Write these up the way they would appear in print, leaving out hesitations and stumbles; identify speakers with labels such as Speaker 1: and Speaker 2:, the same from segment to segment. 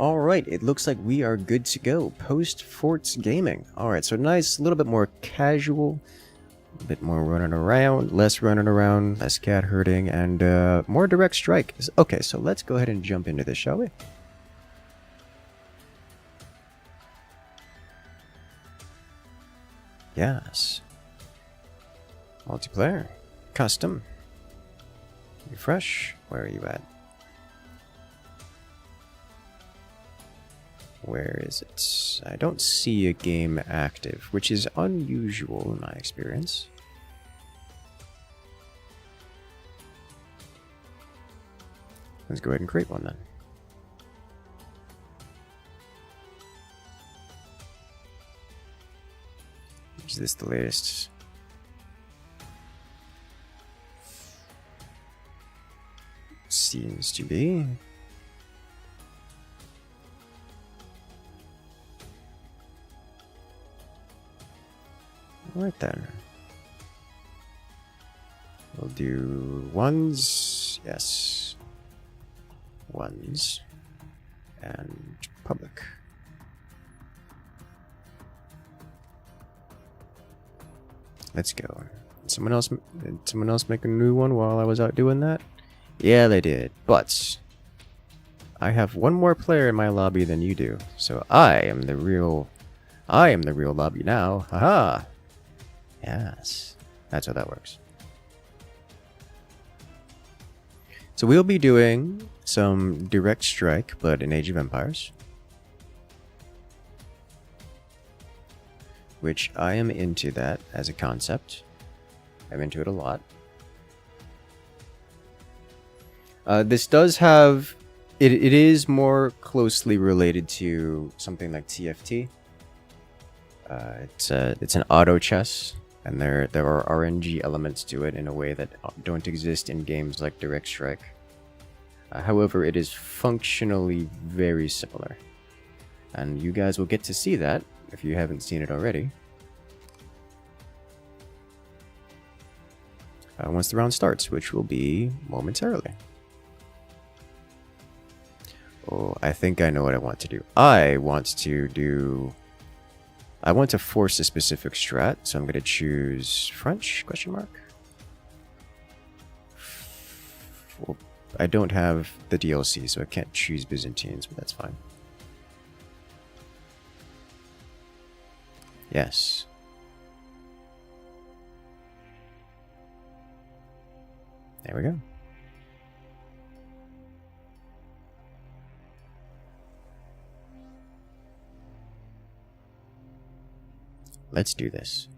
Speaker 1: Alright, it looks like we are good to go. Post-Forts Gaming. Alright, so nice, a little bit more casual, a bit more running around, less cat herding, and more direct strike. Okay, so let's go ahead and jump into this, shall we? Yes. Multiplayer. Custom. Refresh. Where are you at? Where is it? I don't see a game active, which is unusual in my experience. Let's go ahead and create one then. Is this the latest? Seems to be. Alright then. We'll do ones, yes. Ones. And public. Let's go. Did someone else make a new one while I was out doing that? Yeah, they did. But I have one more player in my lobby than you do. So I am the real lobby now. Haha. Yes. That's how that works. So we'll be doing some direct strike, but in Age of Empires. Which I am into that as a concept. I'm into it a lot. This does have... It is more closely related to something like TFT. It's an auto chess, and there are RNG elements to it in a way that don't exist in games like Direct Strike. However, it is functionally very similar. And you guys will get to see that if you haven't seen it already. Once the round starts, which will be momentarily. Oh, I think I know what I want to do. I want to force a specific strat, so I'm going to choose French, question mark. Well, I don't have the DLC, so I can't choose Byzantines, but that's fine. Yes. There we go. Let's do this.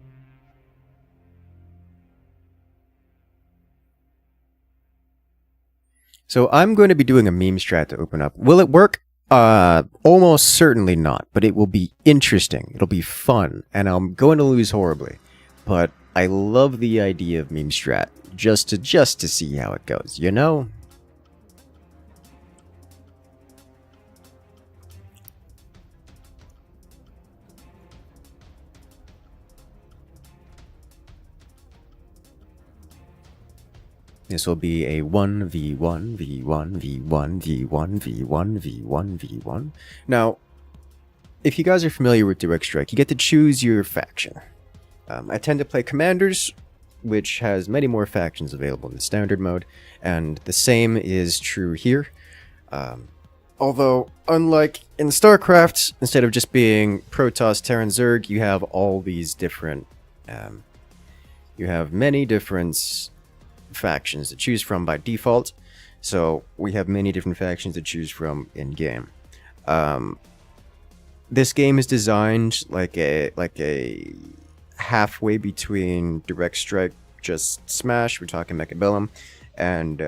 Speaker 1: So I'm going to be doing a meme strat to open up. Will it work? Almost certainly not, but it will be interesting. It'll be fun, and I'm going to lose horribly. But I love the idea of meme strat, just to see how it goes, you know? This will be a 1v1, v1, v1, v1, v1, v1, v1. Now, if you guys are familiar with Direct Strike, you get to choose your faction. I tend to play Commanders, which has many more factions available in the standard mode, and the same is true here. Although, unlike in StarCraft, instead of just being Protoss, Terran, Zerg, you have all these different... you have many different factions to choose from by default, so we have many different factions to choose from in-game. This game is designed like a halfway between Direct Strike, just Smash, we're talking Mechabellum, and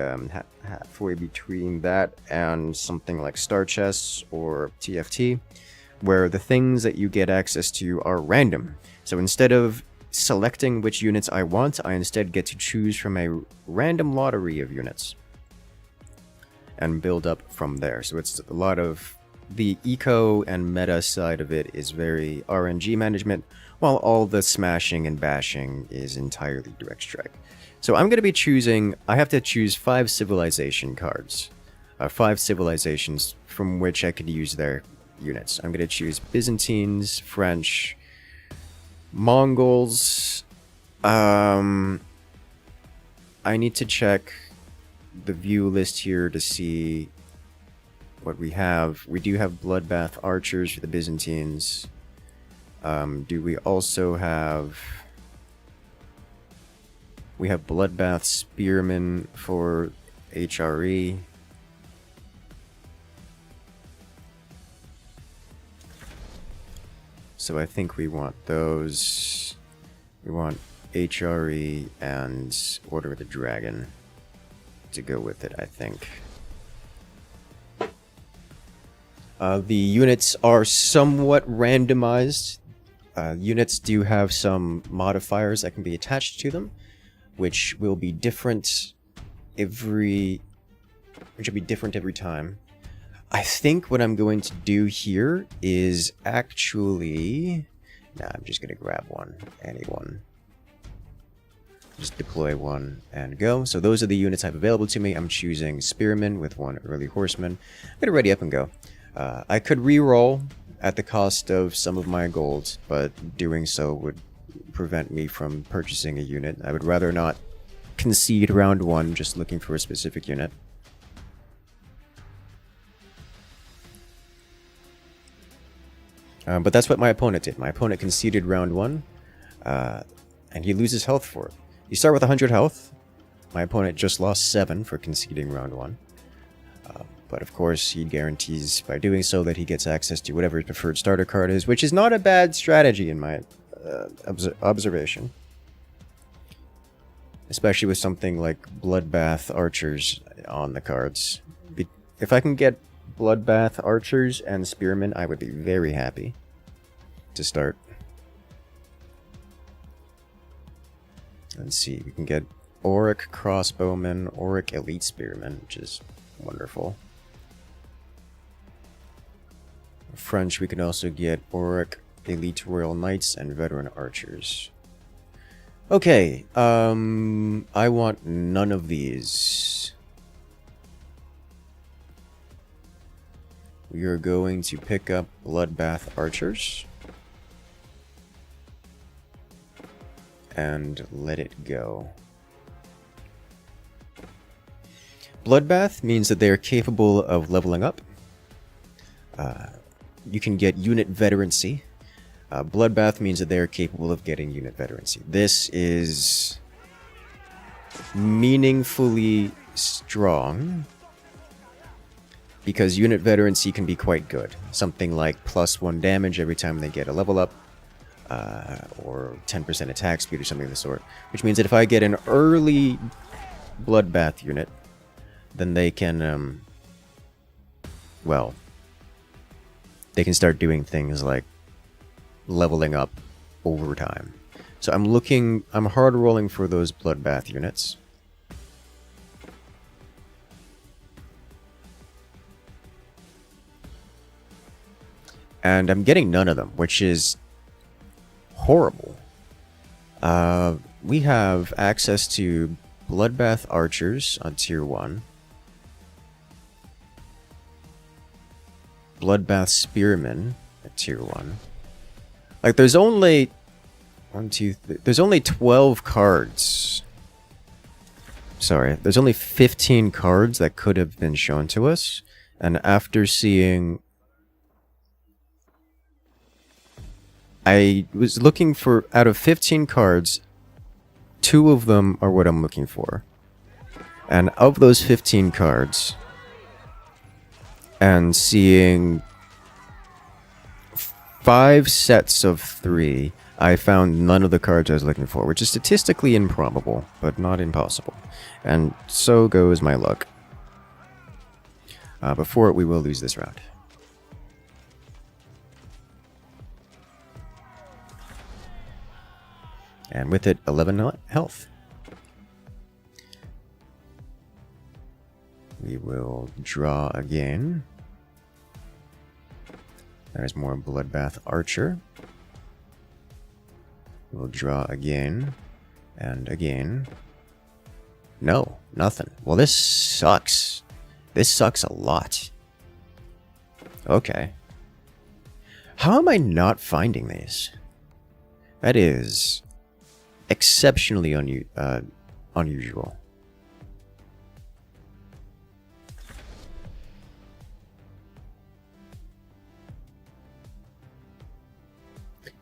Speaker 1: halfway between that and something like Star Chess or TFT, where the things that you get access to are random. So instead of selecting which units I want, I instead get to choose from a random lottery of units and build up from there. So it's a lot of the eco and meta side of it is very RNG management, while all the smashing and bashing is entirely Direct Strike. So I'm going to be choosing, I have to choose 5 civilization cards. 5 civilizations from which I could use their units. I'm going to choose Byzantines, French, Mongols. I need to check the view list here to see what we have. We do have Bloodbath Archers for the Byzantines. Do we also have... We have Bloodbath Spearmen for HRE. So I think we want those. We want HRE and Order of the Dragon to go with it, I think. The units are somewhat randomized. Units do have some modifiers that can be attached to them, which will be different every time. I think what I'm going to do here is actually... Nah, I'm just going to grab one. Anyone. Just deploy one and go. So those are the units I have available to me. I'm choosing Spearmen with 1 early Horseman. I'm going to ready up and go. I could re-roll at the cost of some of my gold, but doing so would prevent me from purchasing a unit. I would rather not concede round 1 just looking for a specific unit. But that's what my opponent did. My opponent conceded round 1, and he loses health for it. You start with 100 health. My opponent just lost 7 for conceding round 1. But of course, he guarantees by doing so that he gets access to whatever his preferred starter card is, which is not a bad strategy in my observation. Especially with something like Bloodbath Archers on the cards. If I can get Bloodbath Archers and Spearmen, I would be very happy to start. Let's see, we can get Auric Crossbowmen, Auric Elite Spearmen, which is wonderful. French, we can also get Auric Elite Royal Knights and Veteran Archers. Okay, I want none of these. We are going to pick up Bloodbath Archers and let it go. Bloodbath means that they are capable of leveling up. You can get unit veterancy. Bloodbath means that they are capable of getting unit veterancy. This is meaningfully strong because unit veterancy can be quite good. Something like +1 damage every time they get a level up, or 10% attack speed or something of the sort. Which means that if I get an early Bloodbath unit, then they can, well, they can start doing things like leveling up over time. So I'm hard rolling for those Bloodbath units. And I'm getting none of them, which is horrible. We have access to Bloodbath Archers on tier 1. Bloodbath Spearmen at tier 1. Like, there's only... there's only 12 cards. Sorry, there's only 15 cards that could have been shown to us. And after seeing... I was looking for... Out of 15 cards, 2 of them are what I'm looking for. And of those 15 cards... and seeing 5 sets of 3, I found none of the cards I was looking for, which is statistically improbable, but not impossible. And so goes my luck. Before we will lose this round. And with it, 11 health. We will draw again. There's more Bloodbath Archer. We'll draw again. And again. No, nothing. Well, this sucks. This sucks a lot. Okay. How am I not finding these? That is exceptionally unusual.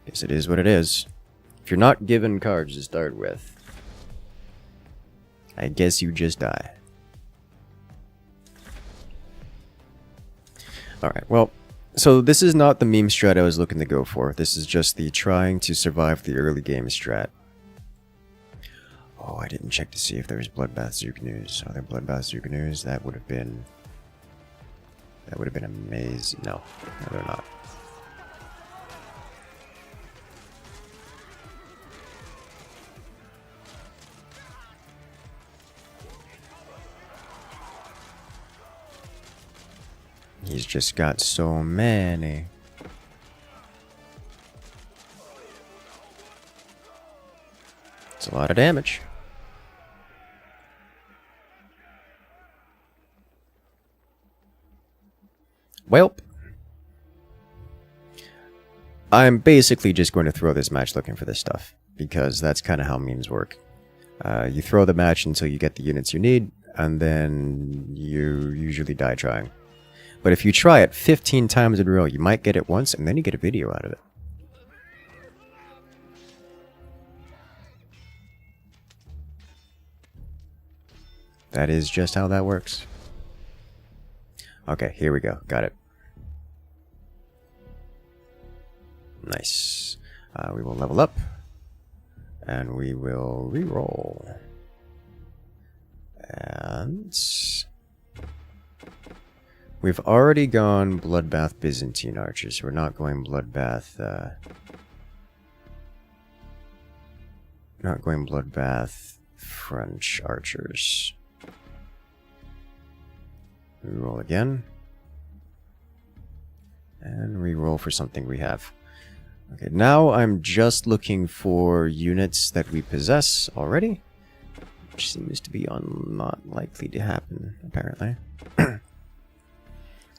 Speaker 1: Guess it is what it is. If you're not given cards to start with, I guess you just die. Alright, well, so this is not the meme strat I was looking to go for. This is just the trying to survive the early game strat. Oh, I didn't check to see if there was Bloodbath Zuganews. Are there Bloodbath Zuganews? That would have been amazing. No, they're not. He's just got so many. It's a lot of damage. Welp. I'm basically just going to throw this match looking for this stuff, because that's kind of how memes work. You throw the match until you get the units you need, and then you usually die trying. But if you try it 15 times in a row, you might get it once, and then you get a video out of it. That is just how that works. Okay, here we go. Got it. Nice. We will level up. And we will re-roll. And we've already gone Bloodbath Byzantine Archers. We're not going Bloodbath... not going Bloodbath French Archers. Reroll again. And reroll for something we have. Okay, now I'm just looking for units that we possess already. Which seems to be not likely to happen, apparently.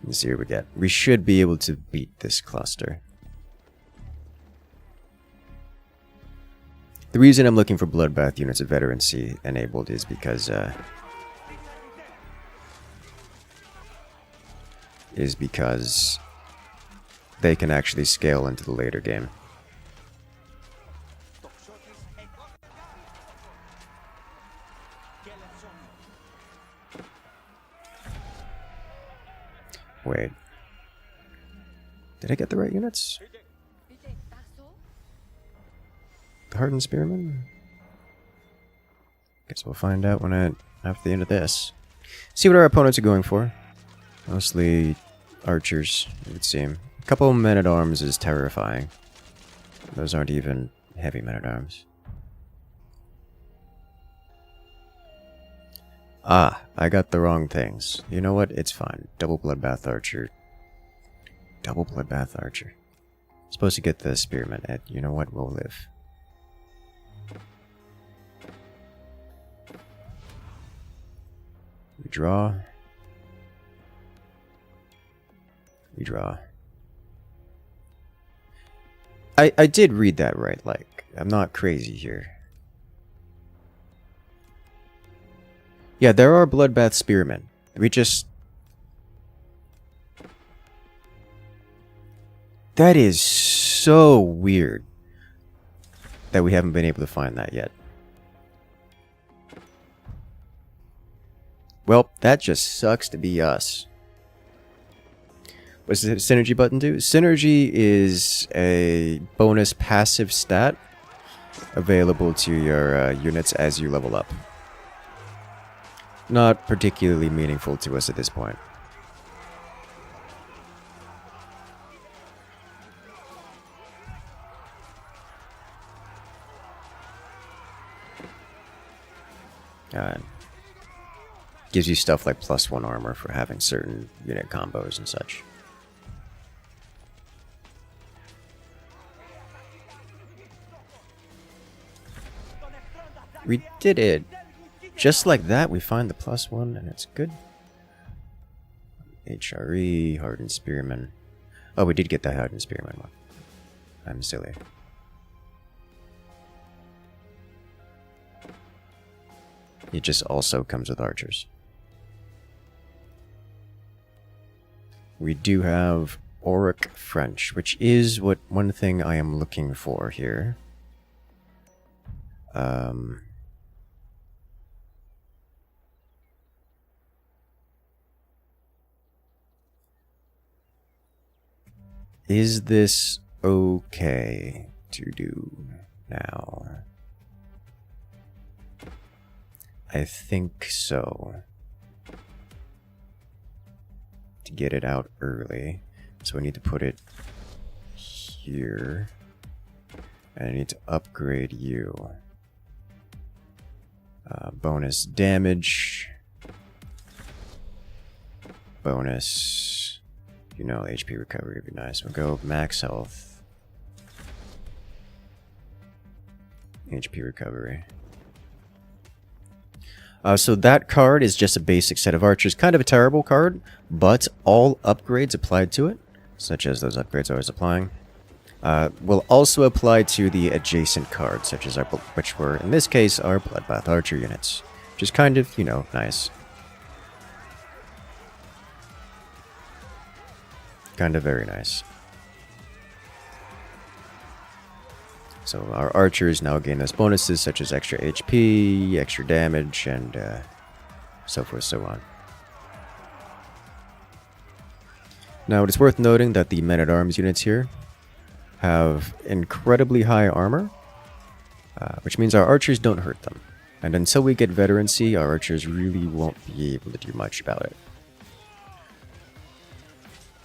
Speaker 1: Let's see what we get. We should be able to beat this cluster. The reason I'm looking for Bloodbath units of Veterancy enabled is because they can actually scale into the later game. Wait. Did I get the right units? The Hardened Spearmen? Guess we'll find out after the end of this. See what our opponents are going for. Mostly archers, it would seem. A couple men-at-arms is terrifying. Those aren't even heavy men-at-arms. Ah, I got the wrong things. You know what? It's fine. Double Bloodbath Archer. Double Bloodbath Archer. Supposed to get the Spearman at. You know what? We'll live. We draw. We draw. I did read that right, like, I'm not crazy here. Yeah, there are Bloodbath Spearmen. We just... That is so weird that we haven't been able to find that yet. Well, that just sucks to be us. What does the synergy button do? Synergy is a bonus passive stat available to your units as you level up. Not particularly meaningful to us at this point. Gives you stuff like +1 armor for having certain unit combos and such. We did it. Just like that, we find the +1 and it's good. HRE, Hardened Spearman. Oh, we did get the Hardened Spearman one. I'm silly. It just also comes with archers. We do have Auric French, which is one thing I am looking for here. Is this okay to do now? I think so. To get it out early. So I need to put it here. And I need to upgrade you. Bonus damage. Bonus. You know, HP recovery would be nice. We'll go max health. HP recovery. So that card is just a basic set of archers. Kind of a terrible card, but all upgrades applied to it, such as those upgrades I was applying, will also apply to the adjacent cards, such as which were, in this case, our Bloodbath Archer units. Which is kind of, you know, nice. Kind of very nice. So our archers now gain those bonuses such as extra HP, extra damage, and so forth, so on. Now it is worth noting that the men-at-arms units here have incredibly high armor, which means our archers don't hurt them. And until we get veterancy, our archers really won't be able to do much about it.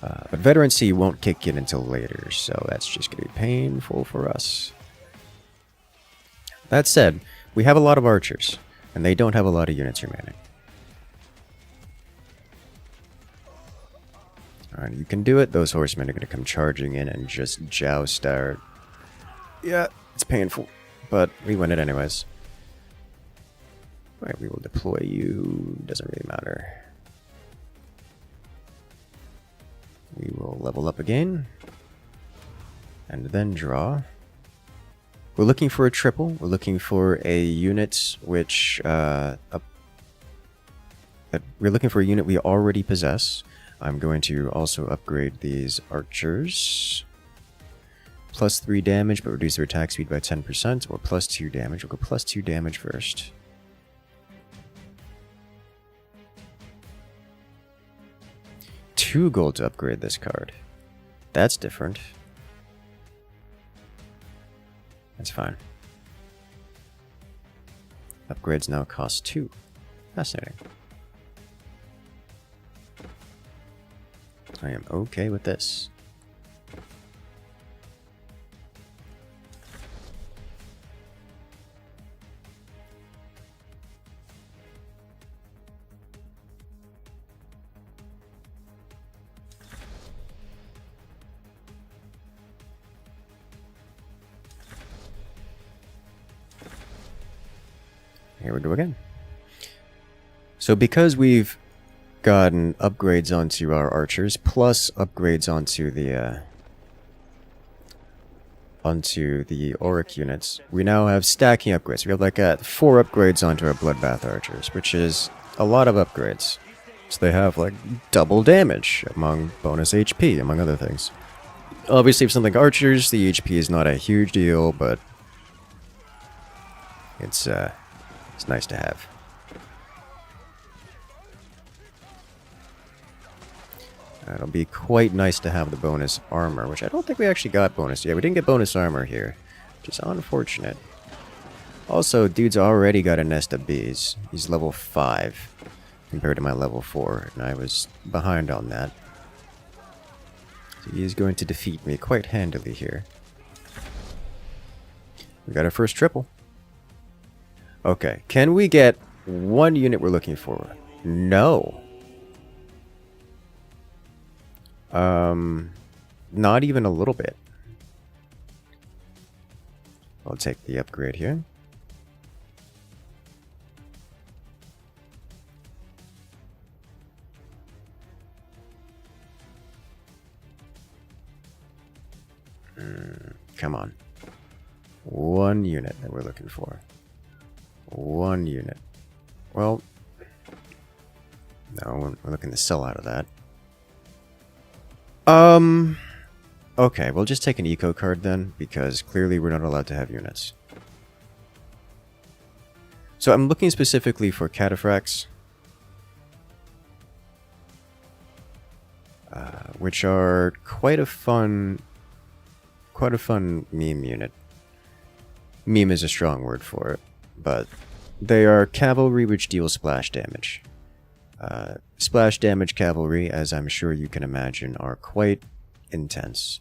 Speaker 1: But veterancy won't kick in until later, so that's just going to be painful for us. That said, we have a lot of archers, and they don't have a lot of units remaining. Alright, you can do it. Those horsemen are going to come charging in and just joust our... Yeah, it's painful, but we win it anyways. Alright, we will deploy you. Doesn't really matter. We will level up again. And then draw. We're looking for a triple. We're looking for a unit which... we're looking for a unit we already possess. I'm going to also upgrade these archers. Plus 3 damage, but reduce their attack speed by 10%. Or plus 2 damage. We'll go plus 2 damage first. $2 gold to upgrade this card. That's different. That's fine. Upgrades now cost 2. Fascinating. I am okay with this. Here we go again. So because we've gotten upgrades onto our archers, plus upgrades onto the Auric units, we now have stacking upgrades. We have like 4 upgrades onto our Bloodbath archers, which is a lot of upgrades. So they have like double damage among bonus HP, among other things. Obviously, for something like archers, the HP is not a huge deal, but it's nice to have. It'll be quite nice to have the bonus armor, which I don't think we actually got bonus. Yeah, we didn't get bonus armor here, which is unfortunate. Also, dude's already got a nest of bees. He's level 5 compared to my level 4, and I was behind on that. So he is going to defeat me quite handily here. We got our first triple. Okay, can we get one unit we're looking for? No. Not even a little bit. I'll take the upgrade here. come on. 1 unit that we're looking for. 1 unit. Well, no, we're looking to sell out of that. Okay, we'll just take an eco card then, because clearly we're not allowed to have units. So I'm looking specifically for cataphracts, which are quite a fun meme unit. Meme is a strong word for it, but they are cavalry which deal splash damage. Splash damage cavalry, as I'm sure you can imagine, are quite intense.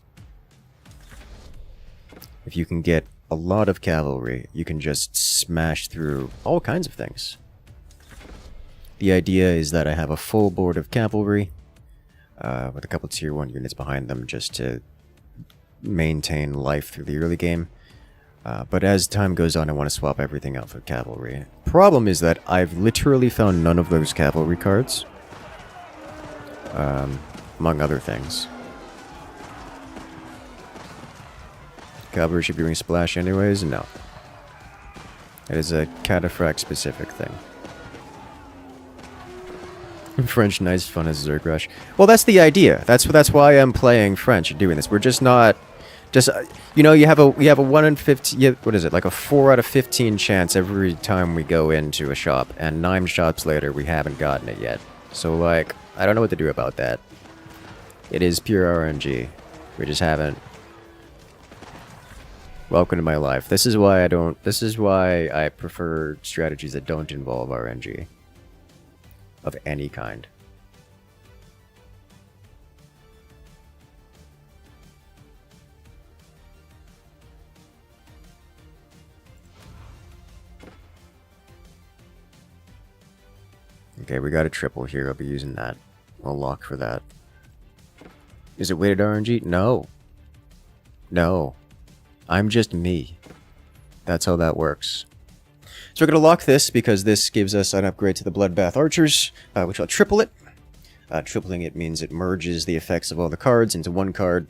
Speaker 1: If you can get a lot of cavalry, you can just smash through all kinds of things. The idea is that I have a full board of cavalry, with a couple tier 1 units behind them just to maintain life through the early game. But as time goes on, I want to swap everything out for cavalry. Problem is that I've literally found none of those cavalry cards, among other things. Cavalry should be doing splash anyways? No. It is a cataphract specific thing. French nice fun as Zerg Rush. Well, that's the idea. That's why I'm playing French and doing this. We're just not... you know, you have a 1 in 15... what is it? Like a 4 out of 15 chance every time we go into a shop. And 9 shops later, we haven't gotten it yet. So, like, I don't know what to do about that. It is pure RNG. We just haven't... Welcome to my life. This is why I prefer strategies that don't involve RNG. Of any kind. Okay, we got a triple here. I'll be using that. I'll lock for that. Is it weighted RNG? No. No. I'm just me. That's how that works. So we're going to lock this because this gives us an upgrade to the Bloodbath Archers, which will triple it. Tripling it means it merges the effects of all the cards into one card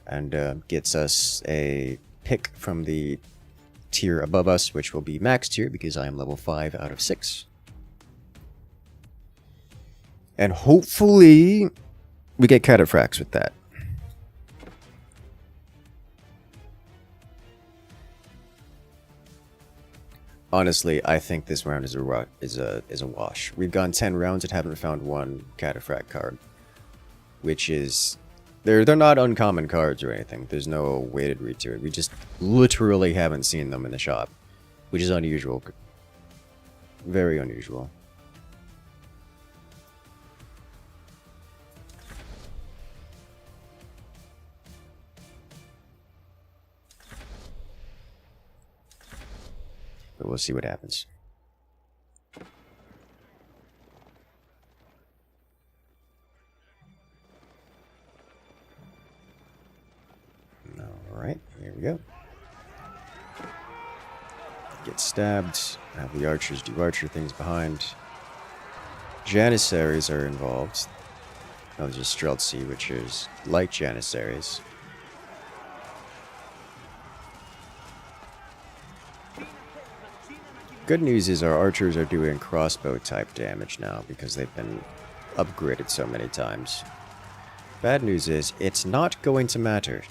Speaker 1: and gets us a pick from the tier above us, which will be max tier because I am level 5 out of 6. And hopefully we get cataphracts with that. Honestly, I think this round is a wash. We've gone 10 rounds and haven't found one cataphract card, which is they're not uncommon cards or anything. There's no weighted read to it. We just literally haven't seen them in the shop, which is unusual, very unusual. But we'll see what happens. Alright, here we go. Get stabbed. Have the archers do archer things behind. Janissaries are involved. Now there's just Streltsy, which is like Janissaries. Good news is our archers are doing crossbow type damage now because they've been upgraded so many times. Bad news is it's not going to matter.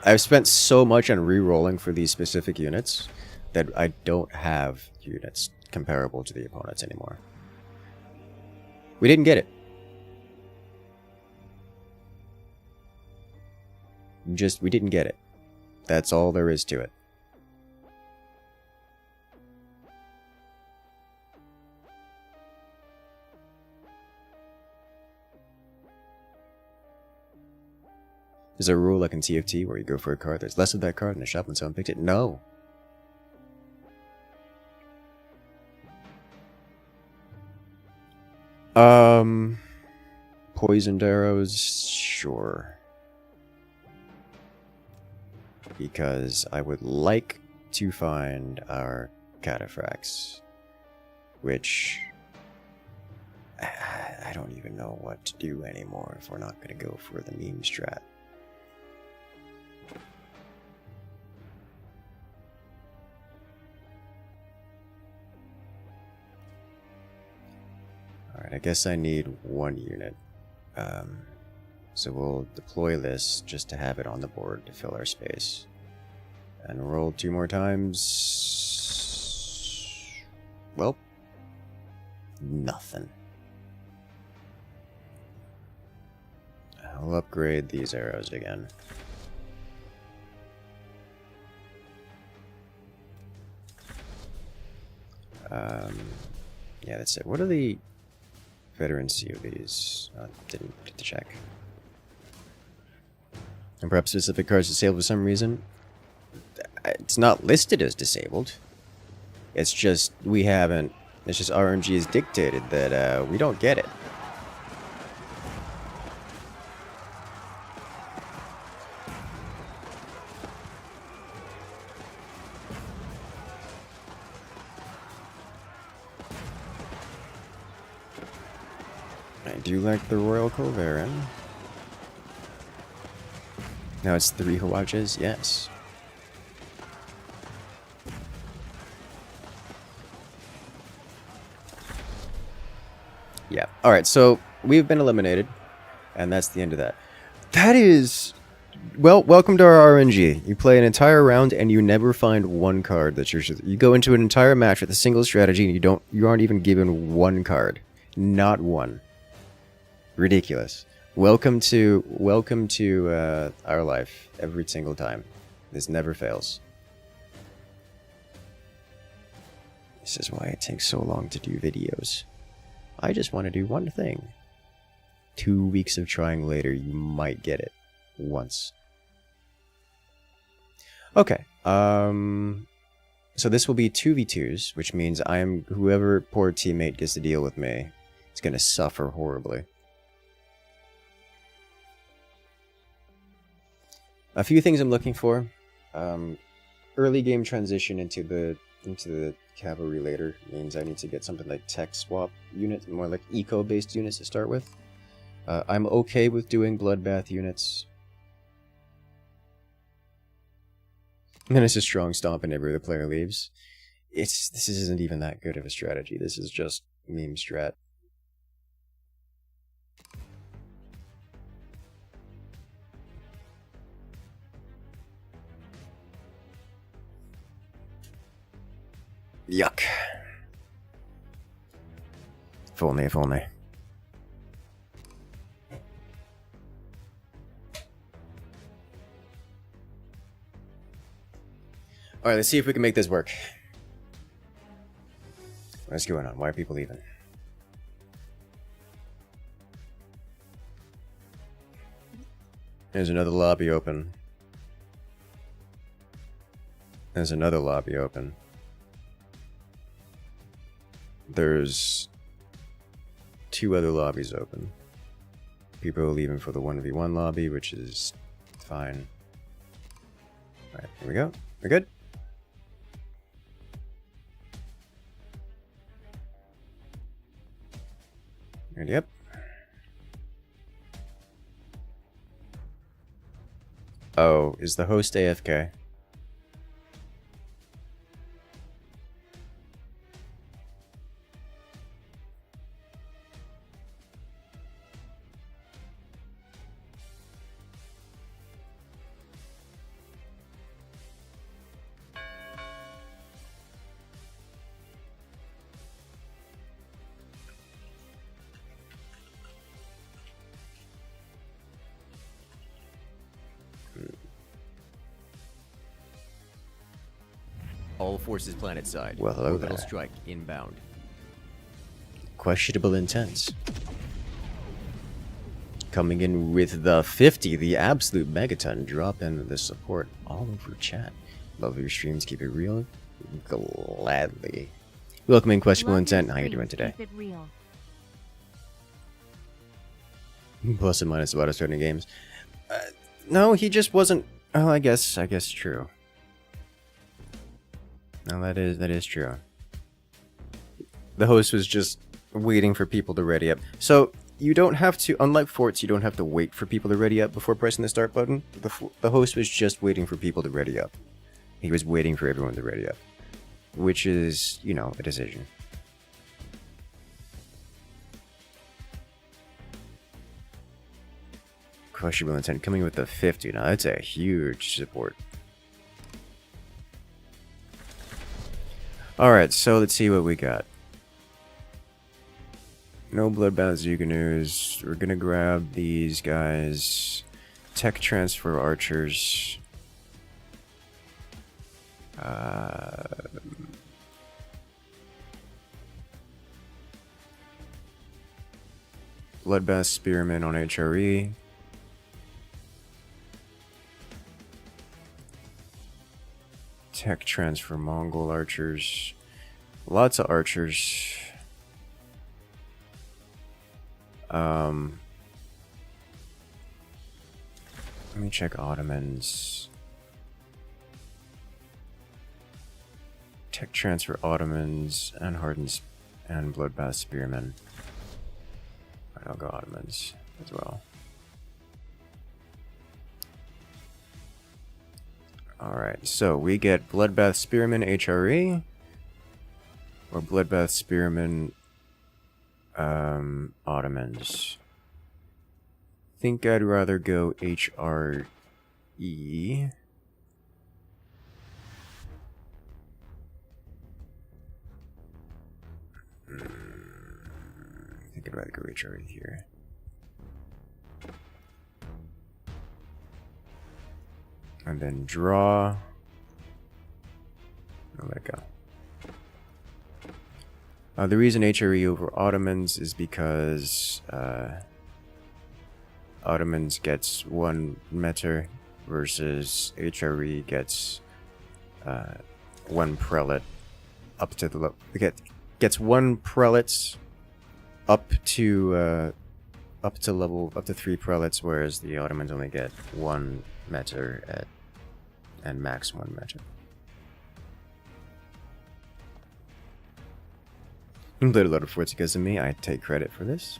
Speaker 1: I've spent so much on re-rolling for these specific units that I don't have units comparable to the opponents anymore. We didn't get it. We didn't get it. That's all there is to it. Is there a rule like in TFT where you go for a card, there's less of that card in the shop when someone picked it? No. Poisoned arrows? Sure. Because I would like to find our cataphracts, which I don't even know what to do anymore if we're not going to go for the meme strat. Alright, I guess I need 1 unit. So we'll deploy this just to have it on the board to fill our space. And roll 2 more times. Well, nothing. I'll upgrade these arrows again. Yeah, that's it. What are the veteran COVs? Didn't get to check. And perhaps specific cards disabled for some reason. It's not listed as disabled. It's just we haven't. It's just RNG is dictated that we don't get it. I do like the Royal Colveran. Now it's 3 Hawaches, yes. Yeah. Alright, so we've been eliminated. And that's the end of that. That is... Well, welcome to our RNG. You play an entire round and you never find 1 card that you go into an entire match with a single strategy and you aren't even given 1 card. Not 1. Ridiculous. Welcome to our life every single time. This never fails. This is why it takes so long to do videos. I just want to do one thing. 2 weeks of trying later, you might get it. Once. Okay. So this will be 2v2s, which means whoever poor teammate gets to deal with me is going to suffer horribly. A few things I'm looking for. Early game transition into the cavalry later means I need to get something like tech swap units, more like eco-based units to start with. I'm okay with doing bloodbath units. And then it's a strong stomp whenever the player leaves. This isn't even that good of a strategy. This is just meme strat. Yuck. If only, if only. Alright, let's see if we can make this work. What's going on? Why are people leaving? There's another lobby open. There's another lobby open. There's 2 other lobbies open. People are leaving for the 1v1 lobby, which is fine. Alright, here we go. We're good? And yep. Oh, is the host AFK?
Speaker 2: All forces planet side.
Speaker 1: Well, hello
Speaker 2: Orbital
Speaker 1: there.
Speaker 2: strike inbound.
Speaker 1: Questionable intent. Coming in with the 50, the absolute megaton. Drop in the support all over chat. Love your streams, keep it real. Gladly. Welcome in Questionable Intent. How you doing today?
Speaker 3: Keep it real.
Speaker 1: Plus and minus about starting games. No, he just wasn't. Oh, I guess true. No, that is true. The host was just waiting for people to ready up. So you don't have to, unlike forts, you don't have to wait for people to ready up before pressing the start button. The host was just waiting for people to ready up. He was waiting for everyone to ready up, which is, you know, a decision. Crushable Intent coming with the 50. Now that's a huge support. Alright, so let's see what we got. No Bloodbath Zuganos. We're gonna grab these guys. Tech Transfer Archers. Bloodbath Spearmen on HRE. Tech Transfer Mongol Archers. Lots of archers. Let me check Ottomans. Tech Transfer Ottomans and Hardened and Bloodbath Spearmen. Alright, I'll go Ottomans as well. Alright, so we get Bloodbath Spearmen HRE or Bloodbath Spearmen Ottomans. Think I'd rather go HRE. I think I'd rather go HRE here. And then draw. I'll let it go. The reason HRE over Ottomans is because Ottomans gets 1 meter versus HRE gets 1 prelate up to the gets 1 prelates up to level up to 3 prelates, whereas the Ottomans only get 1 meter and max 1 meter. You played a lot of forts because of me. I take credit for this.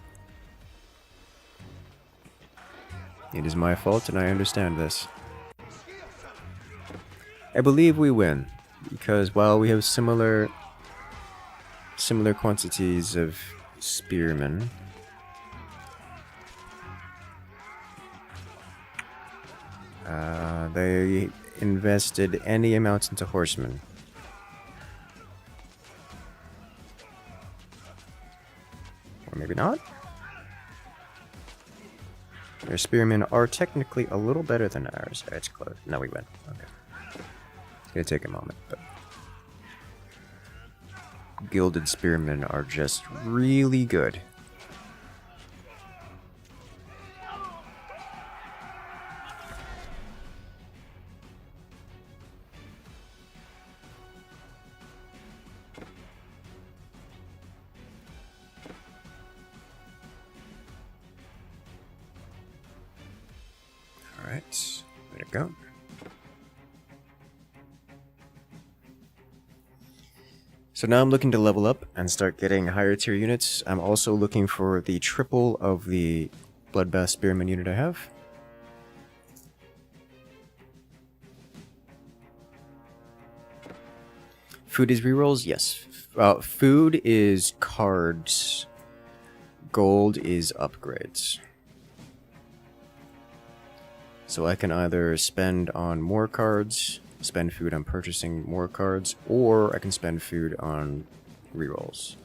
Speaker 1: It is my fault, and I understand this. I believe we win because while we have similar quantities of spearmen, they invested any amount into horsemen. Or maybe not. Their spearmen are technically a little better than ours. It's close. No, we win. Okay. It's gonna take a moment, but gilded spearmen are just really good. Alright, there we go. So now I'm looking to level up and start getting higher tier units. I'm also looking for the triple of the Bloodbath Spearman unit I have. Food is rerolls? Yes. Food is cards. Gold is upgrades. So I can either spend on more cards, spend food on purchasing more cards, or I can spend food on rerolls.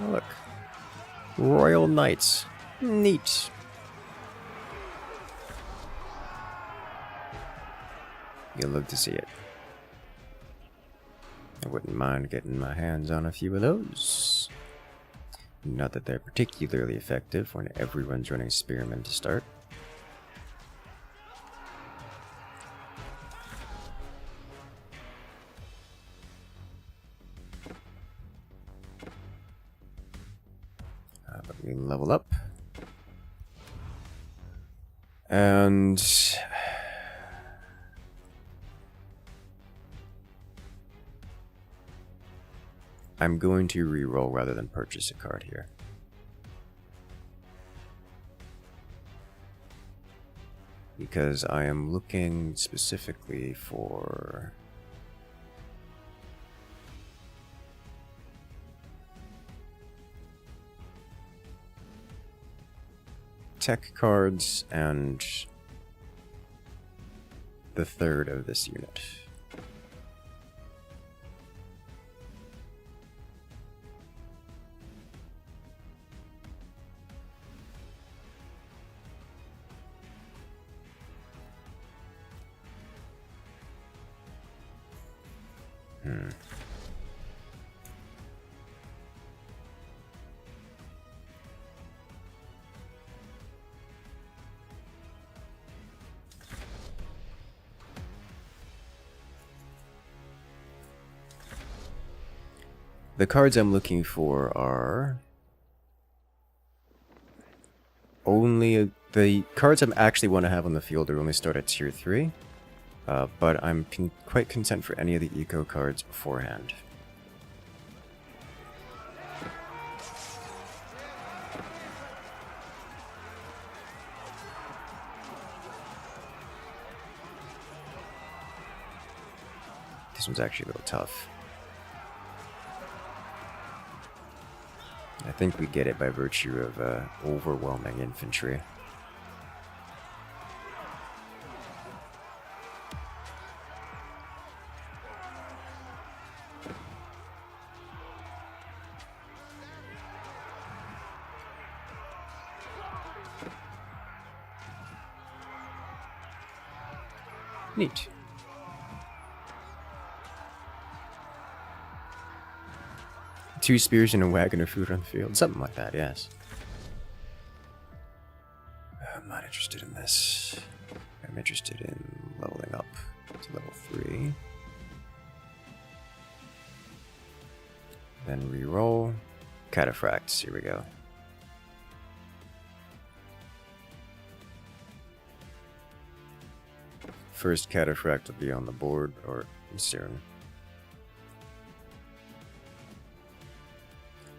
Speaker 1: Oh, look. Royal Knights. Neat. You'll love to see it. I wouldn't mind getting my hands on a few of those. Not that they're particularly effective when everyone's running spearmen to start. But we level up. I'm going to reroll rather than purchase a card here. Because I am looking specifically for tech cards and the third of this unit. The cards I'm looking for are only the cards I actually want to have on the field are only start at tier 3, but I'm quite content for any of the eco cards beforehand. This one's actually a little tough. I think we get it by virtue of overwhelming infantry. Neat. Two spears and a wagon of food on the field. Something like that, yes. I'm not interested in this. I'm interested in leveling up to level 3. Then reroll. Cataphracts, here we go. First cataphract will be on the board, or soon.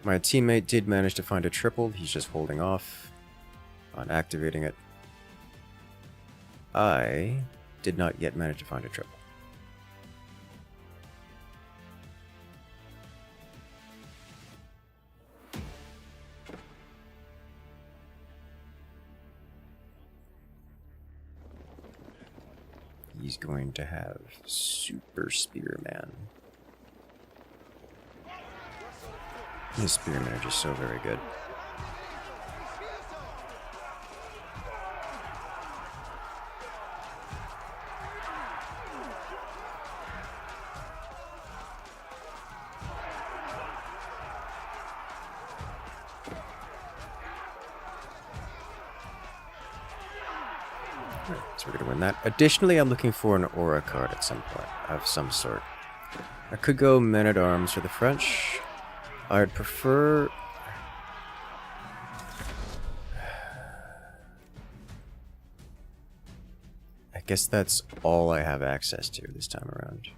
Speaker 1: My teammate did manage to find a triple. He's just holding off on activating it. I did not yet manage to find a triple. He's going to have Super Spearman. His spearmen are just so very good. So we're going to win that. Additionally, I'm looking for an aura card at some point, of some sort. I could go Men-at-Arms for the French. I'd prefer... I guess that's all I have access to this time around.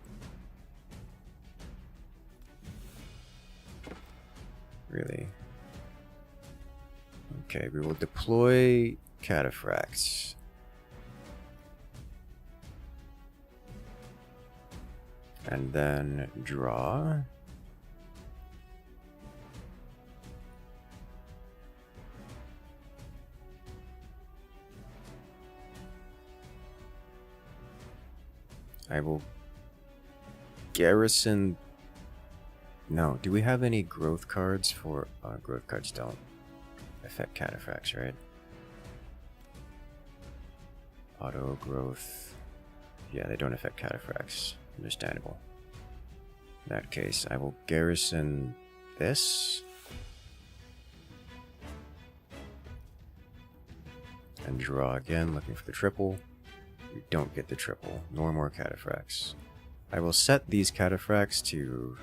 Speaker 1: Really. Okay, we will deploy Cataphracts. And then draw. I will garrison... No, do we have any growth cards for... growth cards don't affect cataphracts, right? Auto growth... Yeah, they don't affect cataphracts. Understandable. In that case, I will garrison this. And draw again, looking for the triple. We don't get the triple, nor more cataphracts. I will set these cataphracts to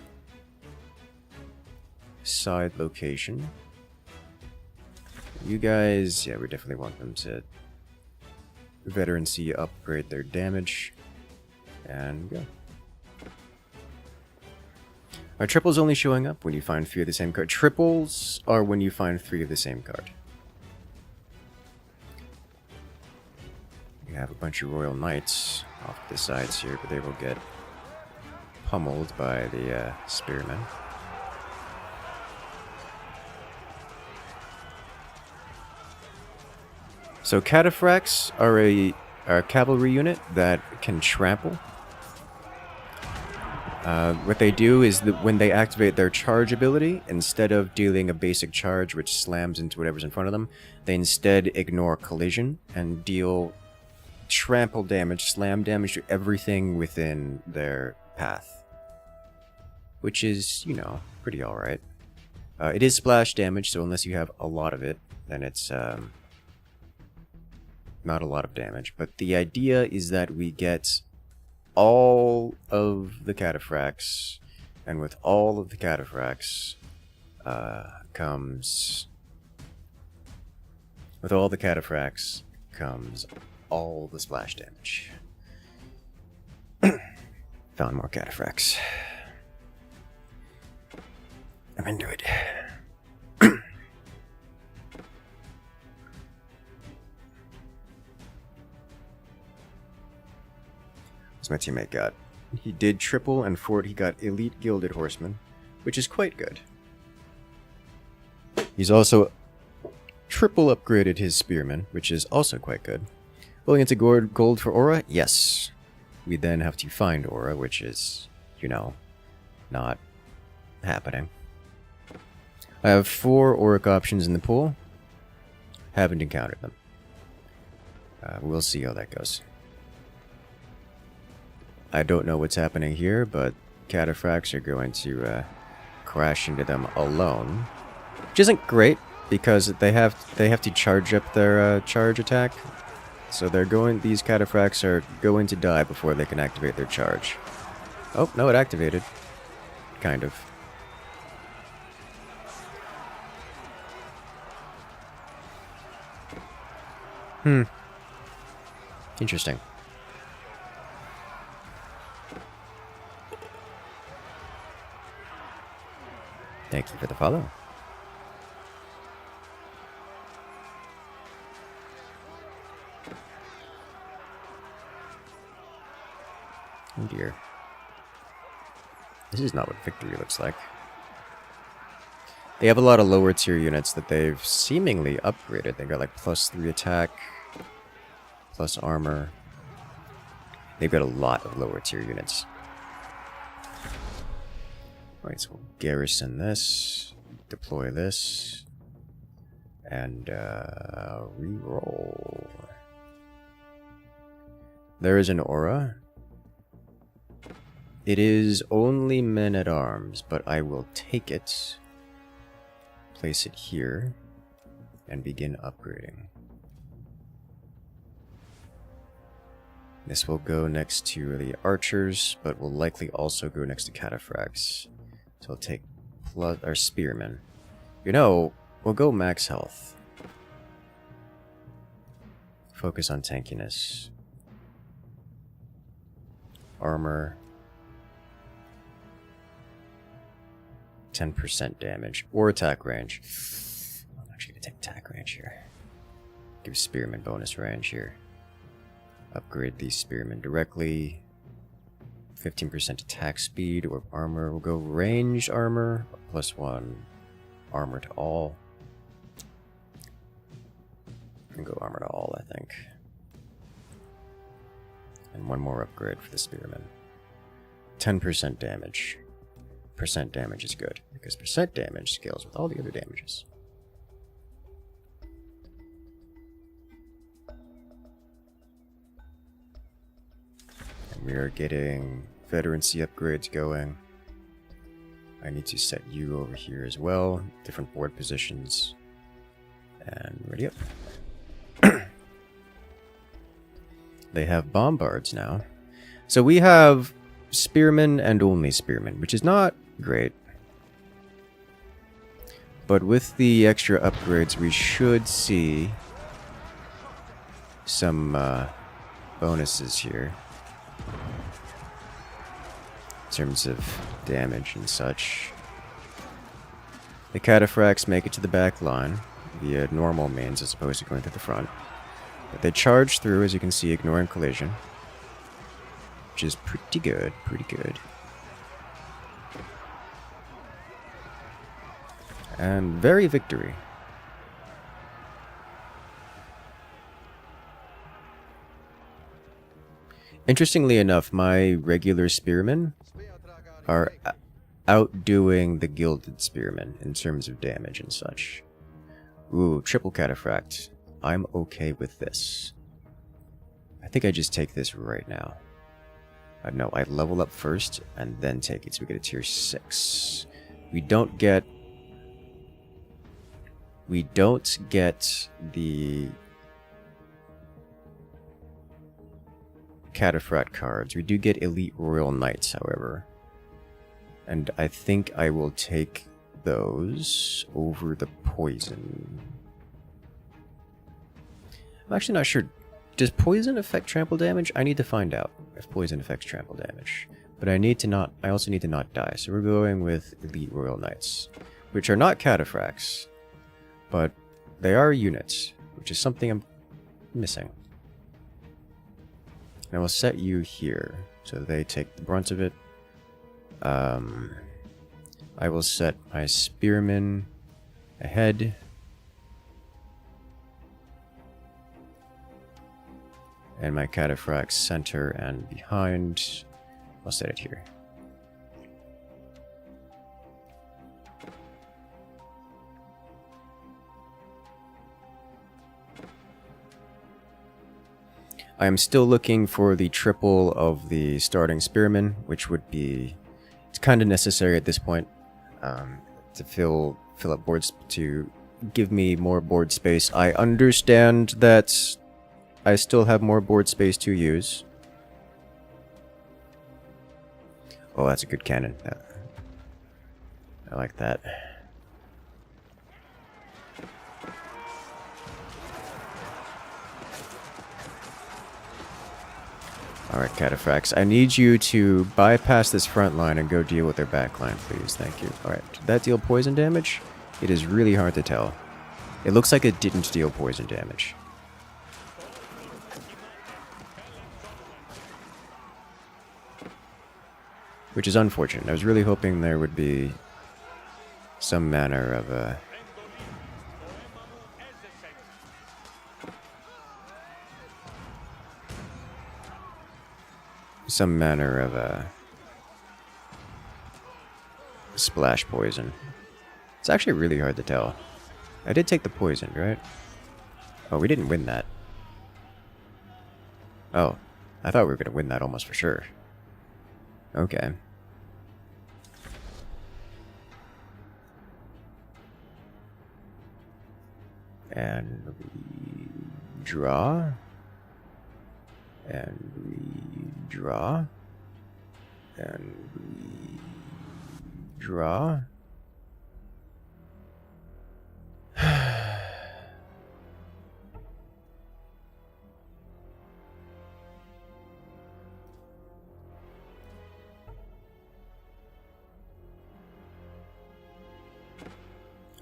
Speaker 1: side location. You guys, yeah, we definitely want them to veterancy upgrade their damage. And go. Are triples only showing up when you find 3 of the same card? Triples are when you find 3 of the same card. You have a bunch of Royal Knights off the sides here, but they will get pummeled by the Spearmen. So Cataphracts are a cavalry unit that can trample. What they do is that when they activate their charge ability, instead of dealing a basic charge which slams into whatever's in front of them, they instead ignore collision and deal trample damage, slam damage to everything within their path. Which is, you know, pretty alright. It is splash damage, so unless you have a lot of it, then it's not a lot of damage. But the idea is that we get all of the Cataphracts, and with all of the Cataphracts comes... With all the Cataphracts comes all the splash damage. Found more Cataphracts. I'm into it. What's my teammate got? He did triple, and for it he got Elite Gilded Horseman, which is quite good. He's also triple upgraded his Spearman, which is also quite good. Willing into gold for Aura? Yes. We then have to find Aura, which is, you know, not happening. I have 4 Auric options in the pool. Haven't encountered them. We'll see how that goes. I don't know what's happening here, but Cataphracts are going to crash into them alone. Which isn't great, because they have to charge up their charge attack. So these Cataphracts are going to die before they can activate their charge. Oh, no, it activated. Kind of. Interesting. Thank you for the follow. Oh dear. This is not what victory looks like. They have a lot of lower tier units that they've seemingly upgraded. They got like +3 attack, plus armor. They've got a lot of lower tier units. Alright, so we'll garrison this, deploy this, and reroll. There is an aura. It is only men-at-arms, but I will take it, place it here, and begin upgrading. This will go next to the archers, but will likely also go next to Cataphracts. So I'll take our spearmen. You know, we'll go max health. Focus on tankiness. Armor. 10% damage. Or attack range. I'm actually going to take attack range here. Give spearman bonus range here. Upgrade these spearmen directly. 15% attack speed or armor. We'll go ranged armor. +1 armor to all. And go armor to all, I think. And 1 more upgrade for the spearmen. 10% damage. Percent damage is good, because percent damage scales with all the other damages. And we are getting veterancy upgrades going. I need to set you over here as well. Different board positions. And ready up. They have bombards now. So we have spearmen and only spearmen, which is not great. But with the extra upgrades, we should see some bonuses here. In terms of damage and such. The cataphracts make it to the back line via normal means as opposed to going through the front. But they charge through, as you can see, ignoring collision. Which is pretty good, pretty good. And very victory. Interestingly enough, my regular spearmen are outdoing the gilded spearmen in terms of damage and such. Ooh, triple cataphract. I'm okay with this. I think I just take this right now. No, I level up first and then take it so we get a tier 6. We don't get the cataphract cards. We do get elite royal knights, however. And I think I will take those over the poison. I'm actually not sure. Does poison affect trample damage? I need to find out if poison affects trample damage. But I also need to not die. So we're going with elite royal knights, which are not cataphracts, but they are units, which is something I'm missing. And I will set you here so they take the brunt of it. I will set my spearmen ahead. And my cataphracts center and behind. I'll set it here. I am still looking for the triple of the starting spearmen, which would be... It's kind of necessary at this point to fill up boards, to give me more board space. I understand that I still have more board space to use. Oh, that's a good cannon. I like that. Alright, cataphracts. I need you to bypass this front line and go deal with their back line, please. Thank you. Alright, did that deal poison damage? It is really hard to tell. It looks like it didn't deal poison damage. Which is unfortunate. I was really hoping there would be some manner of a... some manner of a splash poison. It's actually really hard to tell. I did take the poison, right? Oh, we didn't win that. Oh, I thought we were going to win that almost for sure. Okay. And we draw. And we draw. And we draw.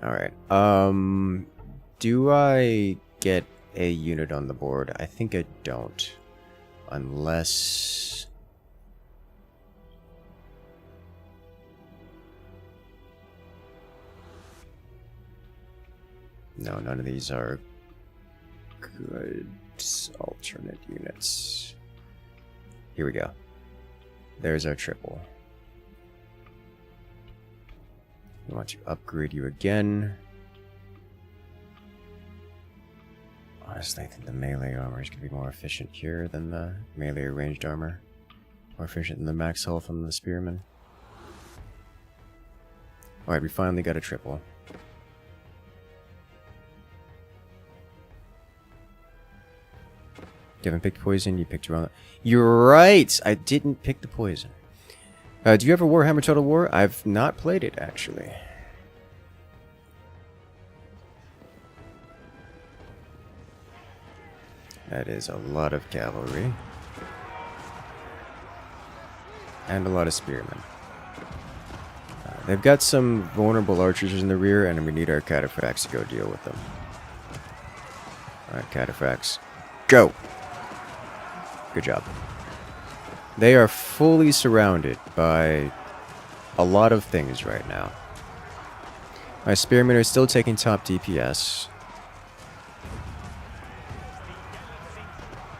Speaker 1: Alright, do I get a unit on the board? I think I don't. Unless... No, none of these are good alternate units. Here we go. There's our triple. We want to upgrade you again. Honestly, I think the melee armor is going to be more efficient here than the melee ranged armor. More efficient than the max health on the spearman. Alright, we finally got a triple. You haven't picked poison, you picked your own. You're right! I didn't pick the poison. Do you ever Warhammer Total War? I've not played it, actually. That is a lot of cavalry. And a lot of spearmen. They've got some vulnerable archers in the rear, and we need our cataphracts to go deal with them. Alright, cataphracts. Go! Good job. They are fully surrounded by a lot of things right now. My spearmen are still taking top DPS.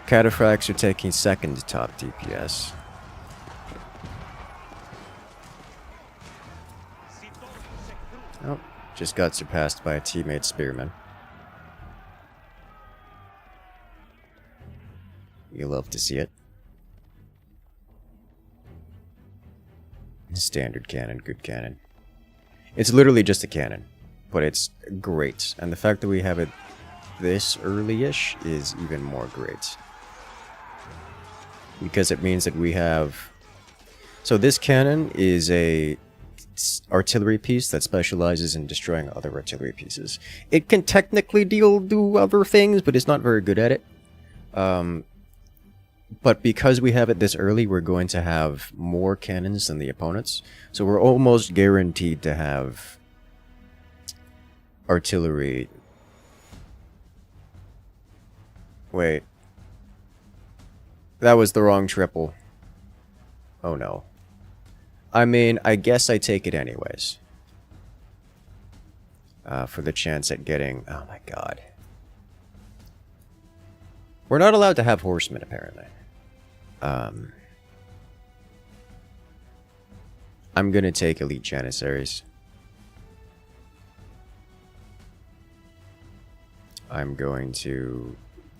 Speaker 1: Cataphracts are taking second top DPS. Oh, just got surpassed by a teammate spearman. You love to see it. Standard cannon, good cannon. It's literally just a cannon, but it's great. And the fact that we have it this early-ish is even more great. Because it means that we have... So this cannon is a artillery piece that specializes in destroying other artillery pieces. It can technically do other things, but it's not very good at it. But because we have it this early, we're going to have more cannons than the opponents. So we're almost guaranteed to have artillery. Wait. That was the wrong triple. Oh no. I mean, I guess I take it anyways. For the chance at getting... Oh my god. We're not allowed to have horsemen, apparently. I'm gonna take elite janissaries. I'm going to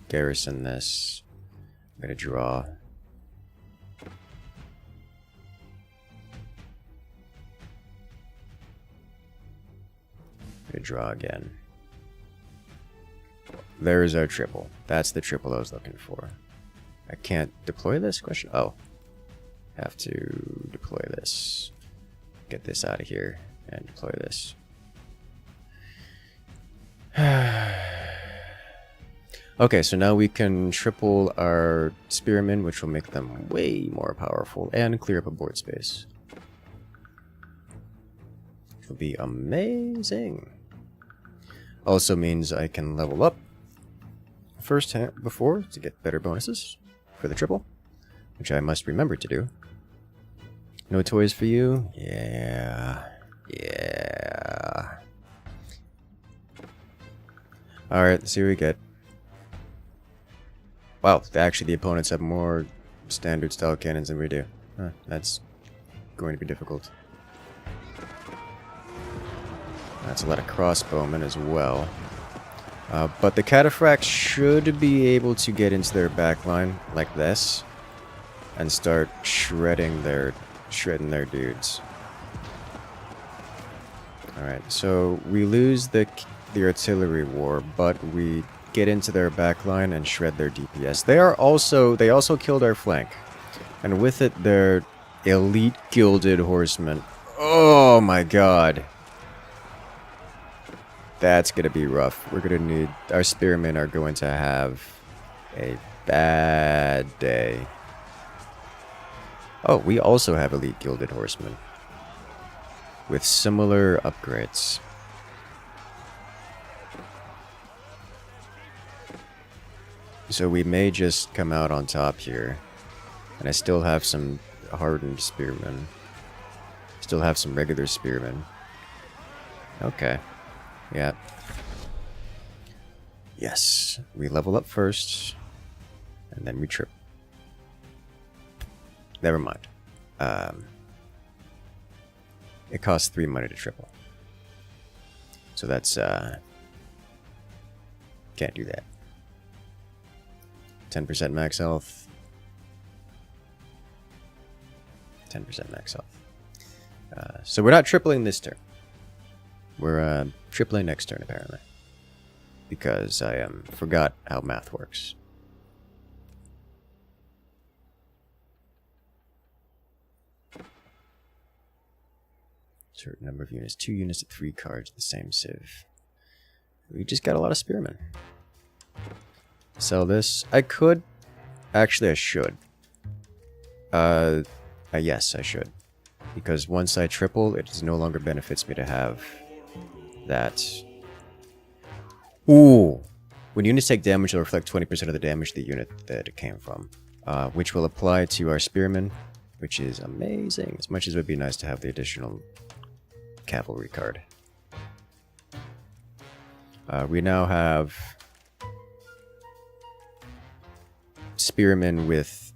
Speaker 1: garrison this. I'm gonna draw. I'm gonna draw again. There's our triple. That's the triple I was looking for. I can't deploy this? Question. Oh. Have to deploy this. Get this out of here and deploy this. Okay, so now we can triple our spearmen, which will make them way more powerful, and clear up a board space. Which will be amazing. Also means I can level up before to get better bonuses for the triple, which I must remember to do. No toys for you? Yeah. Yeah. Alright, let's see what we get. Wow, actually the opponents have more standard style cannons than we do. Huh, that's going to be difficult. That's a lot of crossbowmen as well. But the cataphracts should be able to get into their backline like this and start shredding their dudes. Alright, so we lose the artillery war, but we get into their backline and shred their DPS. They also killed our flank. And with it, their elite gilded horsemen. Oh my god. That's gonna be rough. We're gonna need... Our spearmen are going to have a bad day. Oh, we also have elite gilded horsemen. With similar upgrades. So we may just come out on top here. And I still have some hardened spearmen. Still have some regular spearmen. Okay. Yeah. Yes. We level up first. And then we trip. Never mind. It costs 3 money to triple. So that's, can't do that. 10% max health. 10% max health. So we're not tripling this turn. We're tripling next turn, apparently. Because I forgot how math works. Certain number of units. 2 units at 3 cards, the same civ. We just got a lot of spearmen. Sell this. I could. Actually, I should. Yes, I should. because once I triple, it no longer benefits me to have that. Ooh! When units take damage, they'll reflect 20% of the damage to the unit that it came from, which will apply to our spearmen, which is amazing, as much as it would be nice to have the additional cavalry card. We now have spearmen with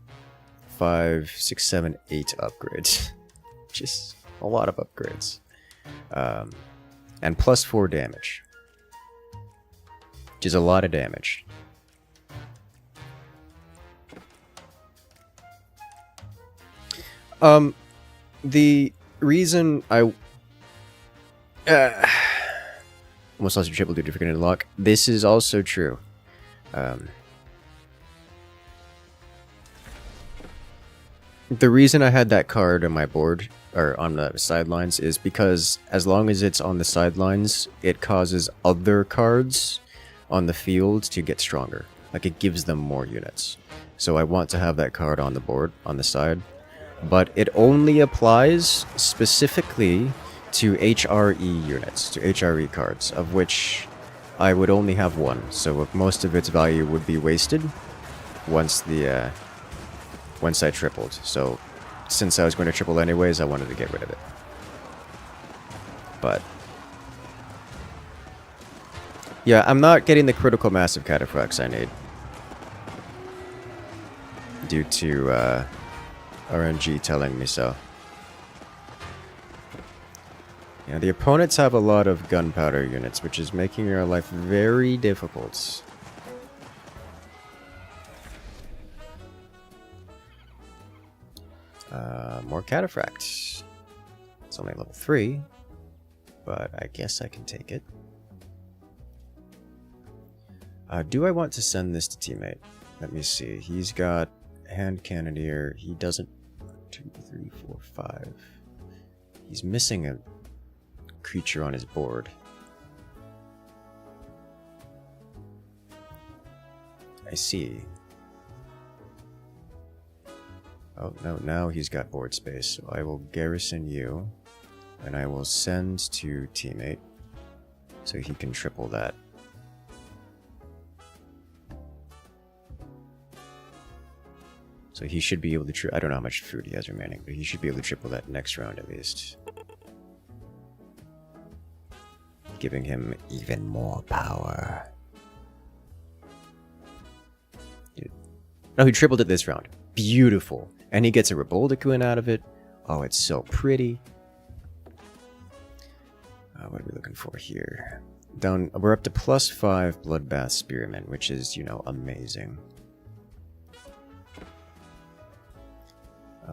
Speaker 1: 5, 6, 7, 8 upgrades. Just a lot of upgrades. And plus 4 damage. Which is a lot of damage. The reason I almost lost your triple duty for getting unlock. This is also true. The reason I had that card on my board, or on the sidelines, is because as long as it's on the sidelines, it causes other cards on the field to get stronger. Like, it gives them more units. So I want to have that card on the board, on the side. But it only applies specifically to HRE units, to HRE cards, of which I would only have one. So most of its value would be wasted once the once I tripled. So since I was going to triple anyways, I wanted to get rid of it. But yeah, I'm not getting the critical mass of cataphracts I need due to RNG telling me so. Yeah, the opponents have a lot of gunpowder units, which is making your life very difficult. More cataphracts. It's only level 3, but I guess I can take it. Do I want to send this to teammate? Let me see. He's got hand cannoneer. He doesn't. 2, 3, 4, 5. He's missing a creature on his board. I see. Oh, no, now he's got board space. So I will garrison you, and I will send to teammate so he can triple that. So he should be able to I don't know how much food he has remaining, but he should be able to triple that next round at least. Giving him even more power. Dude. No, he tripled it this round. Beautiful. And he gets a Reboldicuin out of it. Oh, it's so pretty. What are we looking for here? We're up to +5 Bloodbath Spearmen, which is, you know, amazing.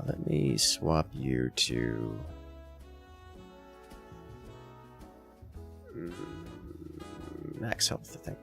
Speaker 1: Let me swap you to... max health, I think.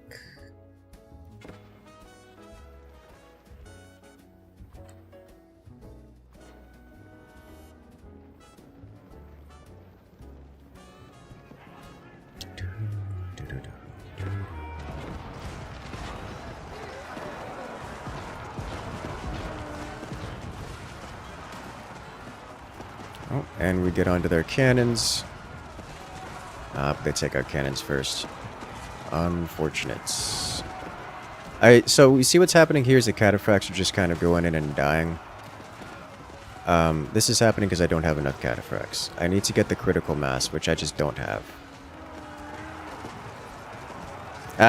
Speaker 1: Oh, and we get onto their cannons. They take our cannons first. Unfortunate. So we see what's happening here is the cataphracts are just kind of going in and dying. This is happening because I don't have enough cataphracts. I need to get the critical mass, which I just don't have.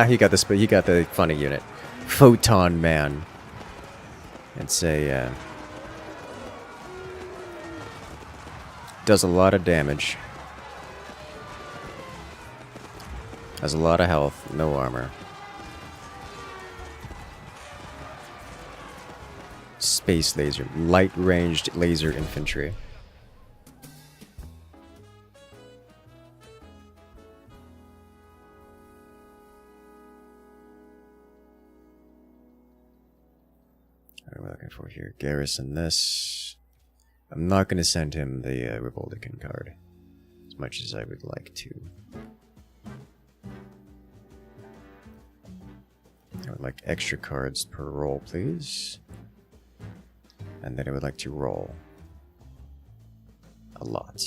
Speaker 1: He got the funny unit. Photon Man. It's a does a lot of damage. Has a lot of health, no armor. Space laser, light ranged laser infantry. What are we looking for here? Garrison this. I'm not going to send him the Reboldicuin card, as much as I would like to. I would like extra cards per roll, please. And then I would like to roll. a lot.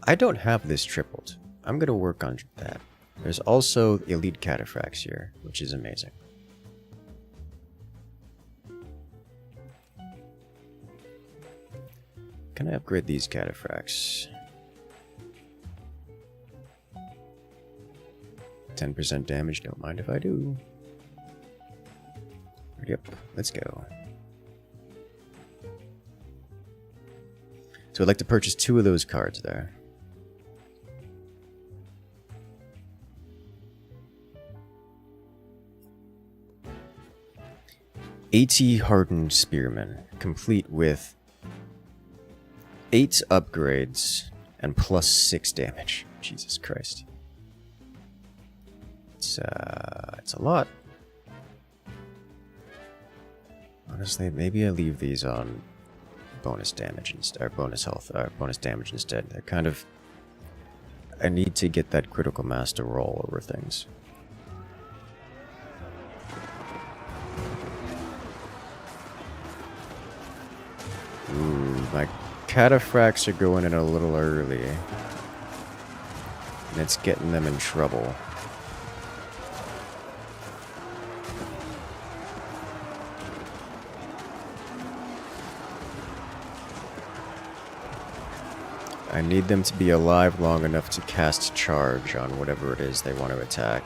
Speaker 1: I don't have this tripled. I'm gonna work on that. There's also elite cataphracts here, which is amazing. Can I upgrade these cataphracts? 10% damage, don't mind if I do. Yep, let's go. So I'd like to purchase 2 of those cards there. AT Hardened Spearman, complete with 8 upgrades and plus 6 damage. Jesus Christ. It's a lot. Honestly, maybe I leave these on bonus damage instead, or bonus health, or bonus damage instead. They're kind of... I need to get that critical mass to roll over things. Ooh, my cataphracts are going in a little early. And it's getting them in trouble. I need them to be alive long enough to cast charge on whatever it is they want to attack.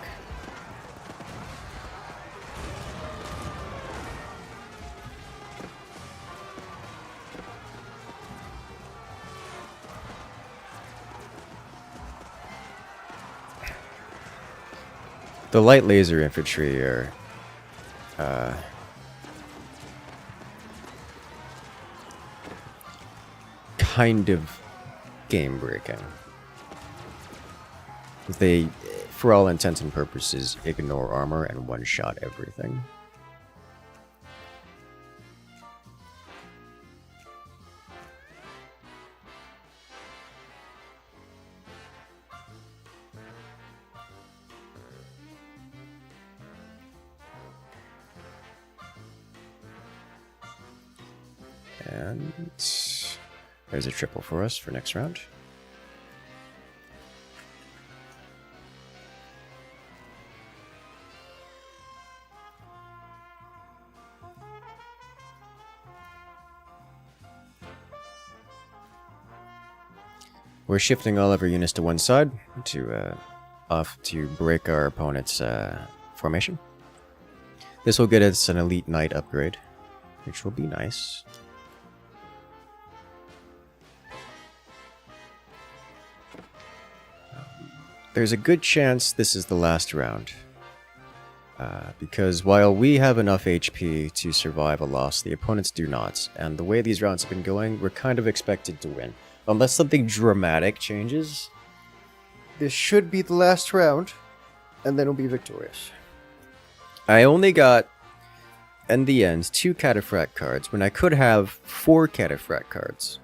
Speaker 1: The light laser infantry are kind of game-breaking. They, for all intents and purposes, ignore armor and one-shot everything. And there's a triple for us for next round. We're shifting all of our units to one side to break our opponent's formation. This will get us an elite knight upgrade, which will be nice. There's a good chance this is the last round. Because while we have enough HP to survive a loss, the opponents do not. And the way these rounds have been going, we're kind of expected to win. Unless something dramatic changes, this should be the last round, and then we'll be victorious. I only got, in the end, 2 cataphract cards, when I could have 4 cataphract cards.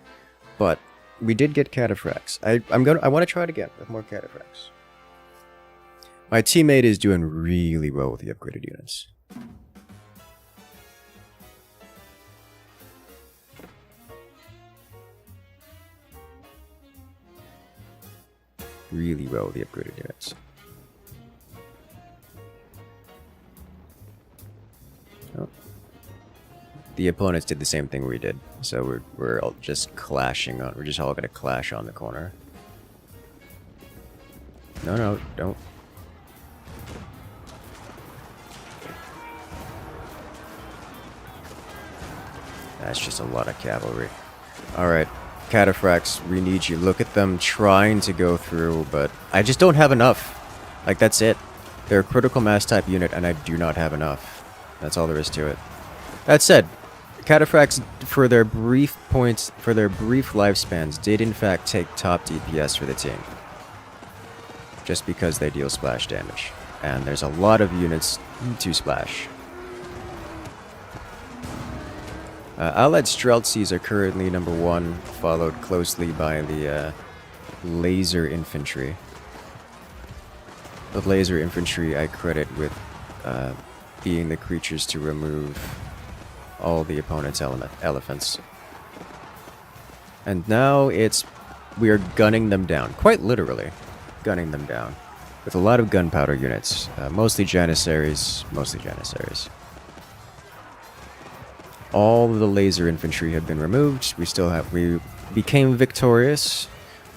Speaker 1: But we did get cataphracts. I want to try it again with more cataphracts. My teammate is doing really well with the upgraded units. Really well with the upgraded units. Oh. The opponents did the same thing we did, so we're all just clashing on. We're just all gonna clash on the corner. No, don't. That's just a lot of cavalry. Alright, cataphracts, we need you. Look at them trying to go through, but I just don't have enough. Like, that's it. They're a critical mass type unit, and I do not have enough. That's all there is to it. That said, cataphracts, for their brief lifespans, did in fact take top DPS for the team. Just because they deal splash damage. And there's a lot of units to splash. Allied Streltsies are currently number 1, followed closely by the laser infantry. The laser infantry I credit with being the creatures to remove all the opponent's elephants. And now we are gunning them down, quite literally gunning them down, with a lot of gunpowder units, mostly Janissaries. All of the laser infantry have been removed. We became victorious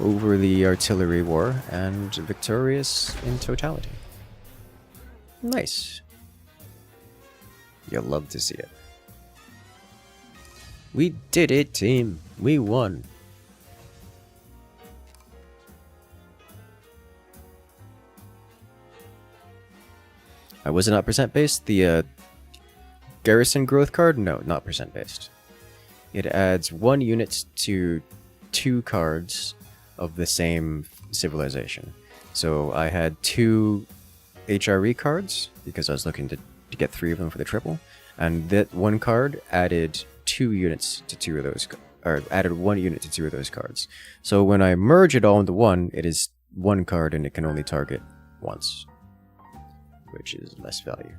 Speaker 1: over the artillery war, and victorious in totality. Nice. You'll love to see it. We did it, team. We won. Was it not percent based? The garrison growth card? No, not percent based. It adds 1 unit to 2 cards of the same civilization. So I had 2 HRE cards because I was looking to get 3 of them for the triple, and that 1 card added 2 units to 2 of those, or added 1 unit to 2 of those cards. So when I merge it all into 1, it is 1 card and it can only target once, which is less value.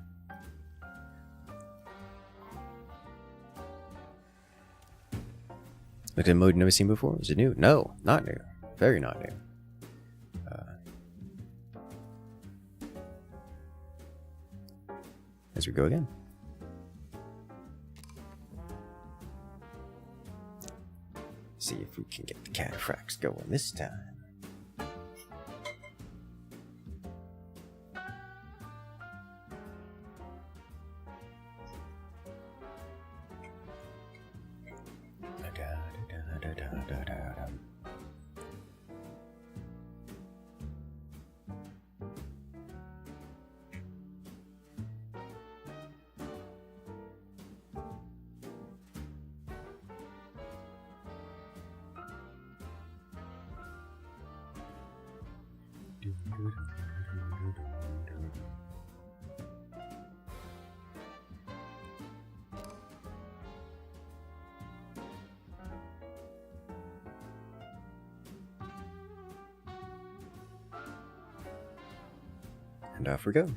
Speaker 1: Look at a mode never seen before. Is it new? No, not new. Very not new. As we go again. See if we can get the cataphracts going this time. And off we go.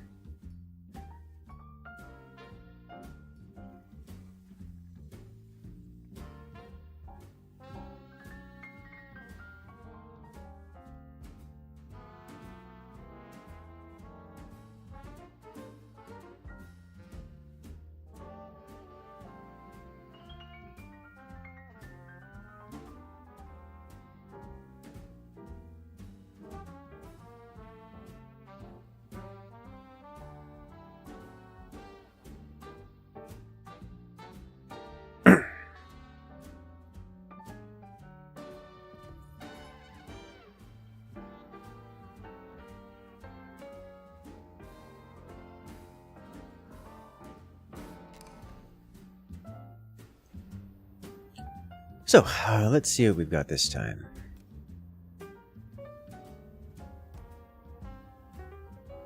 Speaker 1: So, let's see what we've got this time.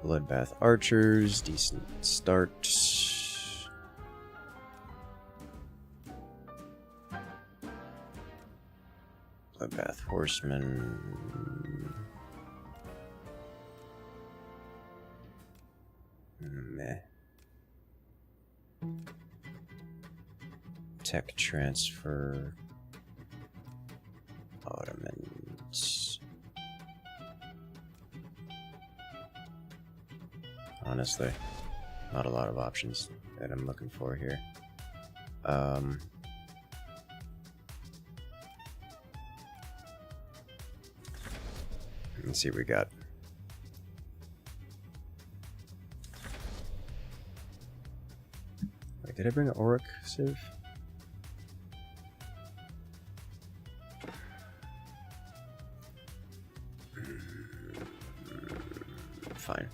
Speaker 1: Bloodbath Archers, decent start. Bloodbath Horsemen. Meh. Tech transfer. Ottomans. Honestly, not a lot of options that I'm looking for here. Let's see what we got. Wait, did I bring an Auric Civ? Fine.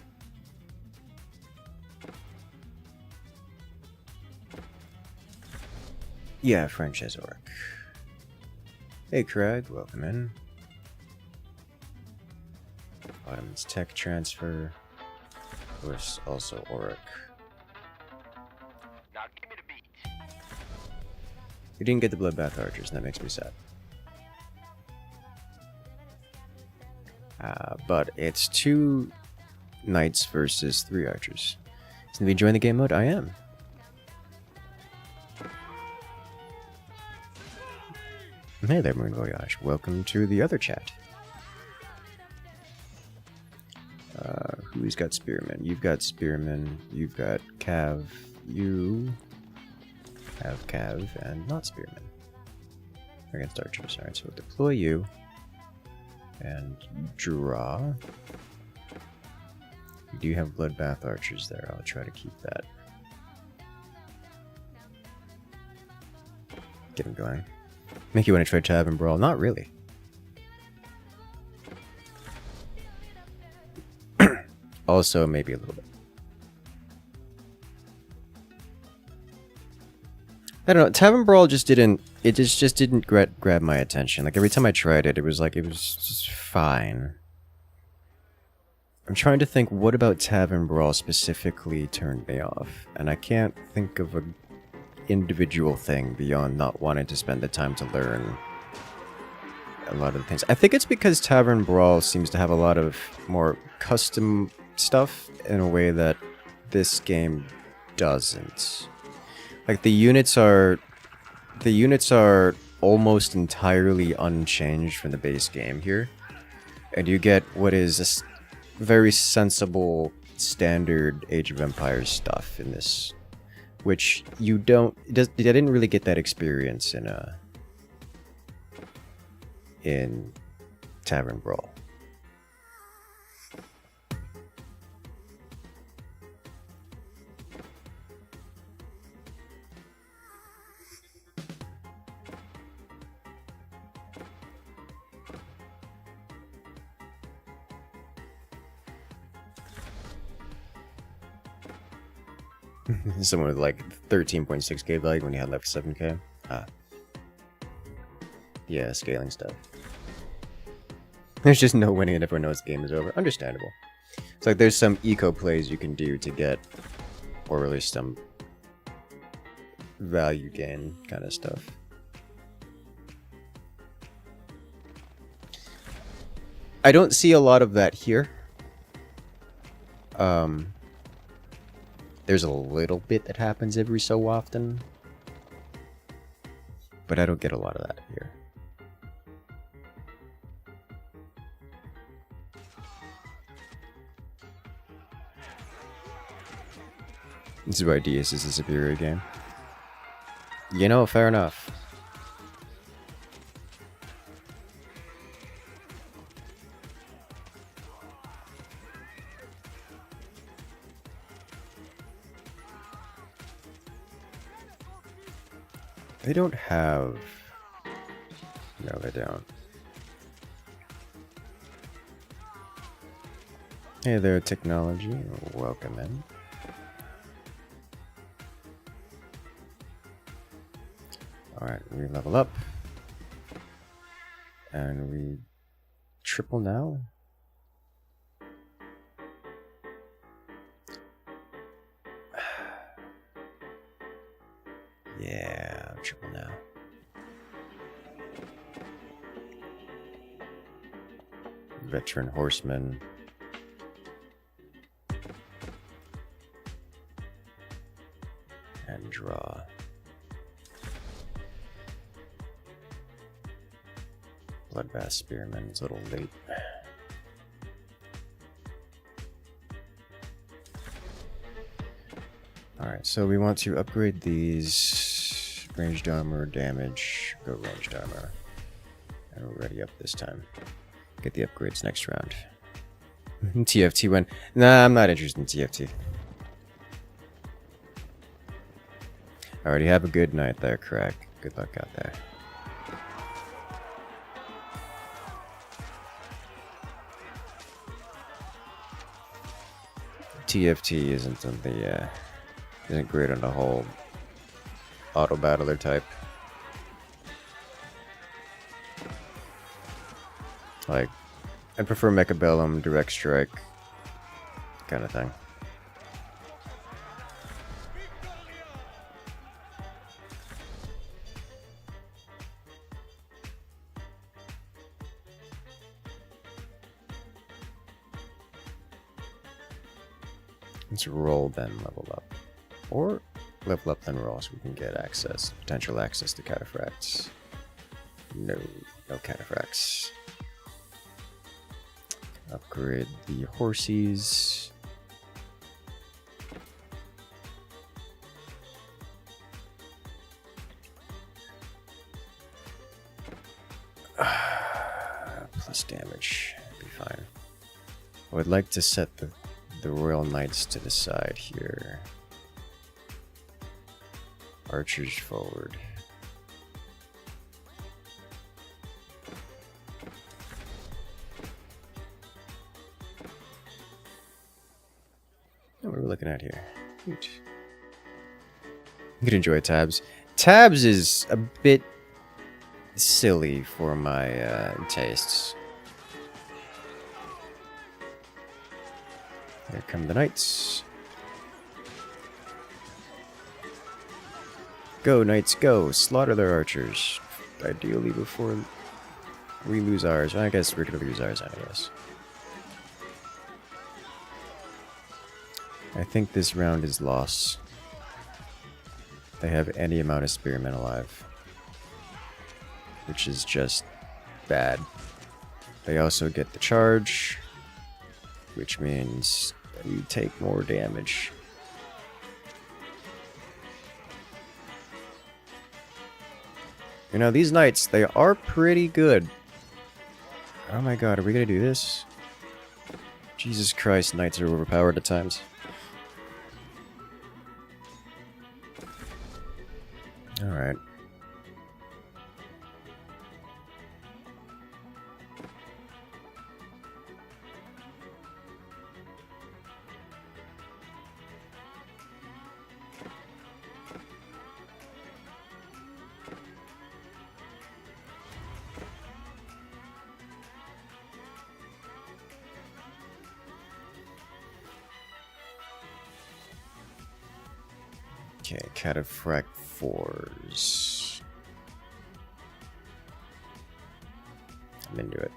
Speaker 1: Yeah, French has Auric. Hey Craig, welcome in. Ottoman's tech transfer. Of course, also Auric.
Speaker 3: Now give me the beat.
Speaker 1: You didn't get the Bloodbath Archers, and that makes me sad. But it's 2 Knights versus 3 Archers. So, be enjoying the game mode? I am. Hey there, Moon Voyage. Welcome to the other chat. Who's got Spearman? You've got Spearman. You've got Cav. You have Cav and not Spearman. Against archers. Alright, so we'll deploy you. And draw. You do have Bloodbath archers there. I'll try to keep that. Get him going. Make you want to try Tavern Brawl? Not really. Also, maybe a little bit. I don't know. Tavern Brawl just didn't. It just didn't grab my attention. Like every time I tried it, it was just fine. I'm trying to think. What about Tavern Brawl specifically turned me off? And I can't think of a individual thing beyond not wanting to spend the time to learn a lot of the things. I think it's because Tavern Brawl seems to have a lot of more custom stuff in a way that this game doesn't. Like the units are almost entirely unchanged from the base game here, and you get what is a very sensible standard Age of Empires stuff in this, which you don't. I didn't really get that experience in Tavern Brawl. Someone with like 13.6k value when you had left 7k. Yeah, scaling stuff. There's just no winning and everyone knows the game is over. Understandable. It's like there's some eco plays you can do to get, or at least some value gain kind of stuff. I don't see a lot of that here. There's a little bit that happens every so often, but I don't get a lot of that here. This is why DS is a superior game. You know, fair enough. They don't have... No, they don't. Hey there, technology. Welcome in. Alright, we level up. And we triple now. Yeah, triple now. Veteran horseman. And draw. Bloodbath Spearman is a little late. Alright, so we want to upgrade these. Ranged armor, damage, go ranged armor. And we're ready up this time. Get the upgrades next round. TFT win. Nah, I'm not interested in TFT. Alrighty, have a good night there, Crack. Good luck out there. TFT isn't on the isn't great on the whole auto battler type. Like, I prefer Mechabellum, Direct Strike kind of thing. Let's roll then level up. Or level up then roll so we can get potential access to cataphracts. No cataphracts. Upgrade the horsies. Plus damage, be fine. I would like to set the Royal Knights to the side here. Archers forward. What are we looking at here? Neat. You can enjoy tabs. Tabs is a bit silly for my tastes. Here come the knights. Go, knights, go! Slaughter their archers. Ideally before we lose ours. I guess we're gonna lose ours anyways. I think this round is loss. They have any amount of spearmen alive. Which is just bad. They also get the charge, which means you take more damage. You know, these knights, they are pretty good. Oh my god, are we gonna do this? Jesus Christ, knights are overpowered at times. Alright. Okay, cataphract 4s. I'm into it.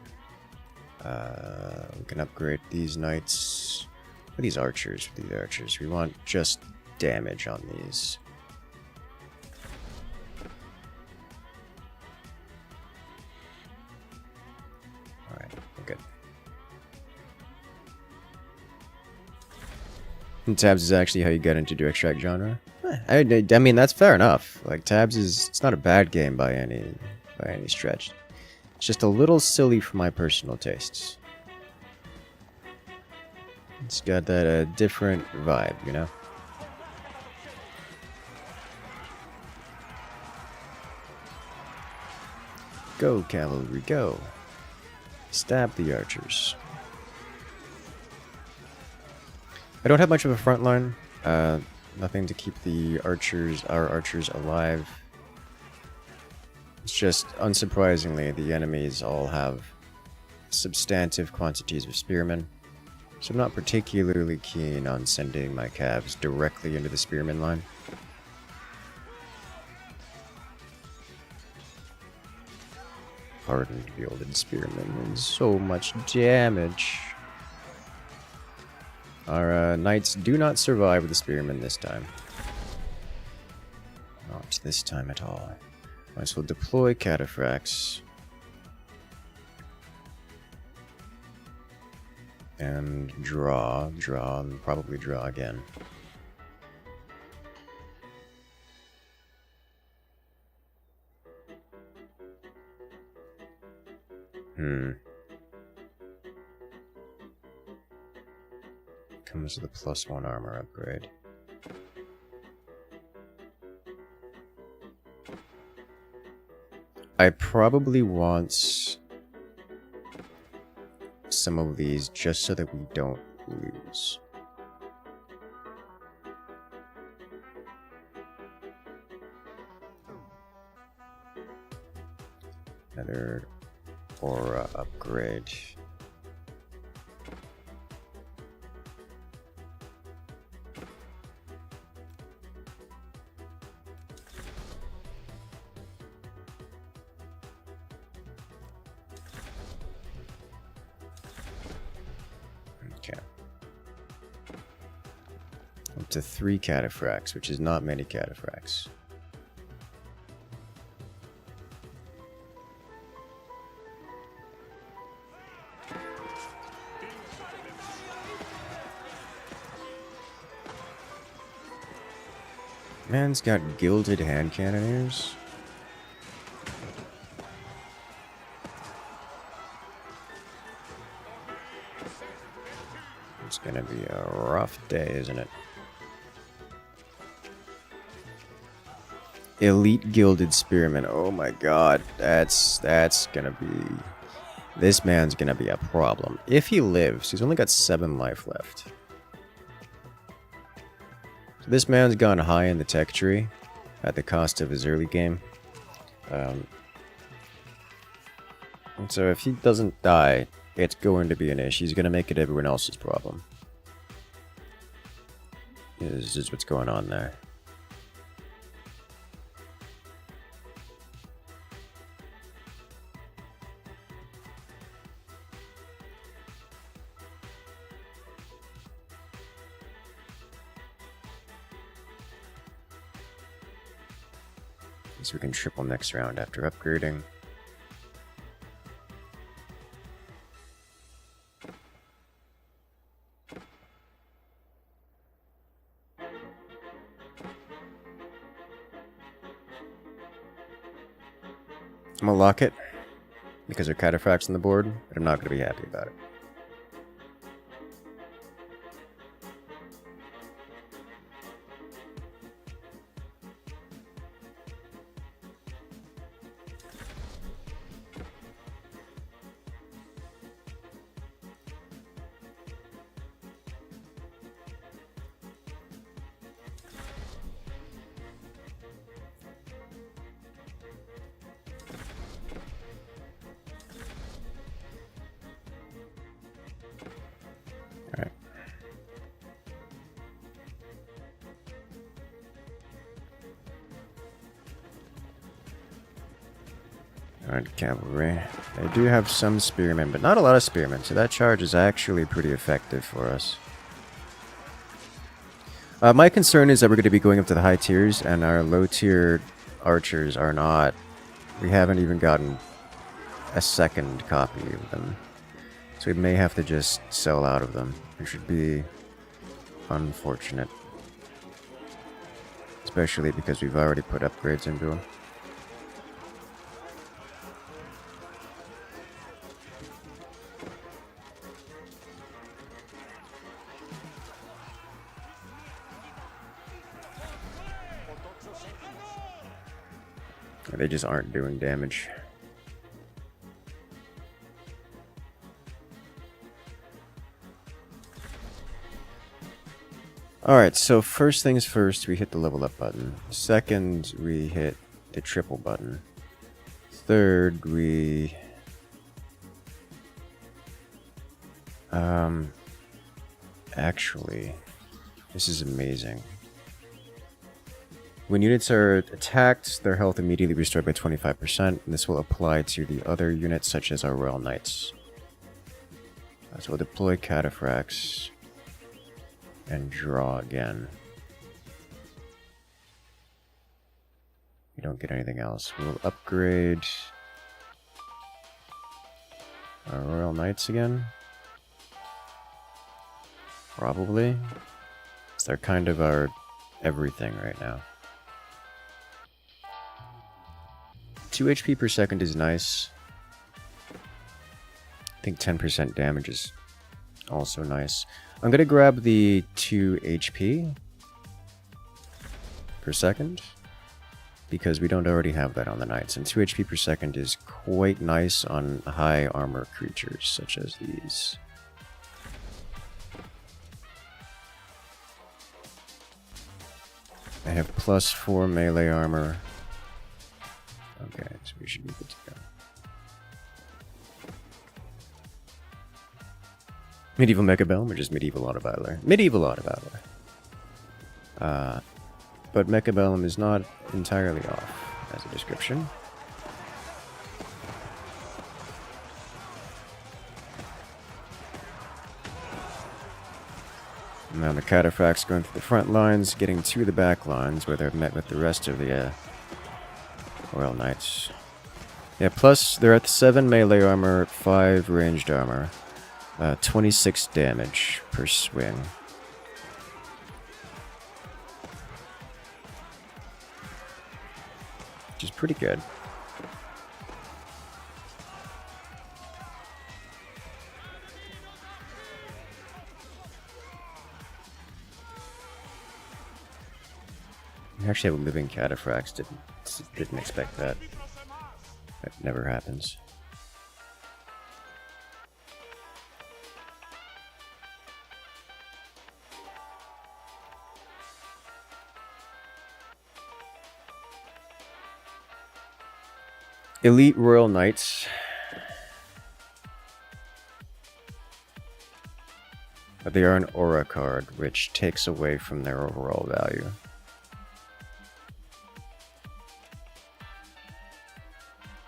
Speaker 1: We can upgrade these knights. What are these archers? These archers. We want just damage on these. Alright, we're good. And tabs is actually how you get into do extract genre. I mean, that's fair enough. Like, tabs is, it's not a bad game by any stretch. It's just a little silly for my personal tastes. It's got that different vibe, you know? Go, cavalry, go. Stab the archers. I don't have much of a front line. Nothing to keep our archers alive. It's just, unsurprisingly, the enemies all have substantive quantities of spearmen. So I'm not particularly keen on sending my calves directly into the spearman line. Hardened gilded spearmen and so much damage. Our knights do not survive the spearmen this time. Not this time at all. Might as well deploy cataphracts. And draw, and probably draw again. Comes with a +1 armor upgrade. I probably want some of these just so that we don't lose. Another aura upgrade. Okay. up to 3 cataphracts, which is not many cataphracts. Man's got gilded hand cannoneers. It's gonna be a rough day, isn't it? Elite gilded spearman. Oh my god, that's gonna be... This man's gonna be a problem. If he lives, he's only got 7 life left. So this man's gone high in the tech tree at the cost of his early game. And so if he doesn't die, it's going to be an issue. He's going to make it everyone else's problem. This is what's going on there. So we can triple next round after upgrading. I'm gonna lock it because there are cataphracts on the board, but I'm not gonna be happy about it. Alright. Alright, cavalry. They do have some spearmen, but not a lot of spearmen, so that charge is actually pretty effective for us. My concern is that we're going to be going up to the high tiers, and our low tier archers are not... We haven't even gotten a second copy of them. So we may have to just sell out of them, which should be unfortunate. Especially because we've already put upgrades into them. They just aren't doing damage. Alright, so first things first, we hit the level up button. Second, we hit the triple button. Third, we... Actually, this is amazing. When units are attacked, their health immediately restored by 25%, and this will apply to the other units such as our Royal Knights. So we'll deploy cataphracts and draw again. We don't get anything else. We'll upgrade our Royal Knights again. Probably. They're kind of our everything right now. 2 HP per second is nice. I think 10% damage is also nice. I'm gonna grab the 2 HP per second because we don't already have that on the knights, and 2 HP per second is quite nice on high armor creatures such as these. I have +4 melee armor. Okay, so we should be good to go. Medieval Mechabellum or just Medieval Autobattler? Medieval Autobattler. But Mechabellum is not entirely off as a description. And now the cataphracts going through the front lines, getting to the back lines where they're met with the rest of the Royal Knights. Yeah, plus they're at 7 melee armor, 5 ranged armor, 26 damage per swing. Which is pretty good. We actually have living cataphracts. Didn't expect that. That never happens. Elite Royal Knights. But they are an aura card, which takes away from their overall value.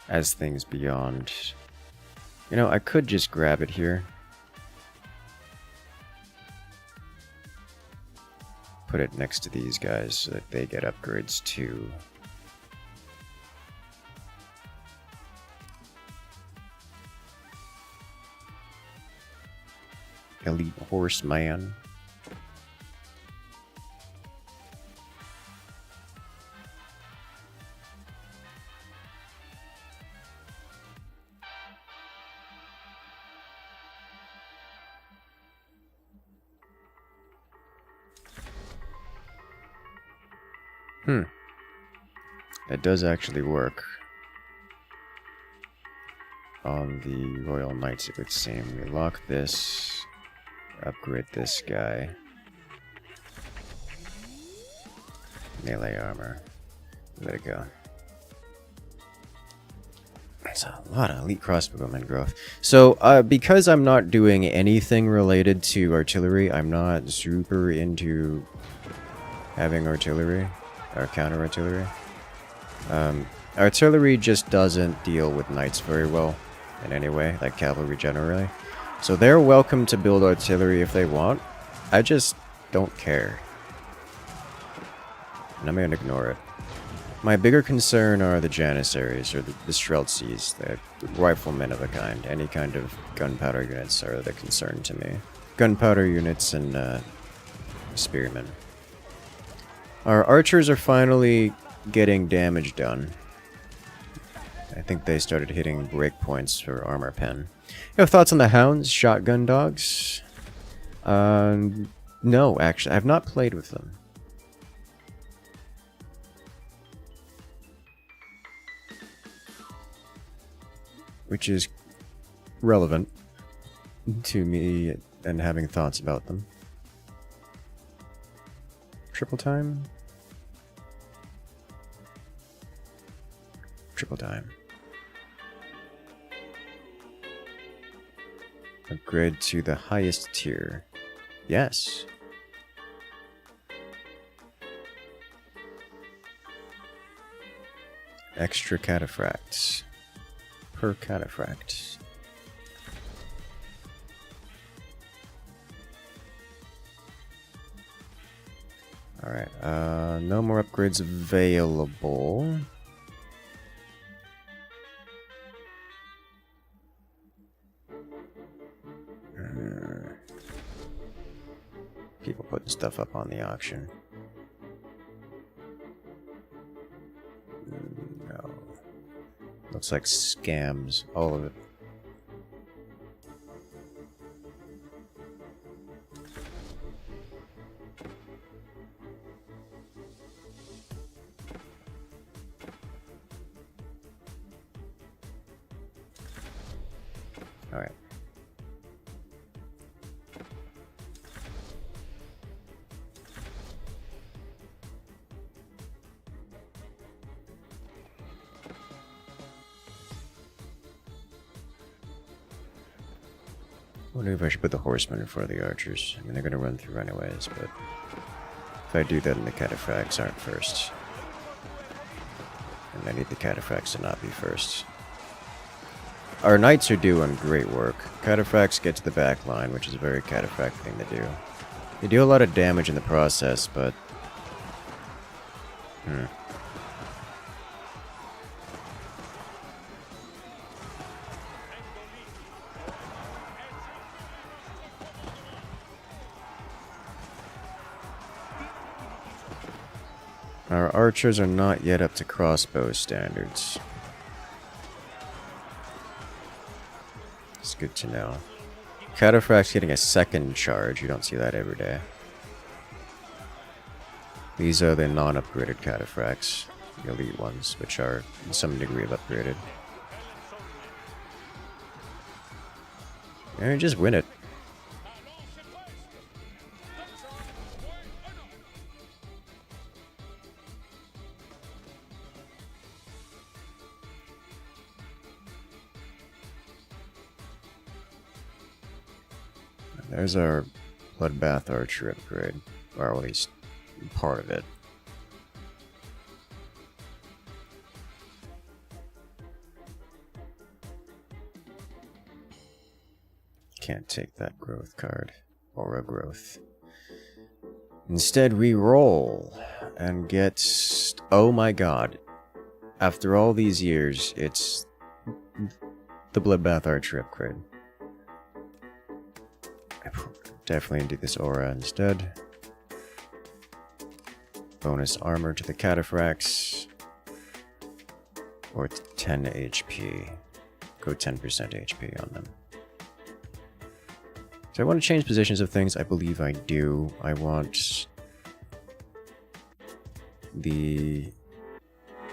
Speaker 1: As things beyond. You know, I could just grab it here. Put it next to these guys so that they get upgrades too. Elite Horseman. It does actually work on the Royal Knights, it would seem. We lock this, upgrade this guy. Melee armor. Let it go. That's a lot of elite crossbowman growth. So, because I'm not doing anything related to artillery, I'm not super into having artillery, or counter-artillery. Artillery just doesn't deal with knights very well in any way, like cavalry generally. So they're welcome to build artillery if they want. I just don't care. And I'm going to ignore it. My bigger concern are the Janissaries, or the Streltsies, the riflemen of a kind. Any kind of gunpowder units are the concern to me. Gunpowder units and spearmen. Our archers are finally getting damage done. I think they started hitting breakpoints for armor pen. You have thoughts on the hounds, shotgun dogs? No, actually, I've not played with them. Which is relevant to me and having thoughts about them. Triple time? Triple time. Upgrade to the highest tier. Yes. Extra cataphracts. Per cataphract. Alright, no more upgrades available. People putting stuff up on the auction. No. Looks like scams, all of it. All right. I wonder if I should put the horsemen in front of the archers. I mean, they're going to run through anyways, but if I do that, then the cataphracts aren't first. And I need the cataphracts to not be first. Our knights are doing great work. Cataphracts get to the back line, which is a very cataphract thing to do. They do a lot of damage in the process, but... Our archers are not yet up to crossbow standards. It's good to know. Cataphract's getting a second charge. You don't see that every day. These are the non-upgraded cataphracts, the elite ones, which are in some degree of upgraded. And just win it. There's our Bloodbath Archer upgrade, or at least part of it. Can't take that growth card, or a growth. Instead, we roll and get... Oh my god. After all these years, it's the Bloodbath Archer upgrade. Definitely do this aura instead. Bonus armor to the cataphracts. Or 10 HP. Go 10% HP on them. So I want to change positions of things. I believe I do. I want the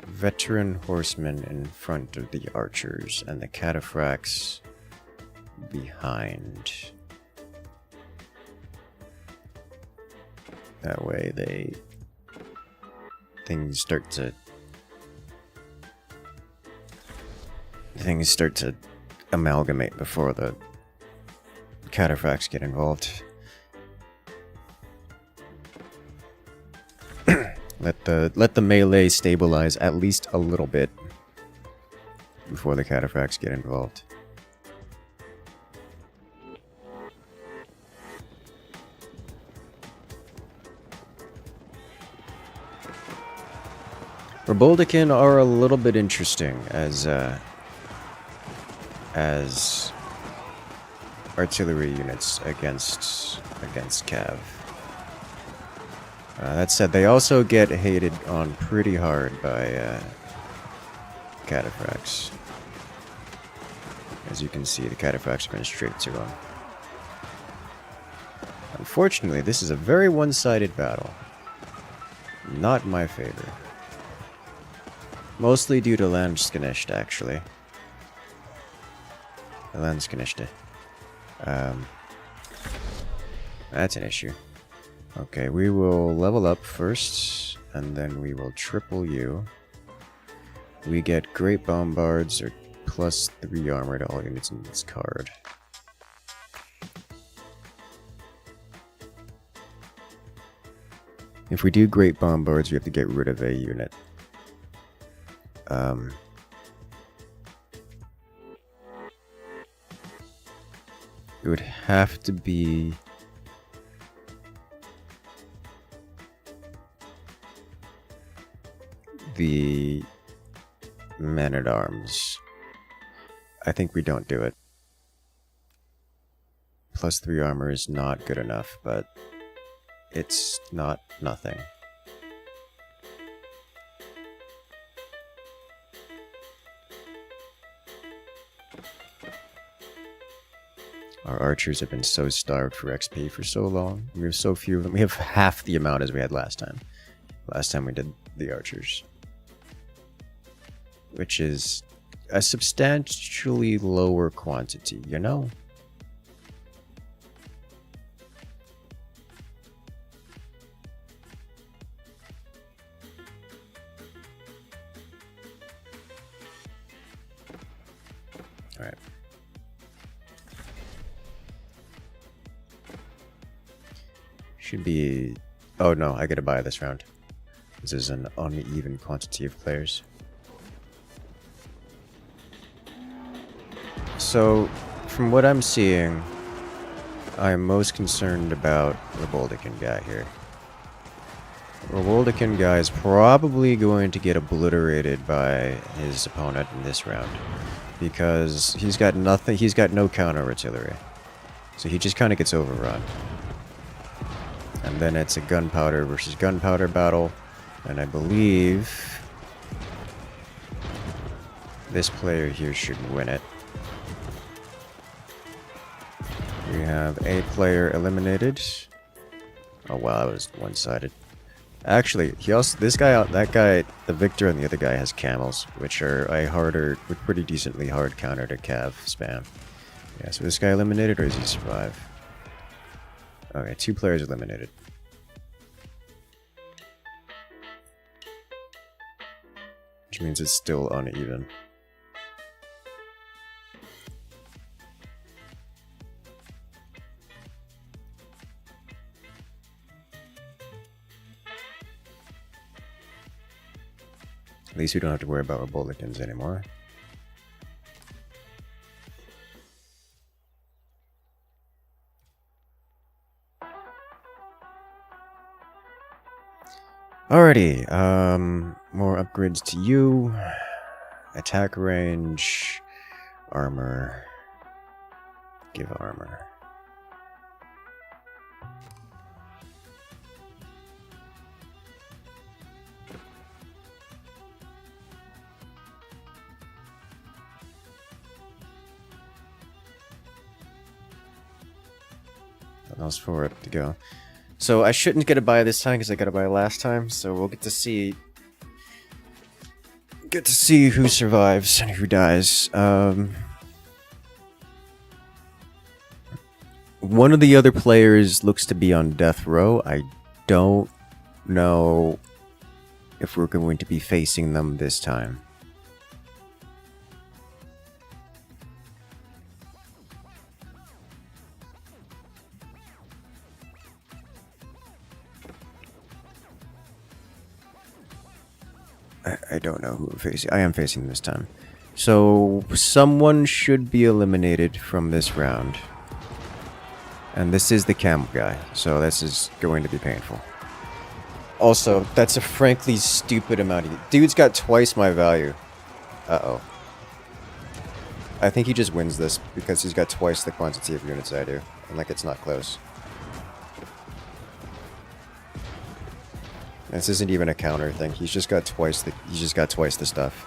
Speaker 1: veteran horsemen in front of the archers and the cataphracts behind. That way things start to amalgamate before the cataphracts get involved. Let the melee stabilize at least a little bit before the cataphracts get involved. Reboldikin are a little bit interesting as artillery units against Cav. That said, they also get hated on pretty hard by cataphracts. As you can see, the cataphracts are going straight to them. Unfortunately, this is a very one-sided battle. Not in my favor. Mostly due to Landsknecht, actually. Landsknecht. That's an issue. Okay, we will level up first, and then we will triple you. We get Great Bombards, or +3 armor to all units in this card. If we do Great Bombards, we have to get rid of a unit. It would have to be the men-at-arms. I think we don't do it. +3 armor is not good enough, but it's not nothing. Our archers have been so starved for XP for so long. We have so few of them. We have half the amount as we had last time. Last time we did the archers. Which is a substantially lower quantity, you know? Alright. Should be... Oh no, I gotta buy this round. This is an uneven quantity of players. So, from what I'm seeing, I am most concerned about Reboldican guy here. Reboldican guy is probably going to get obliterated by his opponent in this round. Because he's got nothing, he's got no counter artillery. So he just kind of gets overrun. And then it's a gunpowder versus gunpowder battle. And I believe this player here should win it. We have a player eliminated. Oh wow, that was one-sided. Actually, that guy, the victor and the other guy has camels, which are a pretty decently hard counter to cav spam. Yeah, so this guy eliminated, or does he survive? Okay, 2 players eliminated. Which means it's still uneven. At least we don't have to worry about Republicans anymore. Alrighty, more upgrades to you. Attack range, armor. Give armor. That was for it to go. So I shouldn't get a buy this time because I got a buy last time. So we'll get to see who survives and who dies. One of the other players looks to be on death row. I don't know if we're going to be facing them this time. I don't know who I'm facing. I am facing them this time. So someone should be eliminated from this round. And this is the camel guy, so this is going to be painful. Also, that's a frankly stupid amount of... Dude's got twice my value. Uh-oh. I think he just wins this because he's got twice the quantity of units I do. And like it's not close. This isn't even a counter thing. He's just got twice the stuff.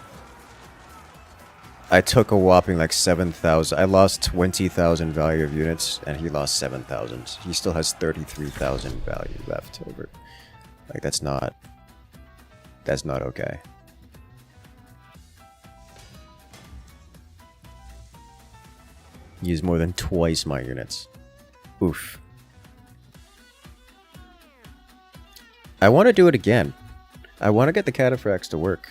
Speaker 1: I took a whopping like 7,000. I lost 20,000 value of units, and he lost 7,000. He still has 33,000 value left over. Like that's not okay. He used more than twice my units. Oof. I want to do it again. I want to get the cataphracts to work.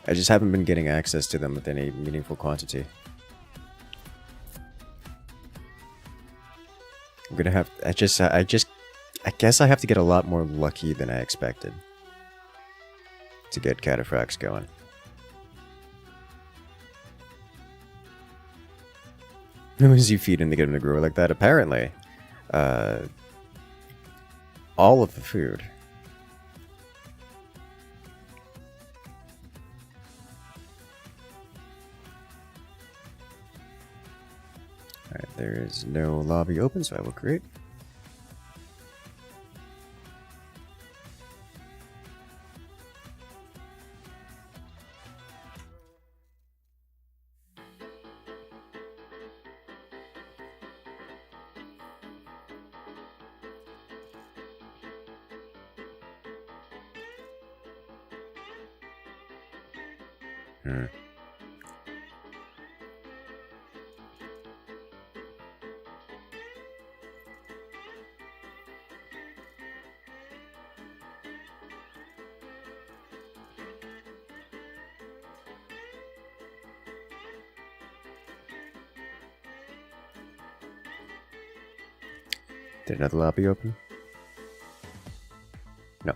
Speaker 1: I just haven't been getting access to them with any meaningful quantity. I'm gonna have... I guess I have to get a lot more lucky than I expected to get cataphracts going. Who is you feeding to get them to grow like that? Apparently. All of the food. Alright, there is no lobby open, so I will create. Did another lobby open? No.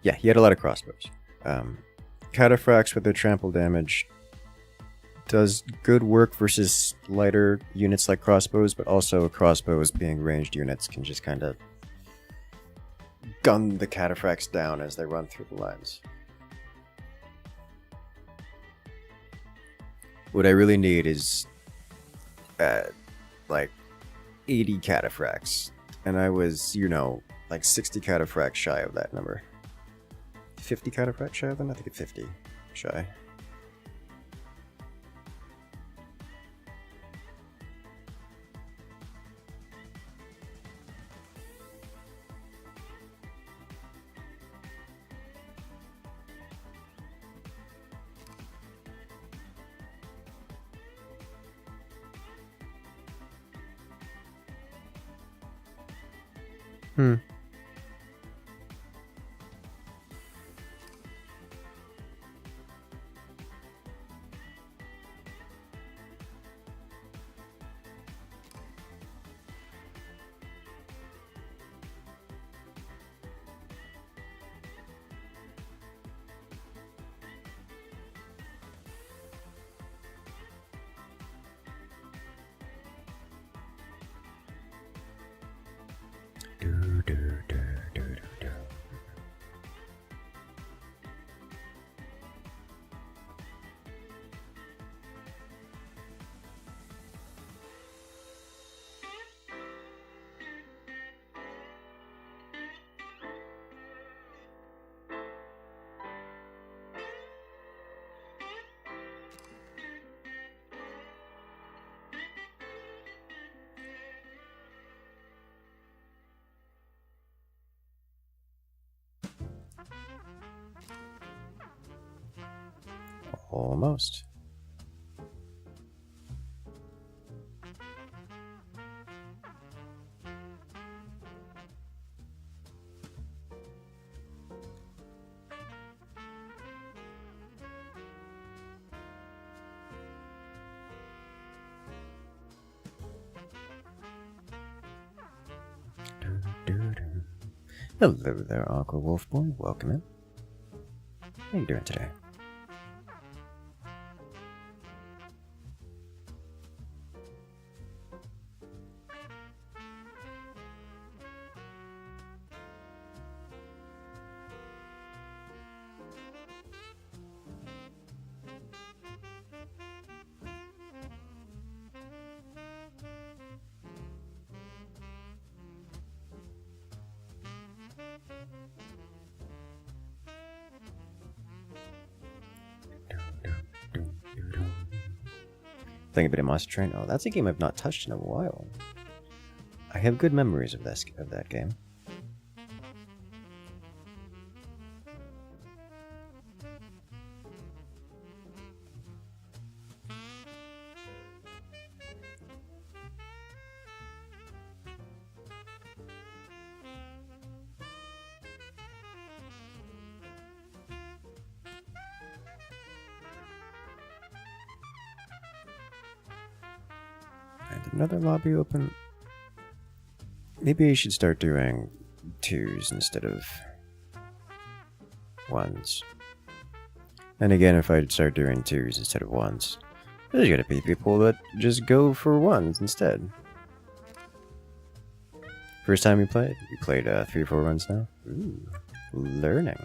Speaker 1: Yeah, he had a lot of crossbows. Cataphracts with their trample damage does good work versus lighter units like crossbows, but also crossbows being ranged units can just kind of gun the cataphracts down as they run through the lines. What I really need is like 80 cataphracts, and I was, like 60 cataphracts shy of that number. 50 cataphracts shy of them? I think it's 50 shy. Almost. Hello there, Aqua Wolf Boy. Welcome in. How you doing today? Playing a bit of Monster Train. Oh, that's a game I've not touched in a while. I have good memories of that game. And another lobby open. Maybe I should start doing 2s instead of 1s. And again, if I start doing 2s instead of 1s, there's gonna be people that just go for 1s instead. First time you played? You played 3 or 4 runs now? Ooh, learning.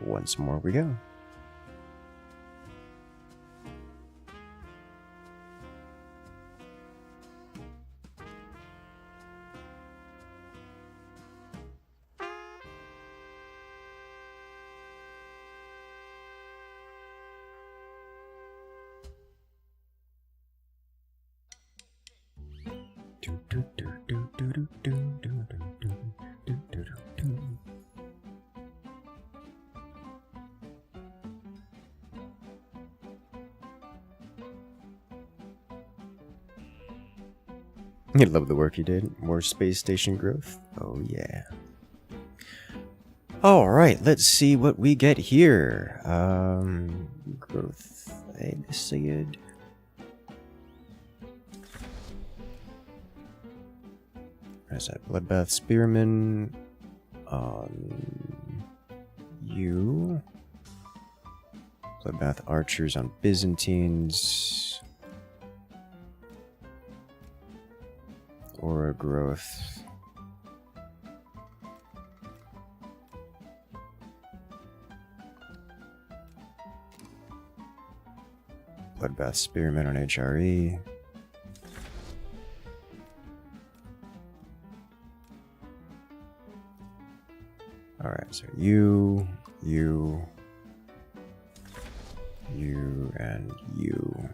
Speaker 1: Once more we go. I love the work you did. More space station growth. Oh yeah. All right, let's see what we get here. Growth. Sayed. There's that Bloodbath Spearman on you. Bloodbath Archers on Byzantines. Aura growth. Bloodbath Spearman on HRE. Alright, so you, and you.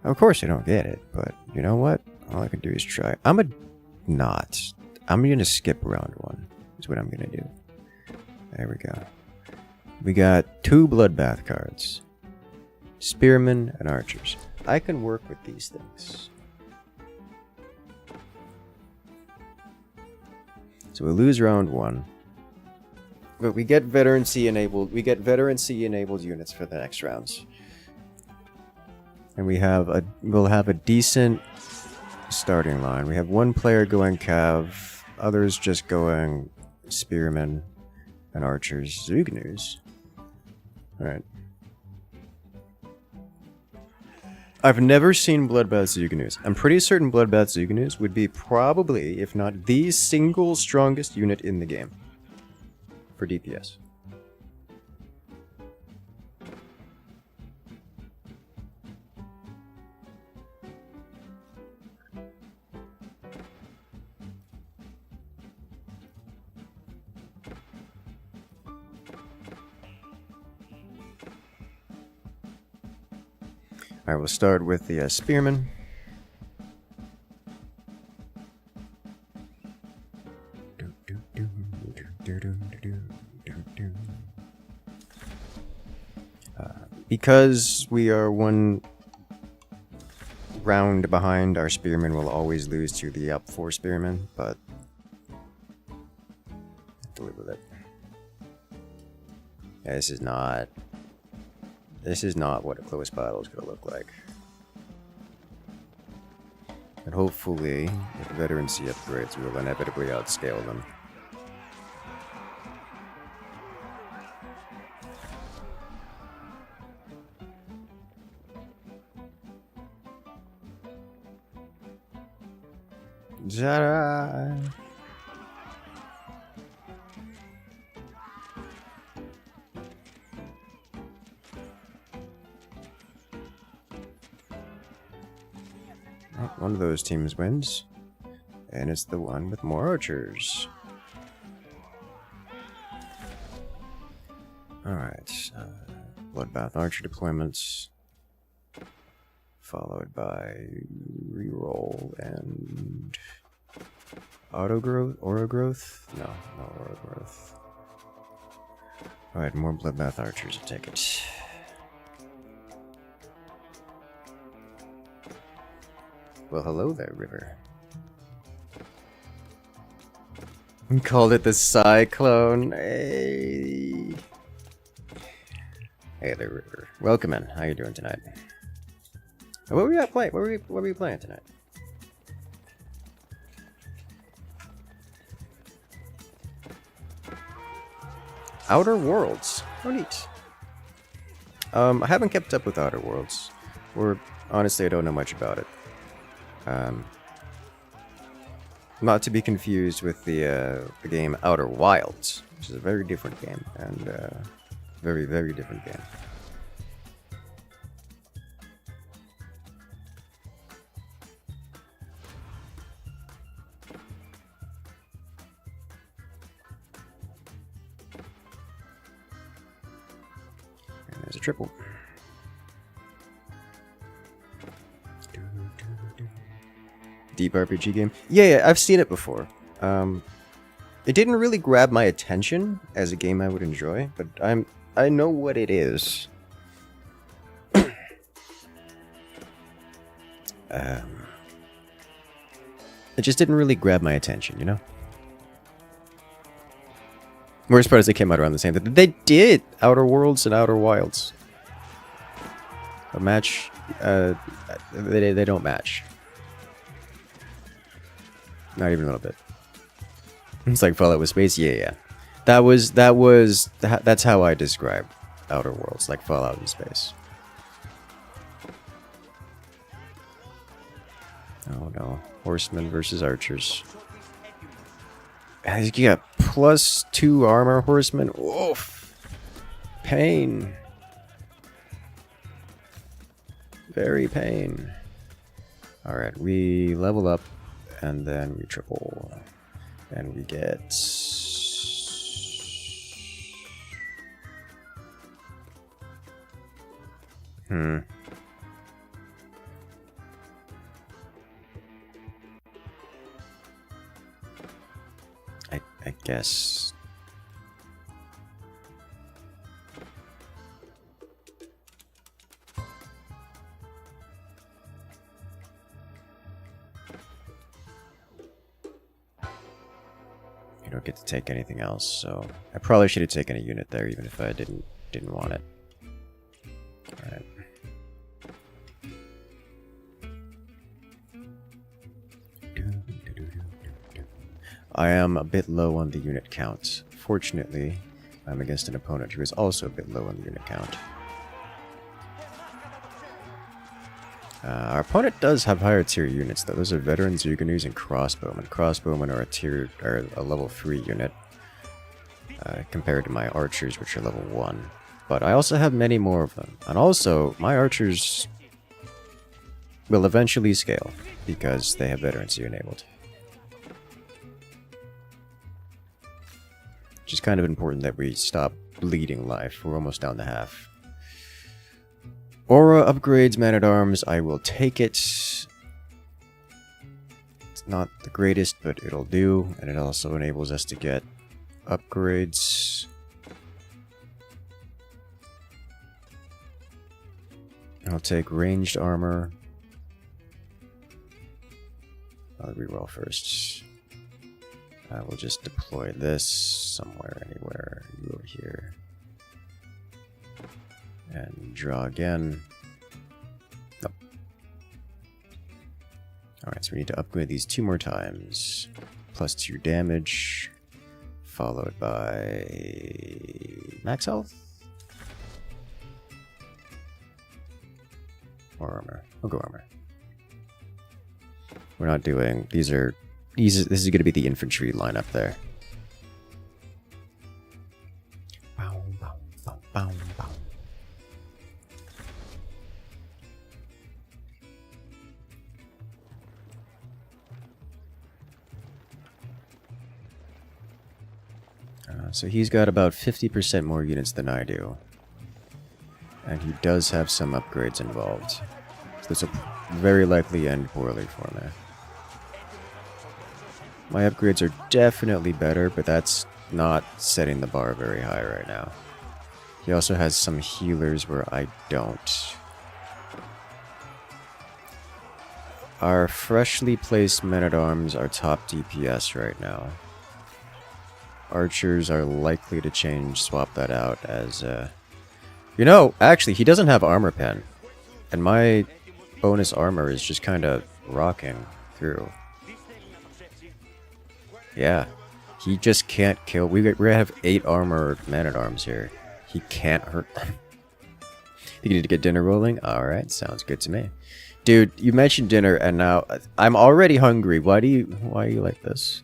Speaker 1: Of course I don't get it, but you know what? All I can do is try. I'm gonna skip round one, is what I'm gonna do. There we go. We got 2 Bloodbath cards. Spearmen and Archers. I can work with these things. So we lose round 1. But we get veterancy enabled units for the next rounds. And we'll have a decent starting line. We have 1 player going Cav, others just going Spearmen and Archers. Zugnus. Alright. I've never seen Bloodbath Zugnus. I'm pretty certain Bloodbath Zugnus would be probably, if not the single strongest unit in the game. For DPS. Alright, we'll start with the Spearman. Because we are 1 round behind, our Spearman will always lose to the up 4 Spearmen, but have to live with it. Yeah, this is not what a close battle is going to look like. And hopefully, with veterancy upgrades, we will inevitably outscale them. Zara. Oh, one of those teams wins, and it's the one with more archers. Alright, Bloodbath Archer deployments, followed by reroll and auto growth, aura growth? No aura growth. Alright, more Bloodbath Archers, I'll take it. Well, hello there, River. We called it the Cyclone. Hey. Hey there, River. Welcome in. How you doing tonight? What were we playing? What were we playing tonight? Outer Worlds. Oh, neat. I haven't kept up with Outer Worlds, or honestly, I don't know much about it. Not to be confused with the game Outer Wilds, which is a very different game, and very, very different game. triple. Deep RPG game. Yeah, I've seen it before. It didn't really grab my attention as a game I would enjoy, but I know what it is. It just didn't really grab my attention, you know? Worst part is they came out around the same time. They did! Outer Worlds and Outer Wilds. A match, they don't match. Not even a little bit. It's like Fallout with space. Yeah. That's how I describe Outer Worlds, like Fallout in space. Oh no, horsemen versus archers. You got +2 armor horsemen. Oof, pain. Very pain. All right, we level up, and then we triple. And we get... I guess... You don't get to take anything else, so I probably should have taken a unit there, even if I didn't want it. All right. I am a bit low on the unit count. Fortunately, I'm against an opponent who is also a bit low on the unit count. Our opponent does have higher tier units, though. Those are veterans, Huguenots, and crossbowmen. Crossbowmen are a level 3 unit, compared to my archers, which are level 1. But I also have many more of them. And also, my archers will eventually scale, because they have veterancy enabled. Which is kind of important that we stop bleeding life. We're almost down to half. Aura upgrades Man-at-Arms, I will take it. It's not the greatest, but it'll do. And it also enables us to get upgrades. I'll take ranged armor. I'll reroll first. I will just deploy this somewhere, anywhere. You over here. And draw again. Nope. Alright, so we need to upgrade these 2 more times. +2 damage. Followed by... max health? Or armor. We'll go armor. We're not doing... This is going to be the infantry line up there. Bow, bow, bow, bow, bow. So he's got about 50% more units than I do. And he does have some upgrades involved. So this will very likely end poorly for me. My upgrades are definitely better, but that's not setting the bar very high right now. He also has some healers where I don't. Our freshly placed men-at-arms are top DPS right now. Archers are likely to swap that out as, You know, actually, he doesn't have armor pen. And my bonus armor is just kind of rocking through. Yeah. He just can't kill. We have 8 armored man-at-arms here. He can't hurt them. You need to get dinner rolling? Alright, sounds good to me. Dude, you mentioned dinner, and now I'm already hungry. Why are you like this?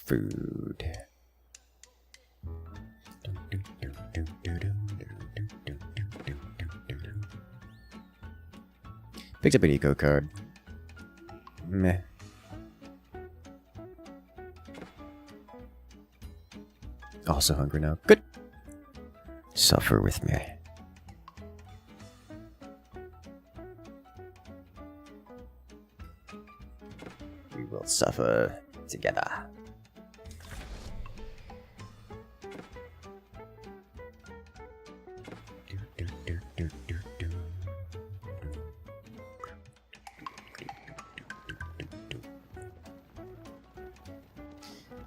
Speaker 1: Food. Picked up an eco card. Meh. Also hungry now. Good. Suffer with me. We will suffer together.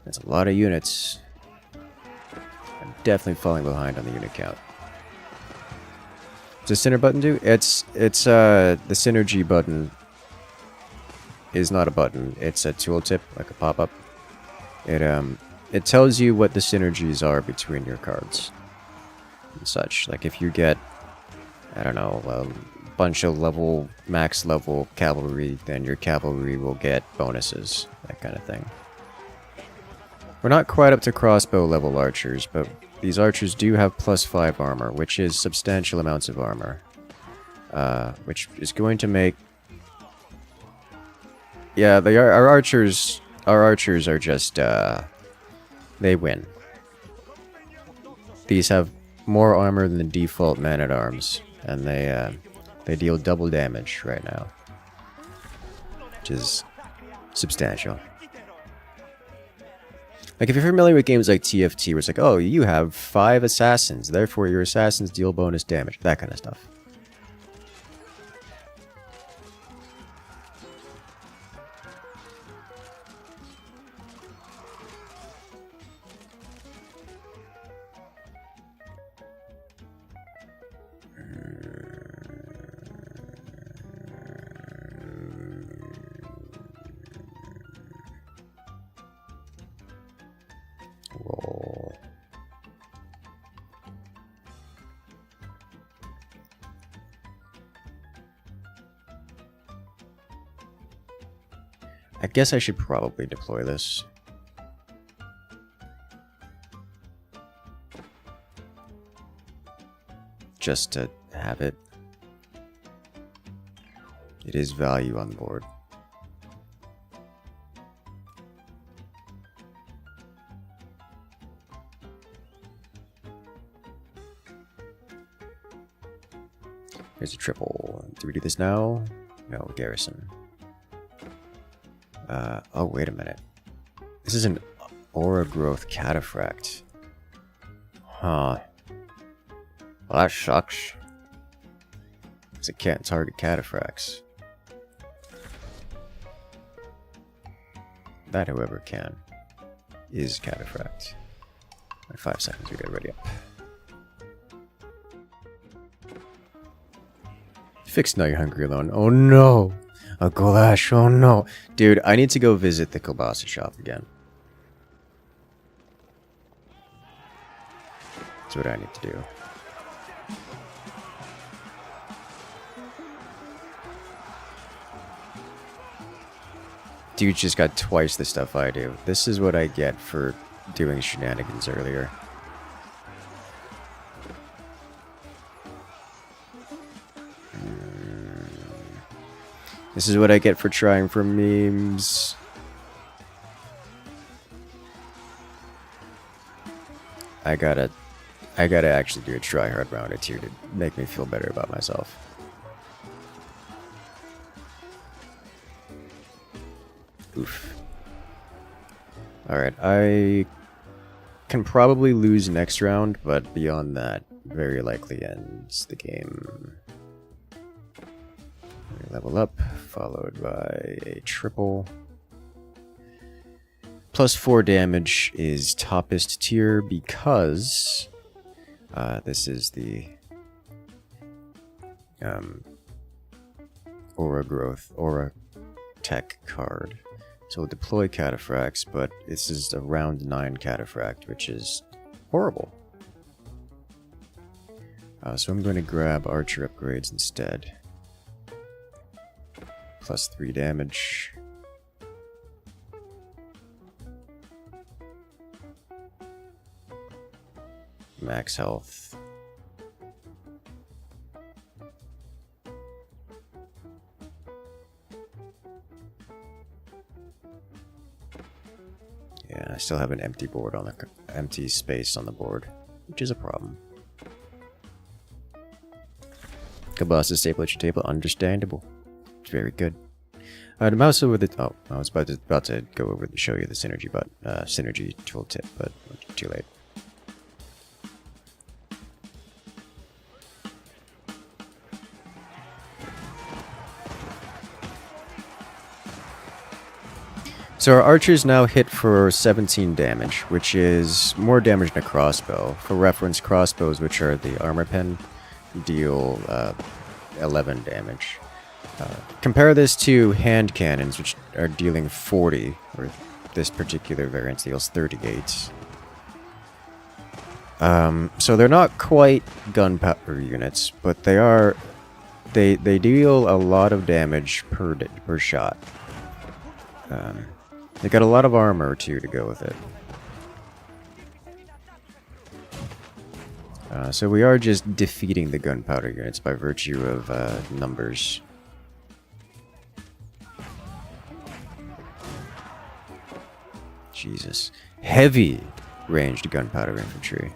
Speaker 1: That's a lot of units. I'm definitely falling behind on the unit count. Does the center button do? It's the synergy button is not a button. It's a tooltip, like a pop-up. It tells you what the synergies are between your cards and such. Like if you get, I don't know, a bunch of max level cavalry, then your cavalry will get bonuses, that kind of thing. We're not quite up to crossbow level archers, but these archers do have +5 armor, which is substantial amounts of armor. Which is going to make... Yeah, our archers are just, they win. These have more armor than the default man-at-arms, and they deal double damage right now, which is substantial. Like, if you're familiar with games like TFT, where it's like, oh, you have 5 assassins, therefore your assassins deal bonus damage, that kind of stuff. Roll. I guess I should probably deploy this. Just to have it. It is value on board. Here's a triple. Do we do this now? No, garrison. Oh, wait a minute. This is an aura growth cataphract. Huh. Well, that sucks. Because it can't target cataphracts. That, whoever can, is cataphract. In 5 seconds, we get ready up. Fixed Now You're Hungry Alone. Oh no! A goulash, oh no! Dude, I need to go visit the kielbasa shop again. That's what I need to do. Dude just got twice the stuff I do. This is what I get for doing shenanigans earlier. This is what I get for trying for memes. I gotta actually do a try-hard round or two to make me feel better about myself. Oof. Alright, I can probably lose next round, but beyond that, very likely ends the game. Level up, followed by a triple. +4 damage is toppest tier because this is the aura tech card. So we'll deploy cataphracts, but this is a round 9 cataphract, which is horrible. So I'm going to grab archer upgrades instead. +3 damage. Max health. Yeah, I still have an empty board on the empty space on the board, which is a problem. Kabasa staple at your table, understandable. It's very good. I'm also with it. Oh, I was about to go over to show you the synergy, but synergy tooltip, but too late. So our archers now hit for 17 damage, which is more damage than a crossbow. For reference, crossbows, which are the armor pen, deal 11 damage. Compare this to hand cannons, which are dealing 40, or this particular variant deals 38. So they're not quite gunpowder units, but they are. They deal a lot of damage per shot. They got a lot of armor too to go with it. So we are just defeating the gunpowder units by virtue of numbers. Jesus. Heavy ranged gunpowder infantry.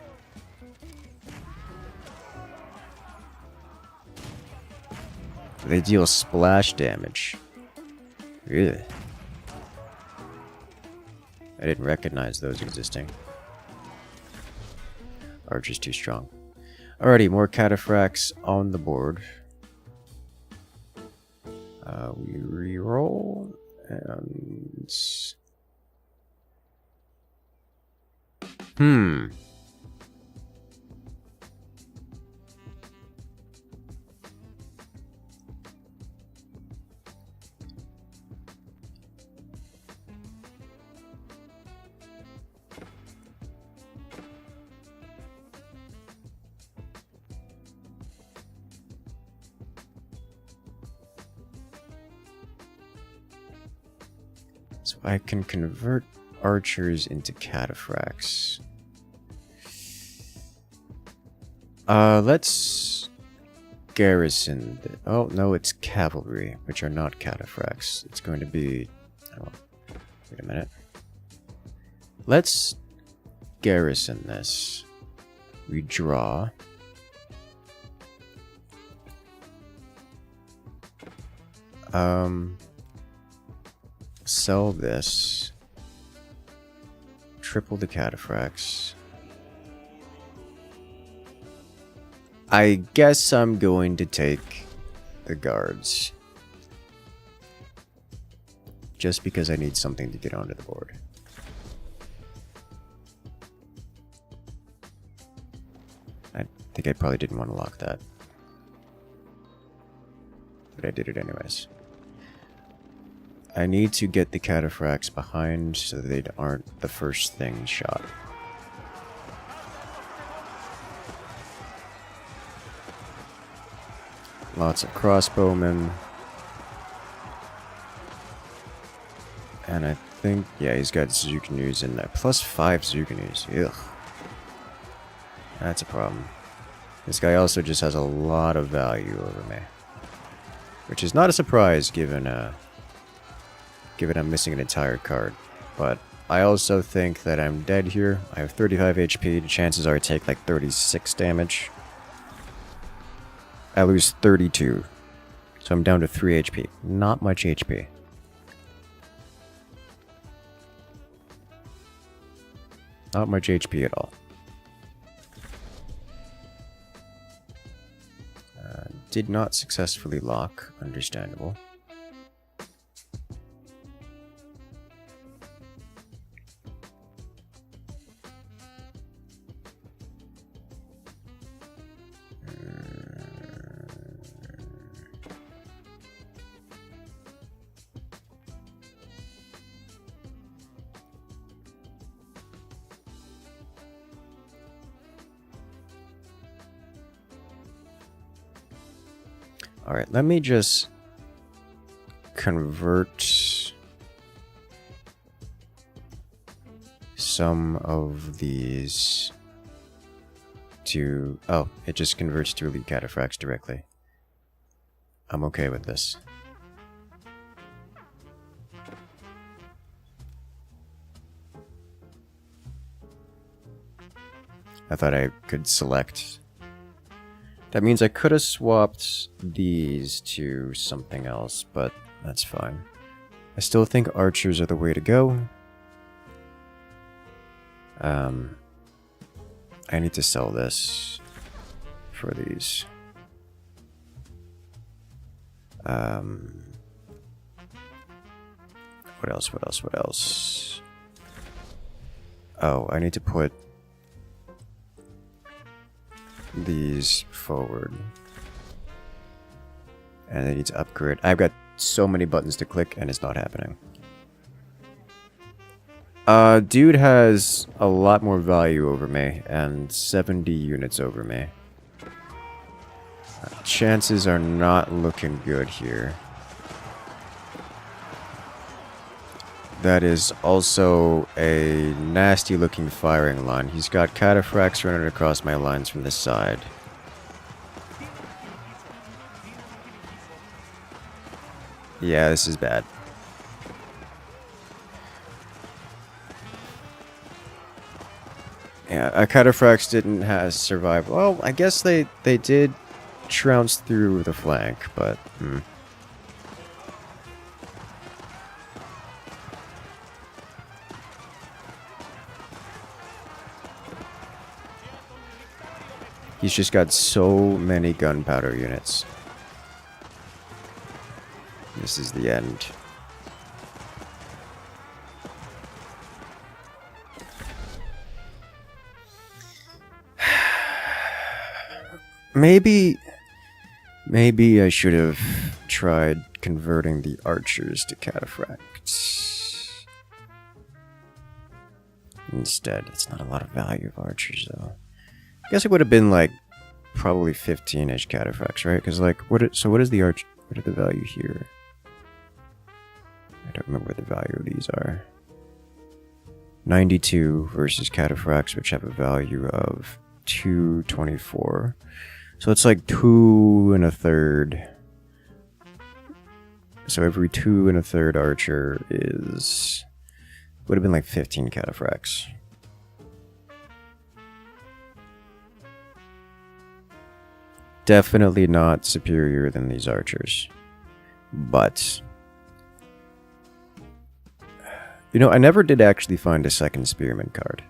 Speaker 1: They deal splash damage. Ugh. I didn't recognize those existing. Archer's too strong. Alrighty, more cataphracts on the board. We reroll and... So I can convert archers into cataphracts. Let's garrison. Oh no, it's cavalry, which are not cataphracts. It's going to be. Oh, wait a minute. Let's garrison this. We draw. Sell this. Triple the cataphracts. I guess I'm going to take the guards. Just because I need something to get onto the board. I think I probably didn't want to lock that. But I did it anyways. I need to get the cataphracts behind so they aren't the first thing shot. Lots of crossbowmen. And I think, yeah, he's got Zuganus in there. Plus 5 Zuganus. Ugh. That's a problem. This guy also just has a lot of value over me. Which is not a surprise given I'm missing an entire card. But I also think that I'm dead here. I have 35 HP. The chances are I take like 36 damage. I lose 32. So I'm down to 3 HP. Not much HP. Not much HP at all. Did not successfully lock. Understandable. Alright, let me just convert some of these to... Oh, it just converts to elite cataphracts directly. I'm okay with this. I thought I could select. That means I could have swapped these to something else, but that's fine. I still think archers are the way to go. I need to sell this for these. What else? What else? What else? Oh, I need to put these forward. And I need to upgrade. I've got so many buttons to click and it's not happening. Dude has a lot more value over me and 70 units over me. Chances are not looking good here. That is also a nasty looking firing line. He's got cataphracts running across my lines from this side. Yeah, this is bad. Yeah, cataphracts didn't have survive. Well, I guess they did trounce through the flank, but he's just got so many gunpowder units. This is the end. Maybe I should have tried converting the archers to cataphracts. Instead, it's not a lot of value of archers, though. I guess it would have been like probably 15-ish cataphracts, right? Because like, what is the arch? What are the value here? I don't remember what the value of these are. 92 versus cataphracts, which have a value of 224. So it's like 2 1/3. So every 2 1/3 archer is would have been like 15 cataphracts. Definitely not superior than these archers. But you know, I never did actually find a second spearman card.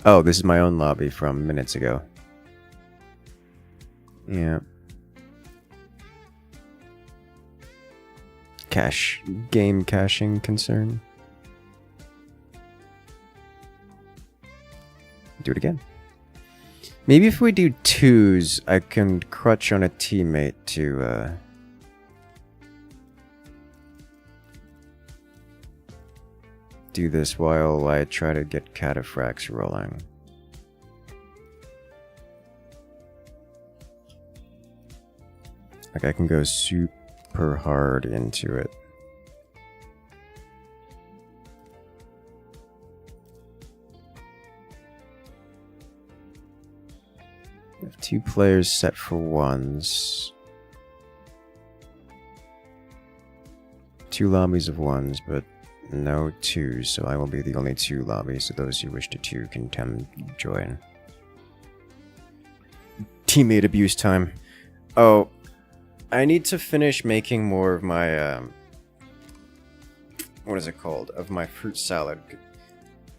Speaker 1: Oh, this is my own lobby from minutes ago. Yeah. Game caching concern. Do it again. Maybe if we do 2s, I can crutch on a teammate to, do this while I try to get cataphracts rolling. Like I can go super hard into it. I have 2 players set for 1s. 2 lobbies of 1s, but no 2s, so I will be the only 2 lobbies, so those who wish to 2 can join. Teammate abuse time. Oh, I need to finish making more of my, what is it called? Of my fruit salad.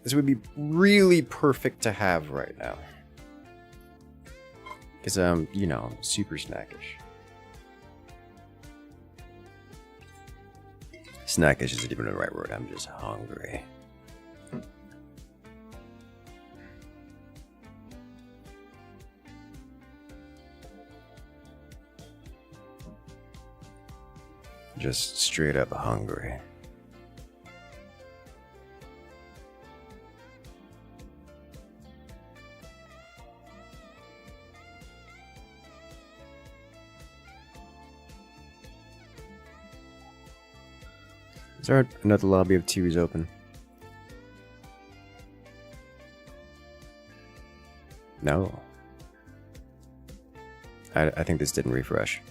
Speaker 1: This would be really perfect to have right now. Because, you know, I'm super snackish. Snackish isn't even the right word, I'm just hungry. Just straight up hungry. Is there another lobby of 2s open? No. I think this didn't refresh.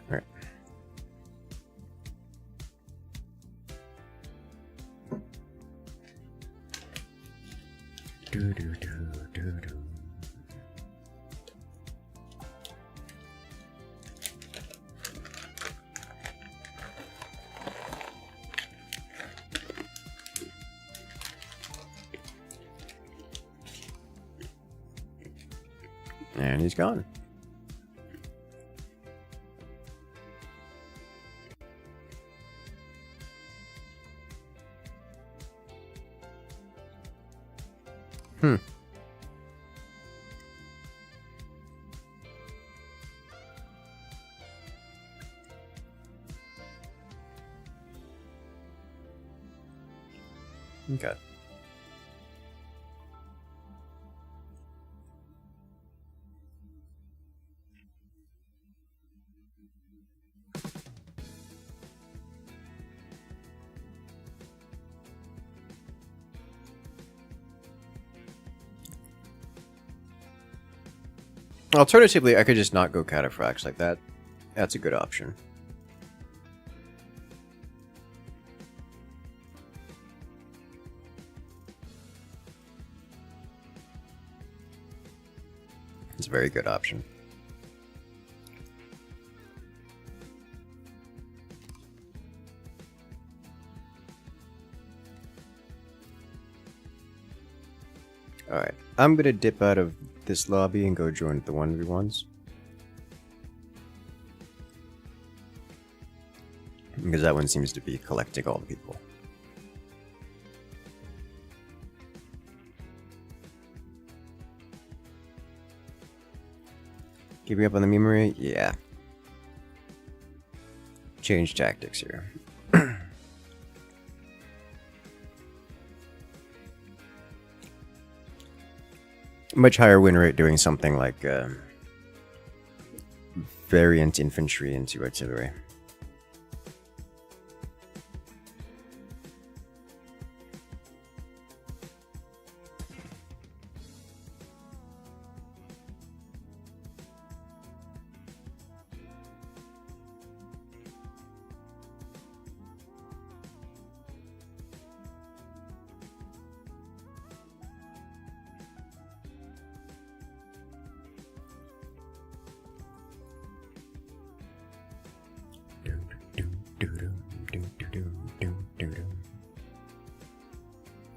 Speaker 1: Alright. Do do do do do. And he's gone. Hmm. Okay. Alternatively, I could just not go cataphracts like that. That's a good option. It's a very good option. Alright, I'm gonna dip out of this lobby and go join the 1v1s. Because that one seems to be collecting all the people. Keeping up on the memory? Yeah. Change tactics here. Much higher win rate doing something like variant infantry into artillery.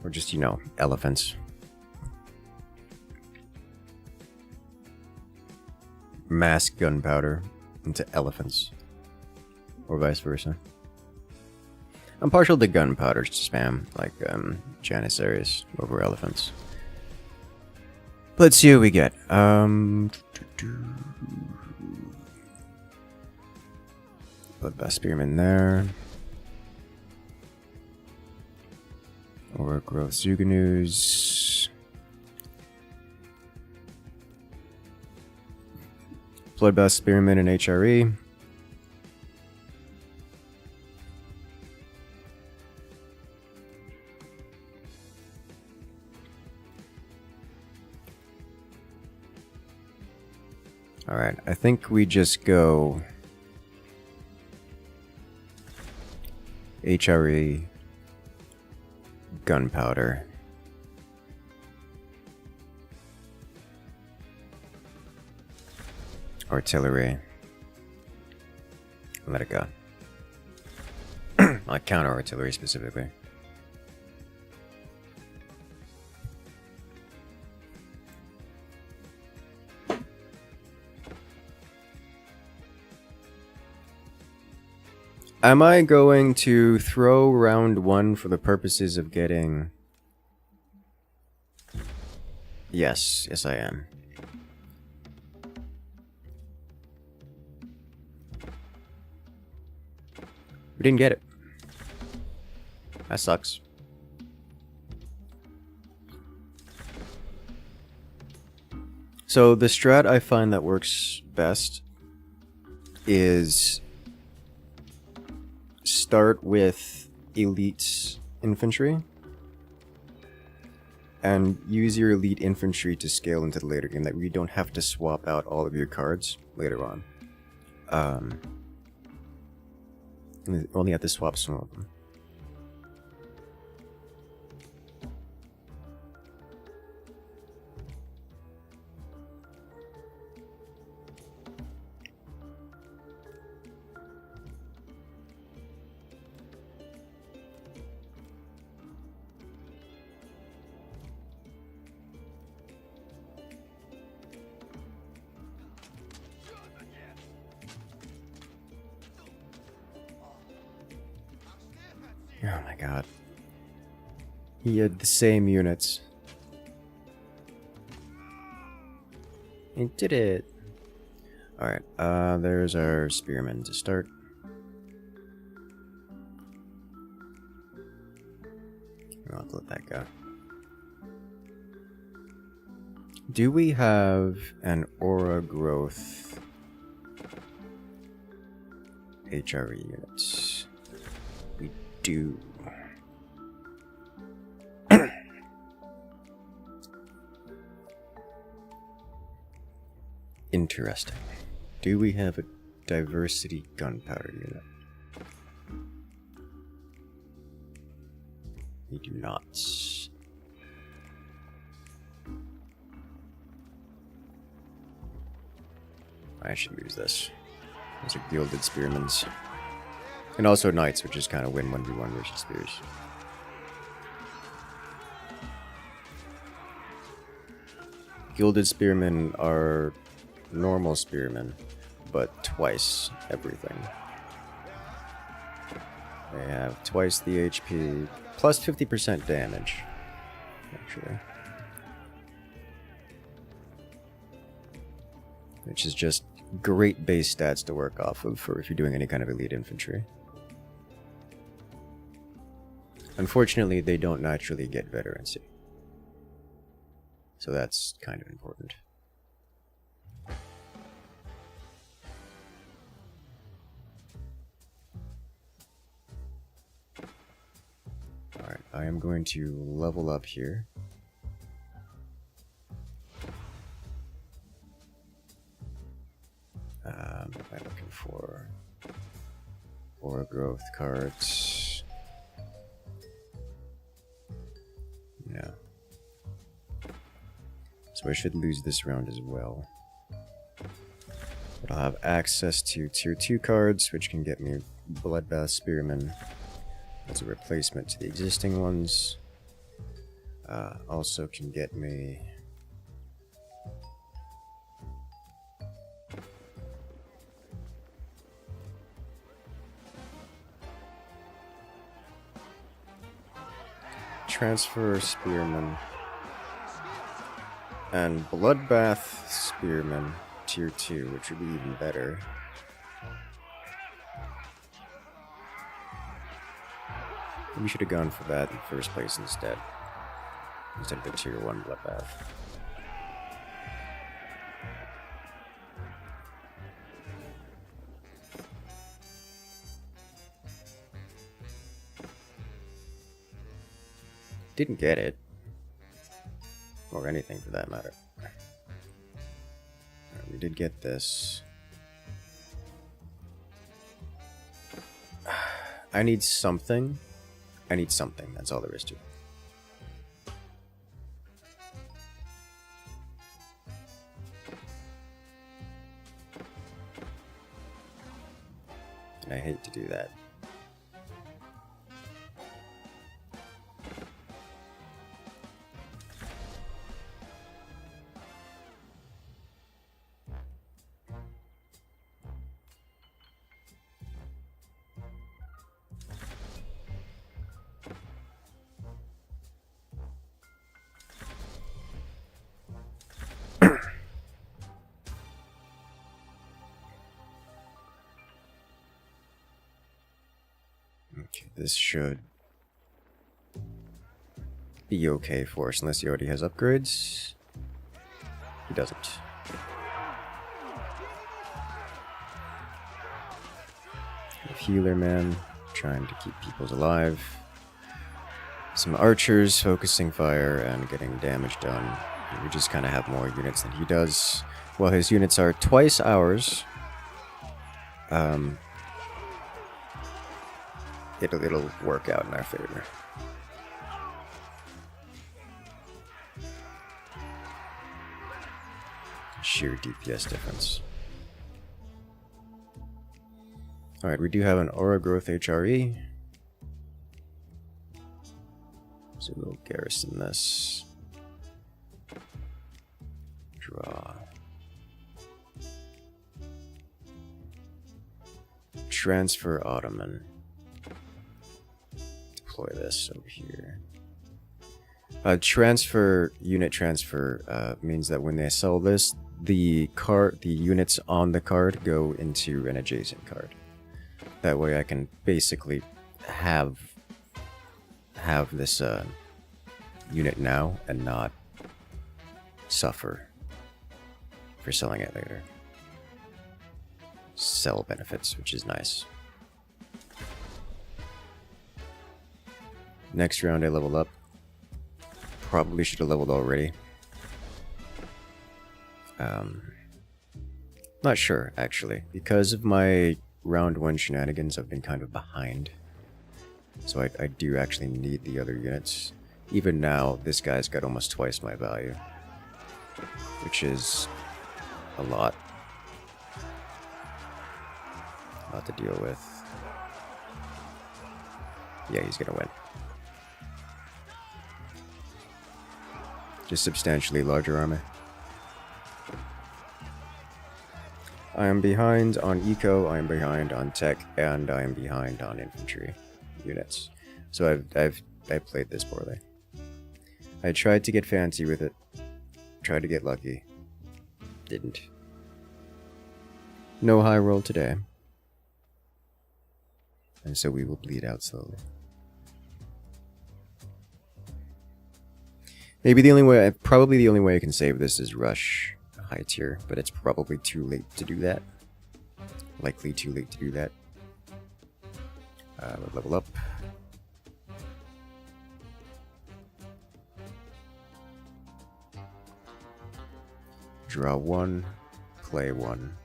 Speaker 1: Or just, you know, elephants. Mass gunpowder into elephants. Or vice versa. I'm partial to gunpowder spam, like Janissaries over elephants. Let's see what we get. Put best spearman there. Overgrowth Zuganus. Bloodbath Spearman and HRE. Alright, I think we just go HRE, gunpowder, artillery, let it go. Like counter artillery specifically. Am I going to throw round 1 for the purposes of getting... Yes, I am. We didn't get it. That sucks. So the strat I find that works best is start with elite infantry and use your elite infantry to scale into the later game. That you don't have to swap out all of your cards later on. You only have to swap some of them. Oh my god. He had the same units. He did it. Alright, there's our spearmen to start. I'll let that go. Do we have an aura growth HRE unit? We do. Interesting. Do we have a diversity gunpowder unit? We do not. I should use this. Those are gilded spearmans. And also knights, which is kind of win 1v1 versus spears. Gilded spearmen are normal spearmen, but twice everything. They have twice the HP, plus 50% damage, actually. Which is just great base stats to work off of for if you're doing any kind of elite infantry. Unfortunately, they don't naturally get veterancy. So that's kind of important. Alright, I am going to level up here. I'm looking for aura growth cards. Yeah. So I should lose this round as well. But I'll have access to tier 2 cards, which can get me Bloodbath Spearmen as a replacement to the existing ones. Also can get me Transfer Spearmen and Bloodbath Spearmen tier 2, which would be even better. We should have gone for that in first place instead of the tier 1 Bloodbath. Didn't get it. Or anything for that matter. We did get this. I need something. I need something. That's all there is to it. And I hate to do that. Okay, this should be okay for us, unless he already has upgrades. He doesn't. healer man, trying to keep people alive. Some archers focusing fire and getting damage done. We just kind of have more units than he does. Well, his units are twice ours. It'll work out in our favor. Sheer DPS difference. Alright, we do have an aura growth HRE. So we'll garrison this. Draw. Transfer Ottoman. Deploy this over here. Unit transfer means that when they sell this, the units on the card go into an adjacent card. That way I can basically have this unit now and not suffer for selling it later. Sell benefits, which is nice. Next round I level up. Probably should have leveled already. Not sure, actually. Because of my round 1 shenanigans, I've been kind of behind. So I do actually need the other units. Even now, this guy's got almost twice my value. Which is a lot. A lot to deal with. Yeah, he's gonna win. Just substantially larger army. I am behind on eco, I am behind on tech, and I am behind on infantry units. So I played this poorly. I tried to get fancy with it. Tried to get lucky. Didn't. No high roll today. And so we will bleed out slowly. Maybe the only way, probably the only way I can save this is rush high tier, but it's probably too late to do that. Likely too late to do that. We'll level up. Draw 1, play 1.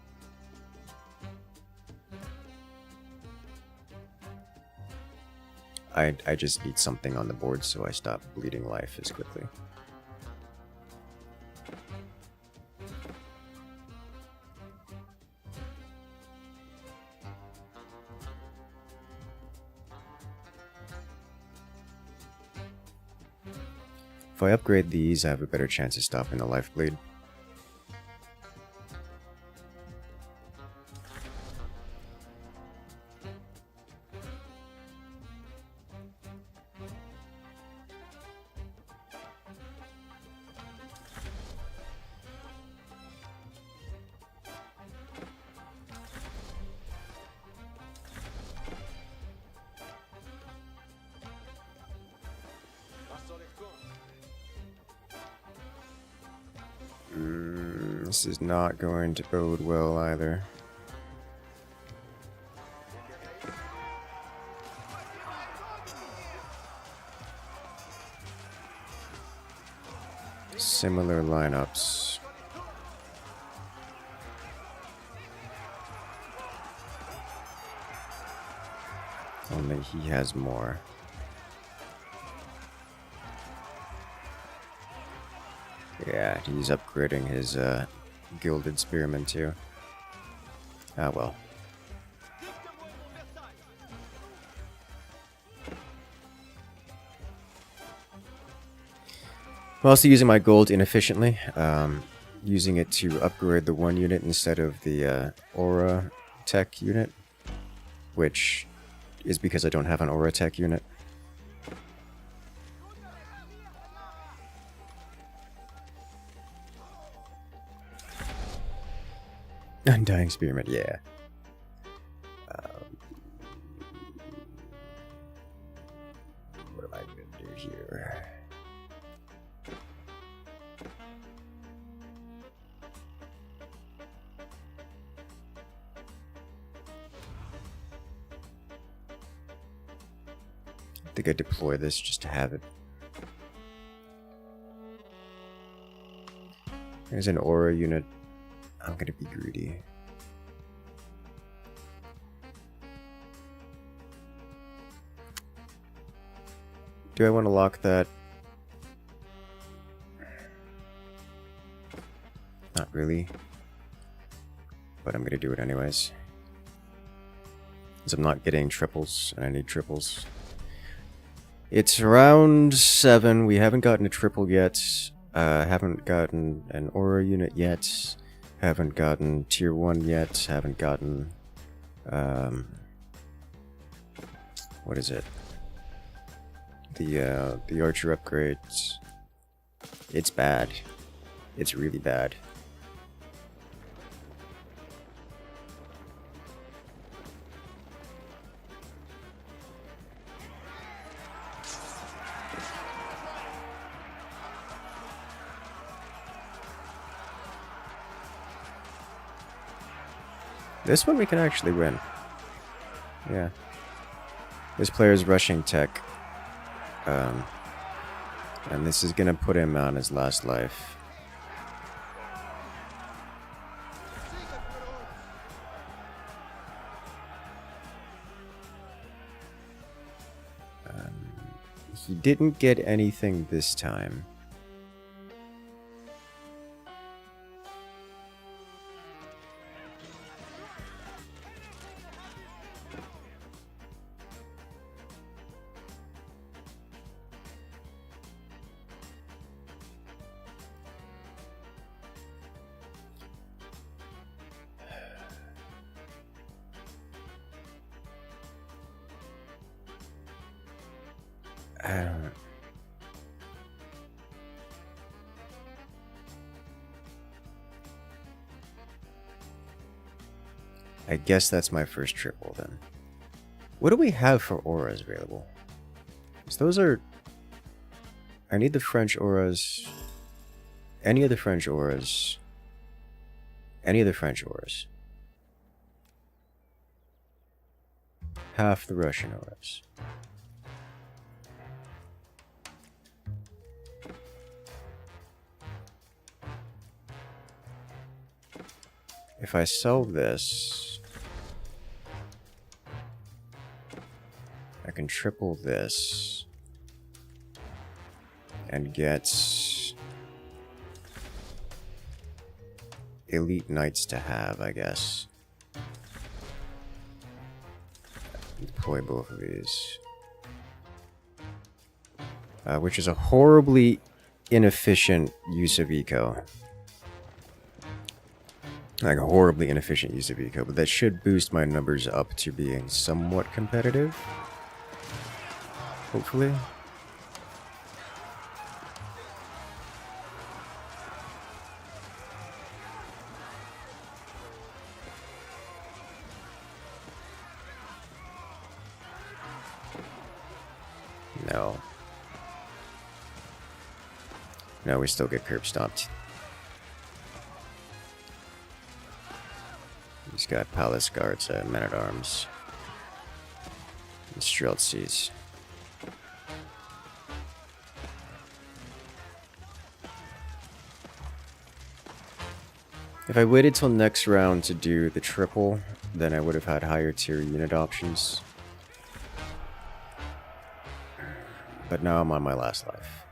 Speaker 1: I just need something on the board so I stop bleeding life as quickly. If I upgrade these, I have a better chance of stopping the life bleed. This is not going to bode well either. Similar lineups. Only he has more. Yeah, he's upgrading his gilded spearman too. Ah well. I'm also using my gold inefficiently, using it to upgrade the 1 unit instead of the aura tech unit, which is because I don't have an aura tech unit. Undying Spearman, yeah. What am I going to do here? think I deploy this just to have it. There's an aura unit. I'm gonna be greedy. Do I want to lock that? Not really. But I'm gonna do it anyways. Because I'm not getting triples, and I need triples. It's round 7. We haven't gotten a triple yet. Haven't gotten an aura unit yet. Haven't gotten tier 1 yet. Haven't gotten... what is it? The archer upgrades. It's bad. It's really bad. This one we can actually win. Yeah. This player's rushing tech. And this is gonna put him on his last life. He didn't get anything this time. I guess that's my first triple then. What do we have for auras available? Because those are... I need the French auras. Any of the French auras. Any of the French auras. Half the Russian auras. If I sell this, I can triple this and get elite knights to have, I guess. Deploy both of these. Which is a horribly inefficient use of eco. Like a horribly inefficient use of eco, but that should boost my numbers up to being somewhat competitive. Hopefully. No. No, we still get curb stomped. He's got palace guards, men-at-arms, and streltsies. If I waited till next round to do the triple, then I would have had higher tier unit options. But now I'm on my last life.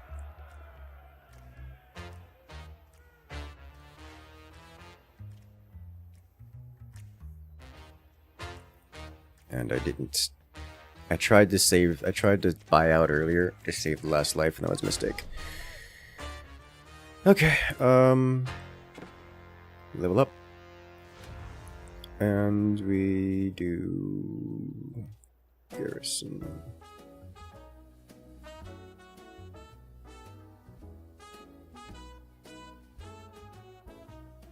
Speaker 1: And I didn't. I tried to buy out earlier to save the last life, and that was a mistake. Okay, level up. And we do garrison.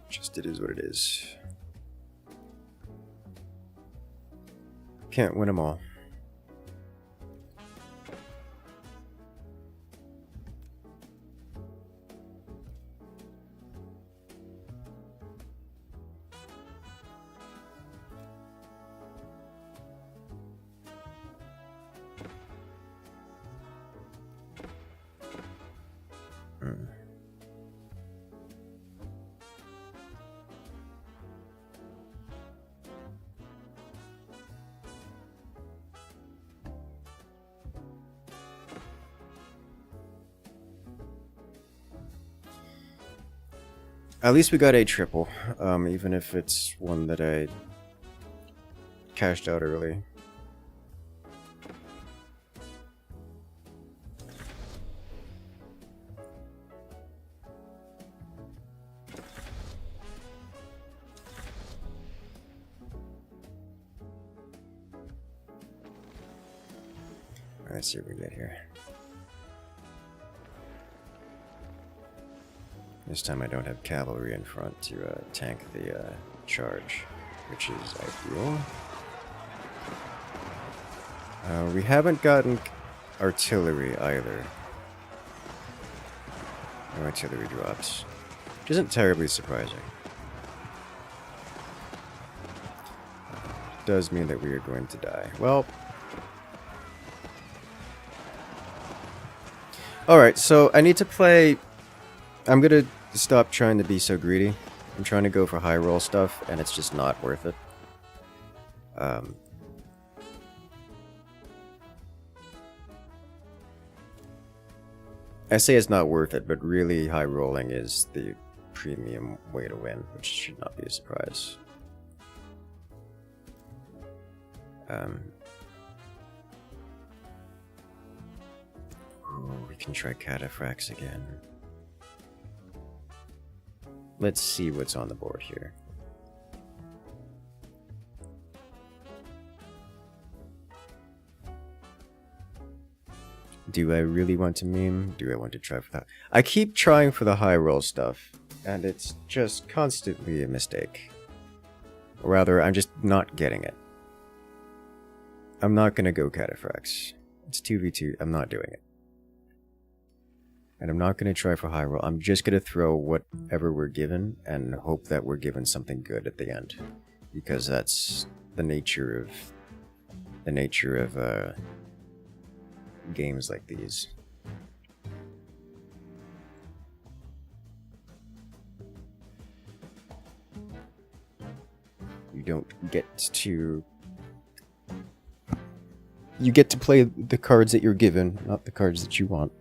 Speaker 1: Just it is what it is. Can't win them all. At least we got a triple, even if it's one that I cashed out early. Let's see what we get here. This time I don't have cavalry in front to tank the charge, which is ideal. We haven't gotten artillery either. No artillery drops, which isn't terribly surprising. Does mean that we are going to die. Well, alright, so I need to play... I'm gonna stop trying to be so greedy. I'm trying to go for high roll stuff, and it's just not worth it. I say it's not worth it, but really high rolling is the premium way to win, which should not be a surprise. Ooh, we can try cataphracts again. Let's see what's on the board here. Do I really want to meme? Do I want to try for that? I keep trying for the high roll stuff, and it's just constantly a mistake. Or rather, I'm just not getting it. I'm not gonna go cataphracts. It's 2v2, I'm not doing it. And I'm not gonna try for high roll, I'm just gonna throw whatever we're given and hope that we're given something good at the end. Because that's the nature of games like these. You don't get to... You get to play the cards that you're given, not the cards that you want.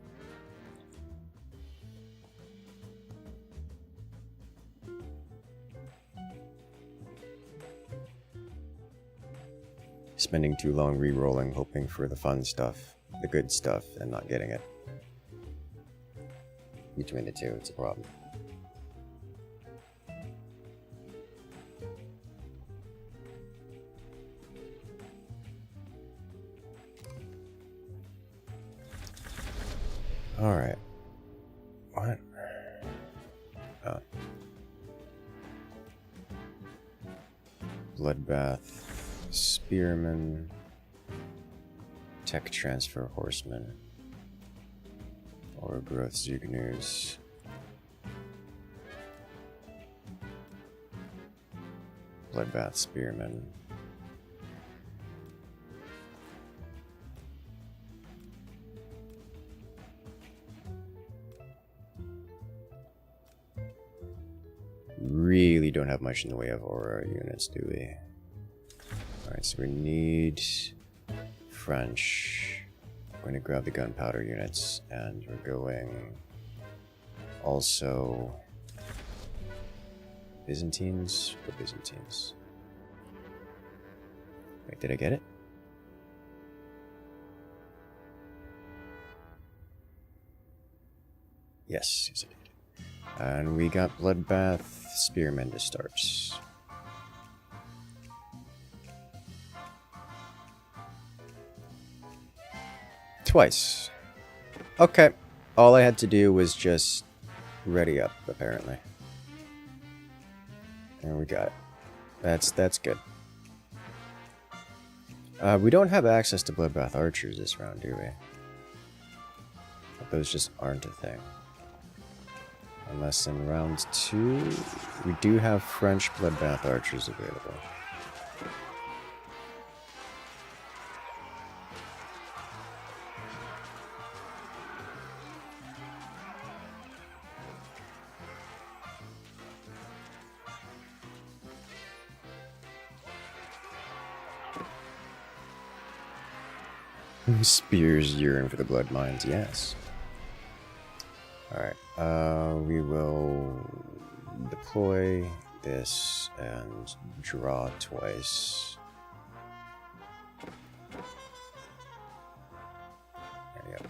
Speaker 1: Spending too long re-rolling, hoping for the fun stuff, the good stuff, and not getting it. Between the two, it's a problem. Alright. What? Oh. Bloodbath. Spearman. Tech Transfer Horseman. Or Growth Zugners. Bloodbath Spearman. Really don't have much in the way of aura units, do we? Alright, so we need French. We're going to grab the gunpowder units, and we're going also Byzantines or Byzantines. Wait, did I get it? Yes, yes I did. And we got Bloodbath Spearmen to start. Twice. Okay. All I had to do was just ready up, apparently. And we got it. That's good. We don't have access to Bloodbath Archers this round, do we? Those just aren't a thing. Unless in round 2, we do have French Bloodbath Archers available. Spears yearn for the blood mines, yes. Alright, we will deploy this and draw twice. There we go.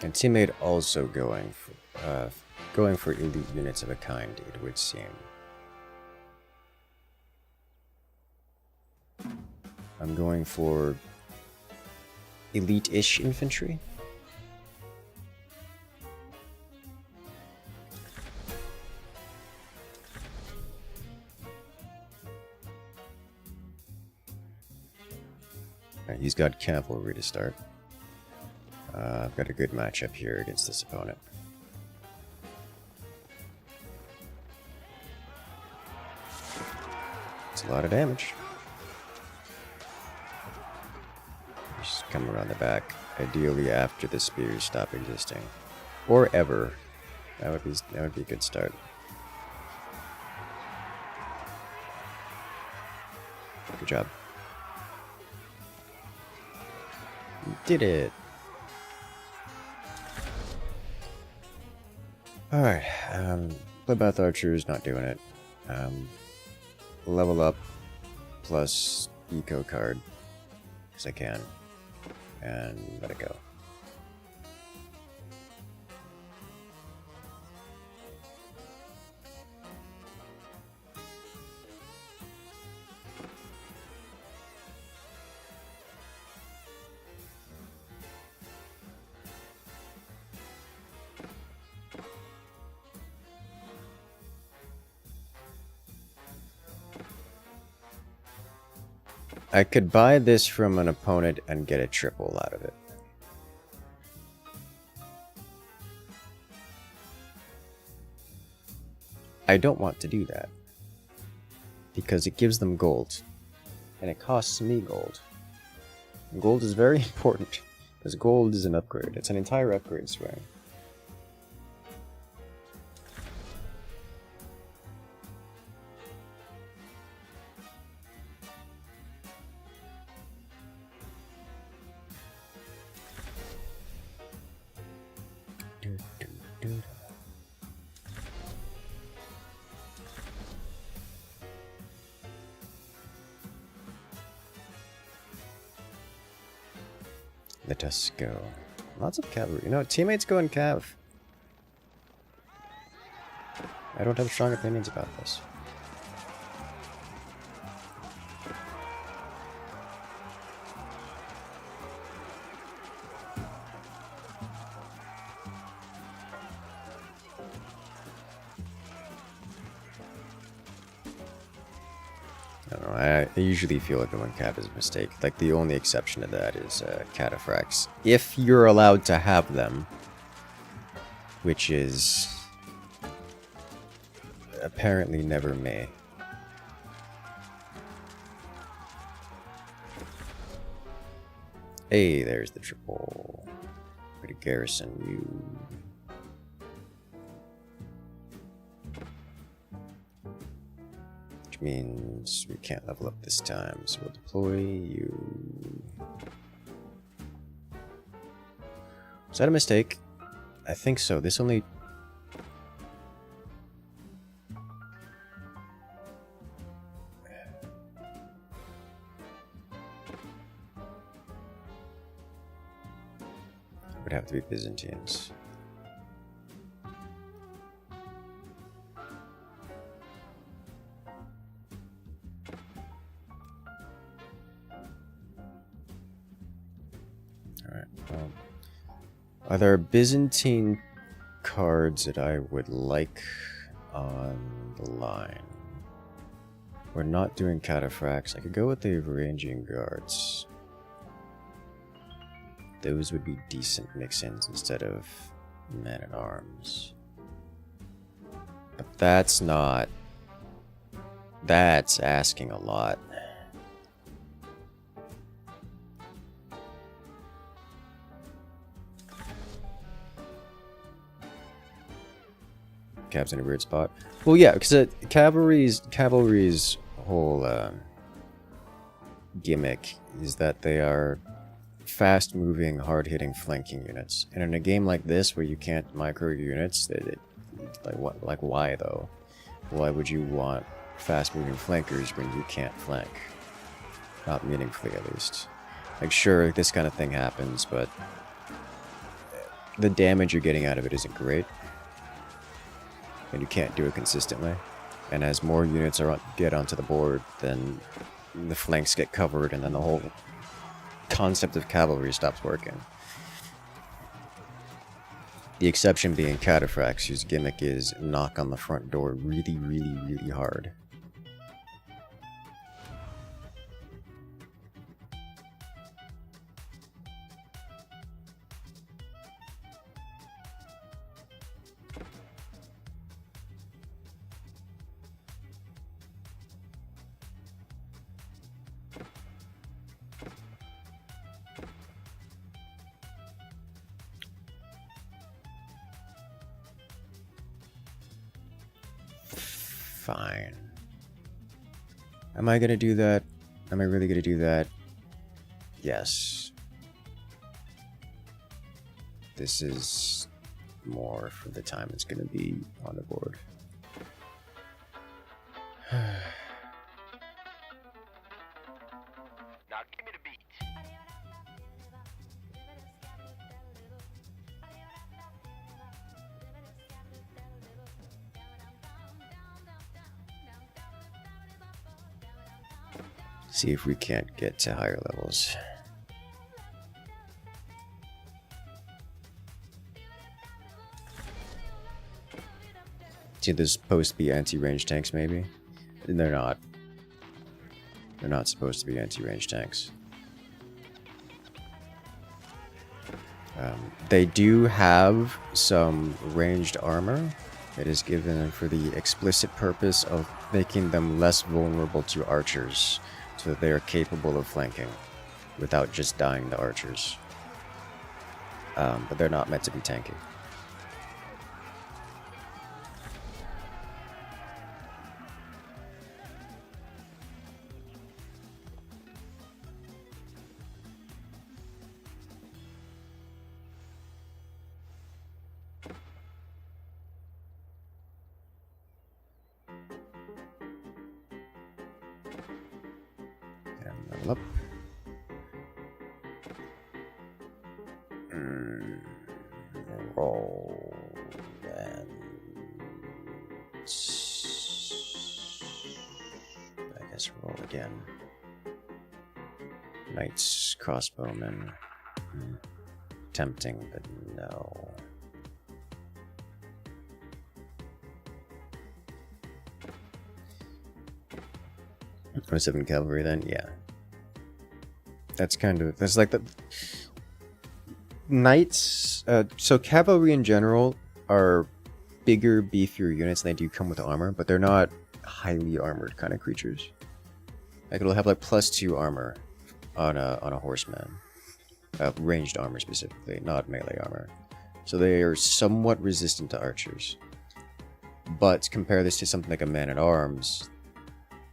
Speaker 1: And teammate also going for elite units of a kind, it would seem. I'm going for elite-ish infantry. Alright, he's got cavalry to start. I've got a good matchup here against this opponent. It's a lot of damage. Just come around the back, ideally after the spears stop existing, or ever. That would be a good start. Good job. You did it. Alright, Bloodbath Archer's not doing it. Level up plus eco card, because I can, and let it go. I could buy this from an opponent and get a triple out of it. I don't want to do that, because it gives them gold, and it costs me gold. Gold is very important, because gold is an upgrade. It's an entire upgrade swing. Let us go. Lots of cavalry. You know, teammates going cav. I don't have strong opinions about this. I don't know, I usually feel like going cav is a mistake. Like, the only exception to that is cataphracts. If you're allowed to have them, which is apparently never may. Hey, there's the triple. Way to garrison you. Which means we can't level up this time, so we'll deploy you. Was that a mistake? I think so. This only... would have to be Byzantines. Alright, well, are there Byzantine cards that I would like on the line? We're not doing cataphracts. I could go with the Varangian Guards. Those would be decent mix-ins instead of men-at-arms. But that's not... That's asking a lot. Cab's in a weird spot. Well, yeah, because cavalry's whole gimmick is that they are fast-moving, hard-hitting flanking units. And in a game like this, where you can't micro your units, like why though? Why would you want fast-moving flankers when you can't flank? Not meaningfully, at least. Like, sure, this kind of thing happens, but the damage you're getting out of it isn't great. And you can't do it consistently. And as more units get onto the board, then the flanks get covered, and then the whole concept of cavalry stops working. The exception being Cataphracts, whose gimmick is knock on the front door really, really, really hard. Fine. Am I gonna do that? Am I really gonna do that? Yes. This is more for the time it's gonna be on the board.
Speaker 3: Now give me the beat.
Speaker 1: See if we can't get to higher levels. See, they're supposed to be anti-range tanks, maybe? And they're not. They're not supposed to be anti-range tanks. They do have some ranged armor. It is given for the explicit purpose of making them less vulnerable to archers, so that they are capable of flanking without just dying to archers. But they're not meant to be tanky. Level up. Roll and I guess roll again. Knights, crossbowmen. Tempting, but no. Oh, 7 cavalry then, yeah. That's kind of, that's like the knights. So cavalry in general are bigger, beefier units, and they do come with armor, but they're not highly armored kind of creatures. Like it'll have like +2 armor on a horseman, ranged armor specifically, not melee armor. So they are somewhat resistant to archers. But compare this to something like a man-at-arms,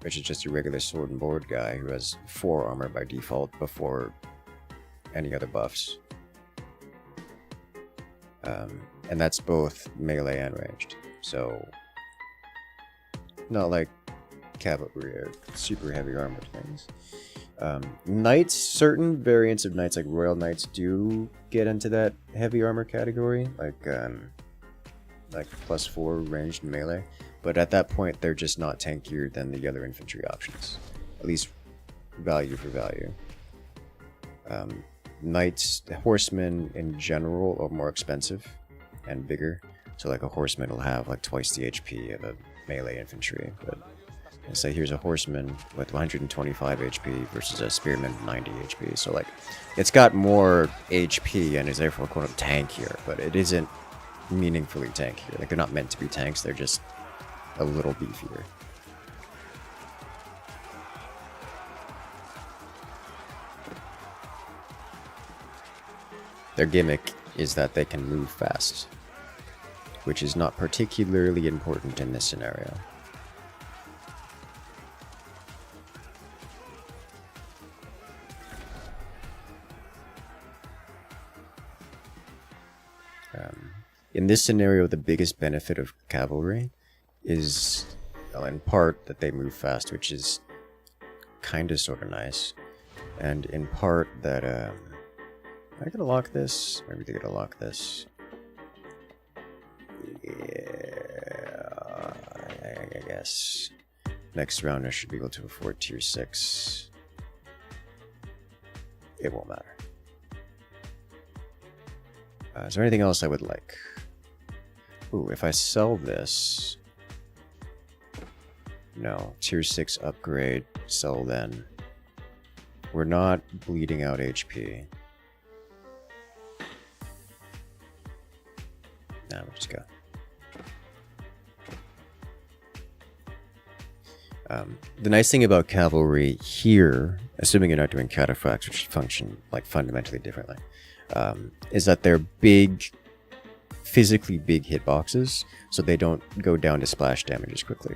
Speaker 1: which is just a regular sword and board guy who has 4 armor by default before any other buffs. And that's both melee and ranged. So, not like cavalry or super heavy armored things. Knights, certain variants of knights like royal knights do get into that heavy armor category, like +4 ranged melee. But at that point, they're just not tankier than the other infantry options. At least value for value. Knights, horsemen in general are more expensive and bigger. So like a horseman will have like twice the HP of a melee infantry. But And say here's a horseman with 125 HP versus a spearman with 90 HP. So like, it's got more HP and is therefore quote unquote tankier, but it isn't meaningfully tankier. Like they're not meant to be tanks, they're just a little beefier. Their gimmick is that they can move fast, which is not particularly important in this scenario. In this scenario, the biggest benefit of cavalry is, well, in part, that they move fast, which is kind of sort of nice, and in part that, am I gonna lock this? Maybe they're gonna lock this. Yeah, I guess. Next round I should be able to afford tier 6. It won't matter. Is there anything else I would like? Ooh, if I sell this... No, tier 6 upgrade, sell then. We're not bleeding out HP. Nah, we'll just go. The nice thing about cavalry here, assuming you're not doing cataphracts, which function like fundamentally differently, is that they're big, physically big hitboxes, so they don't go down to splash damage as quickly.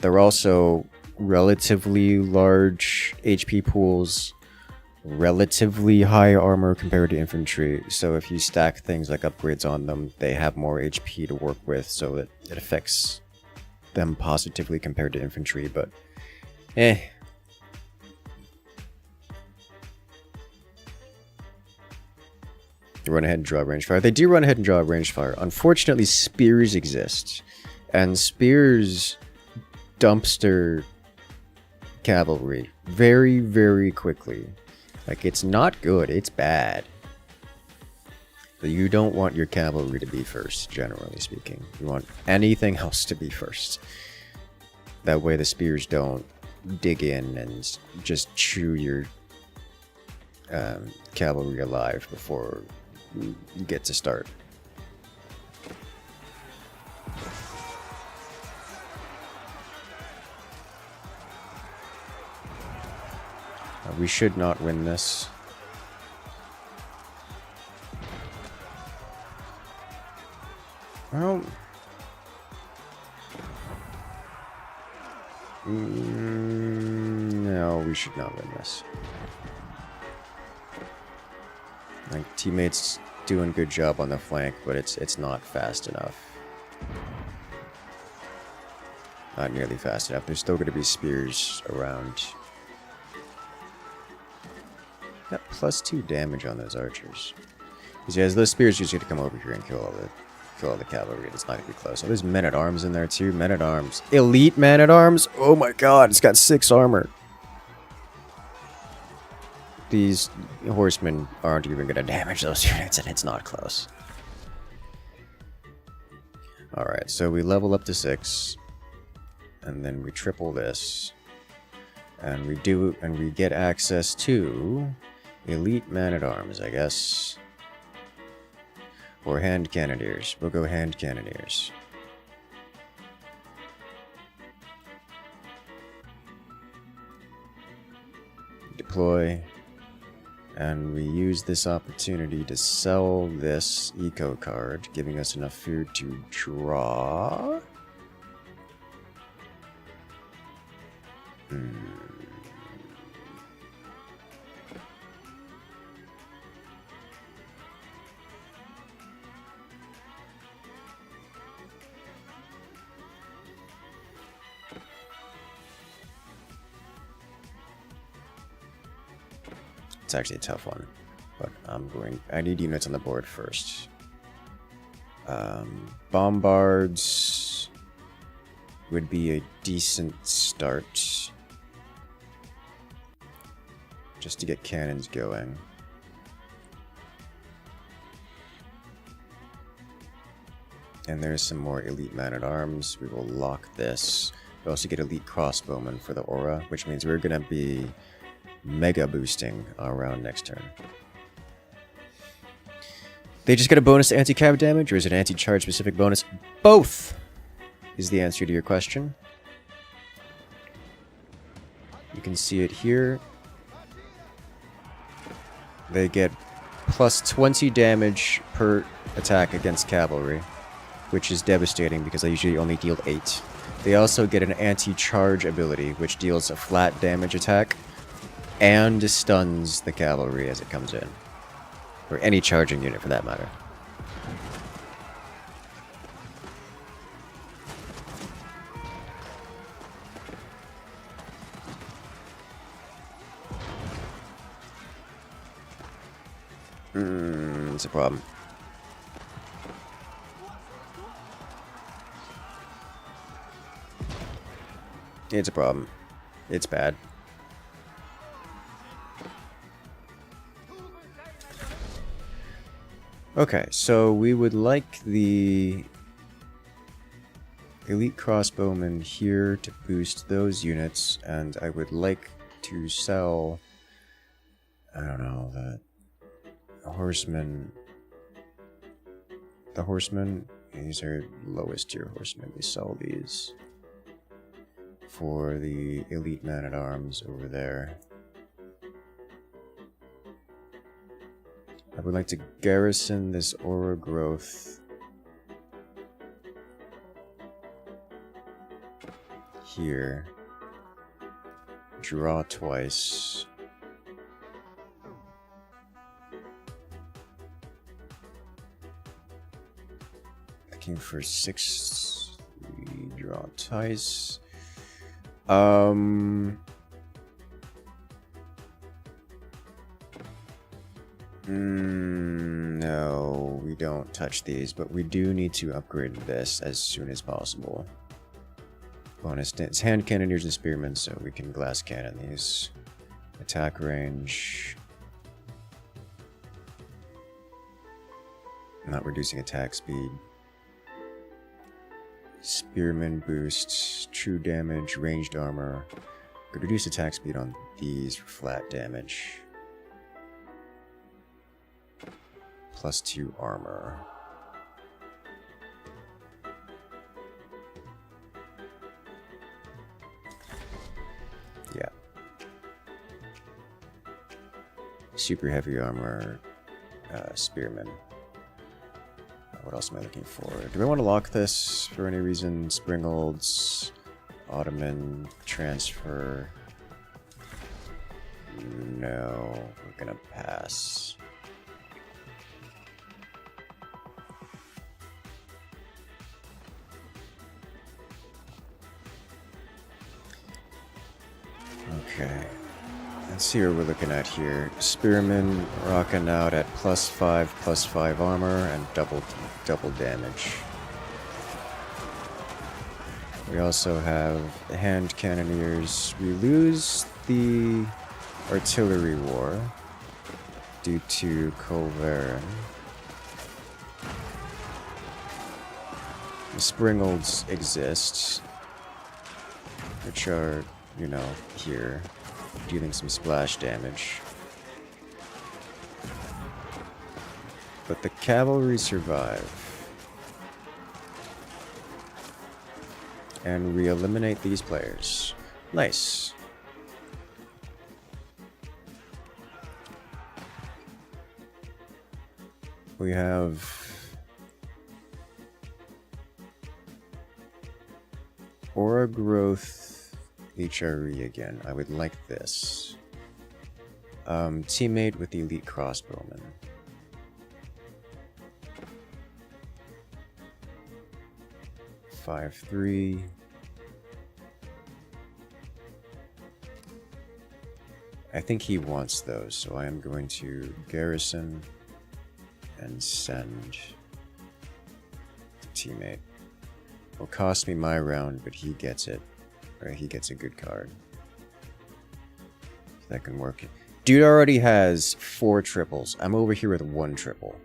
Speaker 1: They're also relatively large HP pools, relatively high armor compared to infantry, so if you stack things like upgrades on them, they have more HP to work with, so that it affects them positively compared to infantry, but eh. They run ahead and draw range fire. They do run ahead and draw range fire. Unfortunately, spears exist, and spears dumpster cavalry very, very quickly. Like, it's not good, it's bad. But you don't want your cavalry to be first, generally speaking. You want anything else to be first. That way the spears don't dig in and just chew your cavalry alive before you get to start. We should not win this. Well, no, we should not win this. My teammates doing a good job on the flank, but it's not fast enough. Not nearly fast enough. There's still going to be spears around. Got +2 damage on those archers. Because yeah, those spears are just going to come over here and kill all the cavalry. It's not going to be close. Oh, there's men-at-arms in there too. Men-at-arms. Elite men-at-arms? Oh my god, it's got 6 armor. These horsemen aren't even going to damage those units, and it's not close. Alright, so we level up to 6. And then we triple this. And we get access to elite man-at-arms, I guess. Or hand cannoneers. We'll go hand cannoneers. Deploy. And we use this opportunity to sell this eco card, giving us enough food to draw. It's actually a tough one, but I need units on the board first. Bombards would be a decent start. Just to get cannons going. And there's some more elite man-at-arms. We will lock this. We also get elite crossbowmen for the aura, which means we're gonna be mega boosting our round next turn. They just get a bonus to anti-cav damage, or is it an anti-charge specific bonus? Both is the answer to your question. You can see it here. They get plus 20 damage per attack against cavalry, which is devastating because I usually only deal 8. They also get an anti-charge ability, which deals a flat damage attack and stuns the cavalry as it comes in. Or any charging unit for that matter. It's a problem. It's a problem. It's bad. Okay, so we would like the elite crossbowmen here to boost those units, and I would like to sell, I don't know, the horsemen. The horsemen, these are lowest tier horsemen. We sell these for the elite man-at-arms over there. I would like to garrison this aura growth here. Draw twice. Looking for 6. We draw twice. No, we don't touch these, but we do need to upgrade this as soon as possible. Bonus it's hand cannoneers and spearmen, so we can glass cannon these. Attack range. Not reducing attack speed. Spearman boosts, true damage, ranged armor. Could reduce attack speed on these for flat damage. Plus 2 armor. Yeah. Super heavy armor, spearman. What else am I looking for? Do I want to lock this for any reason? Springolds, Ottoman, transfer. No, we're gonna pass. Okay. Let's see what we're looking at here. Spearman rocking out at +5 armor and double damage. We also have hand cannoneers. We lose the artillery war due to Colverin. The Springolds exist, which are, you know, here, dealing some splash damage. But the cavalry survive. And we eliminate these players. Nice. We have aura growth HRE again. I would like this. Teammate with the elite crossbowman. Five, 3. I think he wants those, so I am going to garrison and send the teammate. Will cost me my round, but he gets it. Or he gets a good card. So that can work. Dude already has 4 triples. I'm over here with 1 triple.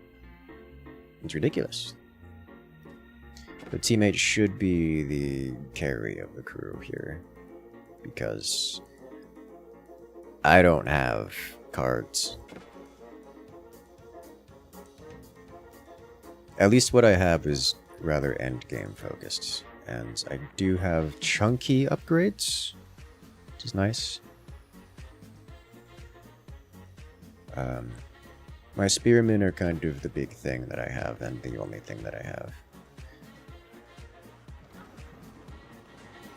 Speaker 1: It's ridiculous. The teammate should be the carry of the crew here, because I don't have cards. At least what I have is rather endgame focused, and I do have chunky upgrades, which is nice. My spearmen are kind of the big thing that I have, and the only thing that I have.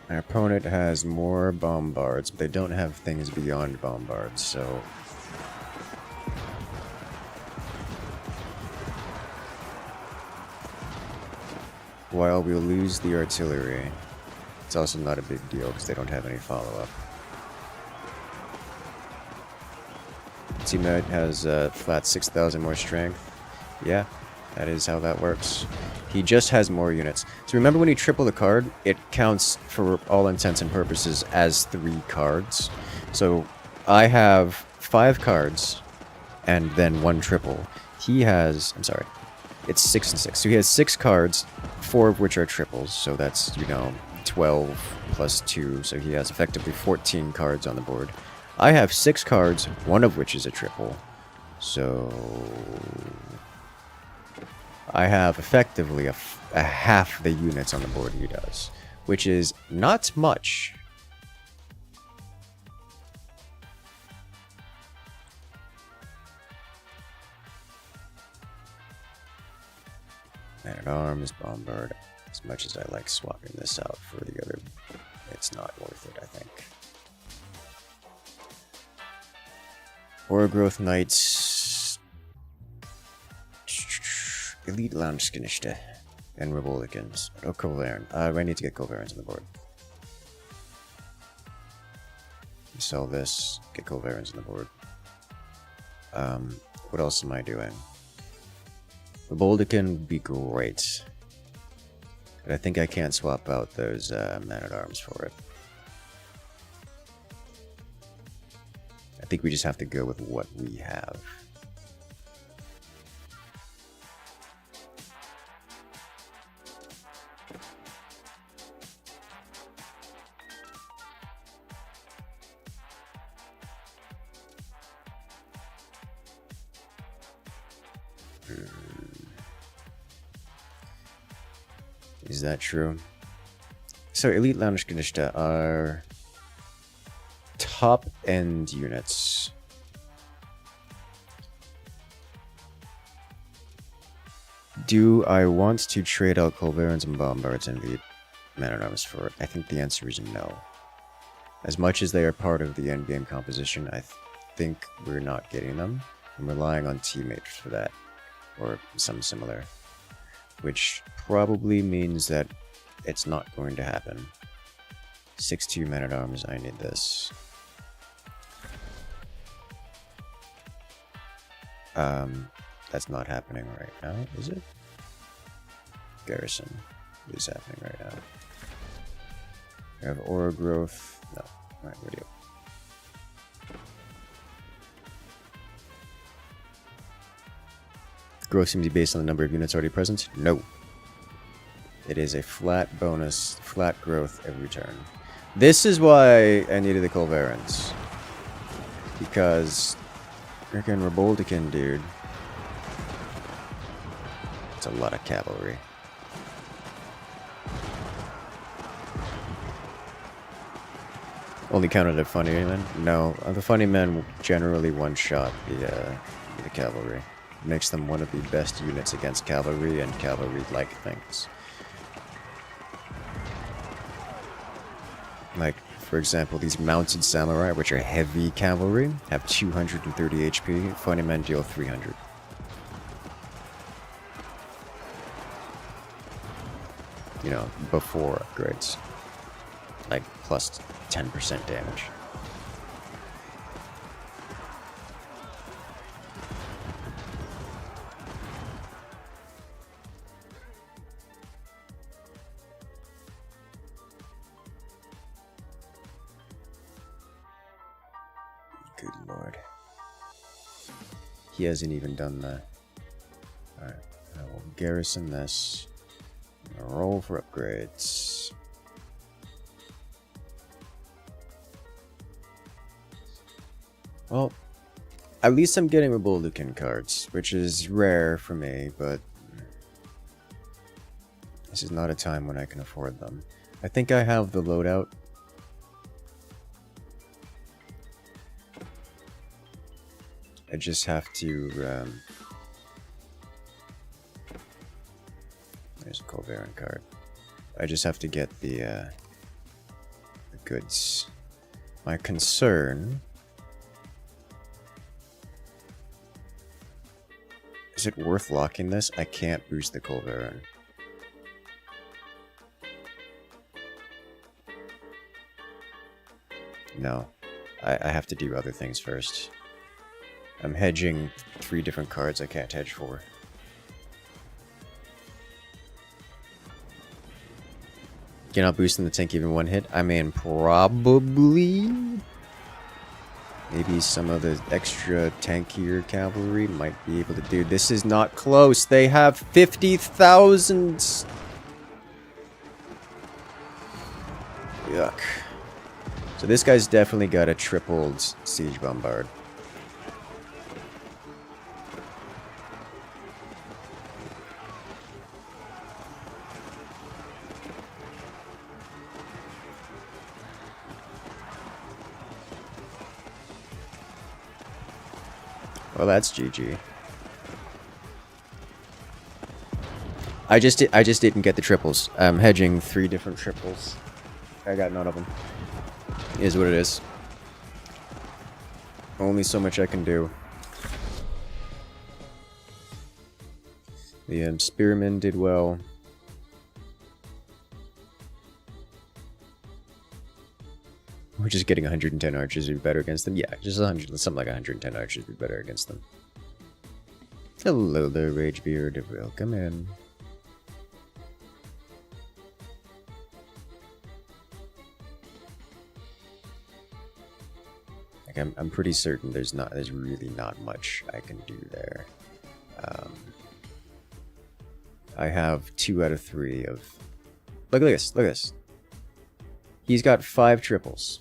Speaker 1: My opponent has more bombards, but they don't have things beyond bombards, so... While we'll lose the artillery, it's also not a big deal because they don't have any follow-up. Teammate has flat 6,000 more strength. Yeah, that is how that works. He just has more units. So remember when you triple the card, it counts for all intents and purposes as 3 cards. So I have 5 cards and then 1 triple. He has, I'm sorry, it's 6 and 6. So he has 6 cards, 4 of which are triples. So that's, 12 plus 2. So he has effectively 14 cards on the board. I have 6 cards, 1 of which is a triple. So I have effectively a half the units on the board he does, which is not much. Man-at-Arms, Bombard. As much as I like swapping this out for the other, it's not worth it, I think. Growth Knights, Elite Landsknechte, and Republicans. Oh, Colvern. I need to get Colverns on the board. Sell this, get Colverns on the board. What else am I doing? Republican would be great. But I think I can't swap out those man-at-arms for it. I think we just have to go with what we have. Is that true? So Elite Landsknechte are top-end units. Do I want to trade out Colverns and Bombards and the Man-at-Arms for it? I think the answer is no. As much as they are part of the endgame composition, I think we're not getting them. I'm relying on teammates for that, or some similar. Which probably means that it's not going to happen. 6-2 Man-at-Arms, I need this. That's not happening right now, is it? Garrison is happening right now. We have Aura Growth. No. Alright, where do you? Growth seems to be based on the number of units already present? No. It is a flat bonus, flat growth every turn. This is why I needed the Colverans. Because freaking Reboldican, dude. It's a lot of cavalry. Only counted the funny men? No, the funny men generally one-shot the cavalry. Makes them one of the best units against cavalry and cavalry-like things. Like, for example, these mounted samurai, which are heavy cavalry, have 230 HP. Funny men deal 300. You know, before upgrades. Like, plus 10% damage. Good lord. He hasn't even done that. Alright, I will garrison this. Roll for upgrades. Well, at least I'm getting Republican cards, which is rare for me, but this is not a time when I can afford them. I think I have the loadout. I just have to, there's a Colvarin card. I just have to get the goods. My concern... Is it worth locking this? I can't boost the Colvarin. No. I have to do other things first. I'm hedging 3 different cards I can't hedge for. You're not boosting the tank even one hit? I mean, probably. Maybe some of the extra tankier cavalry might be able to do. This is not close. They have 50,000. Yuck. So this guy's definitely got a tripled siege bombard. Well, that's GG. I just didn't get the triples. I'm hedging 3 different triples. I got none of them. Is what it is. Only so much I can do. The Spearmen did well. We're just getting 110 archers would be better against them. Yeah, just 100, something like 110 archers would be better against them. Hello there, Ragebeard. Welcome in. Like, I'm pretty certain there's really not much I can do there. I have 2 out of 3 of. Look at this. Look at this. He's got 5 triples.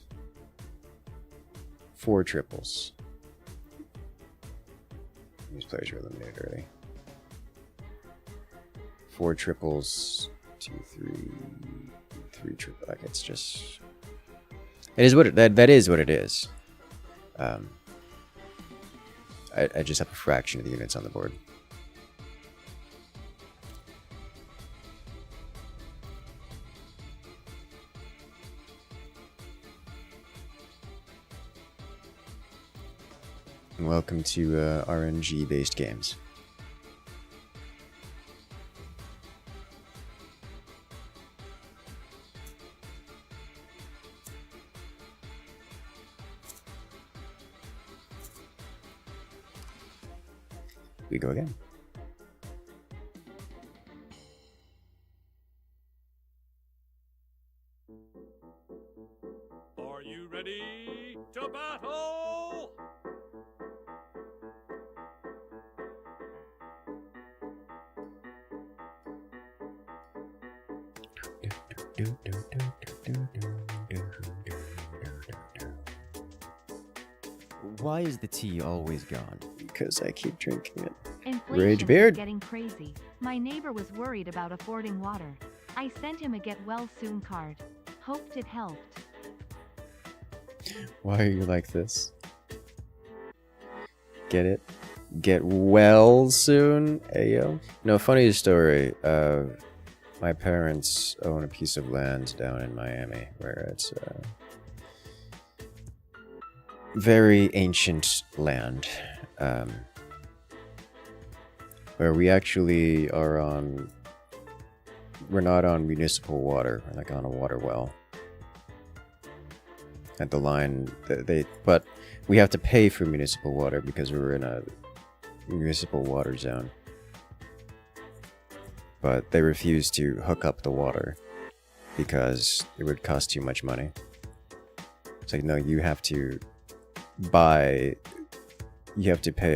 Speaker 1: 4 triples. These players were eliminated early. 4 triples, 2, 3 triple. Like, it's just. It is what that is what it is. I just have a fraction of the units on the board. Welcome to RNG-based games. We go again.
Speaker 3: Are you ready to battle?
Speaker 2: Why is the tea always gone?
Speaker 1: Because I keep drinking it.
Speaker 4: Inflation
Speaker 1: Ragebeard.
Speaker 4: is getting crazy. My neighbor was worried about affording water. I sent him a get well soon card. Hoped it helped.
Speaker 1: Why are you like this? Get it? Get well soon, ayo. No, funny story. My parents own a piece of land down in Miami where it's very ancient land, where we actually are on. We're not on municipal water. We're like on a water well. At the line, but we have to pay for municipal water because we're in a municipal water zone. But they refuse to hook up the water because it would cost too much money. It's like, no, you have to pay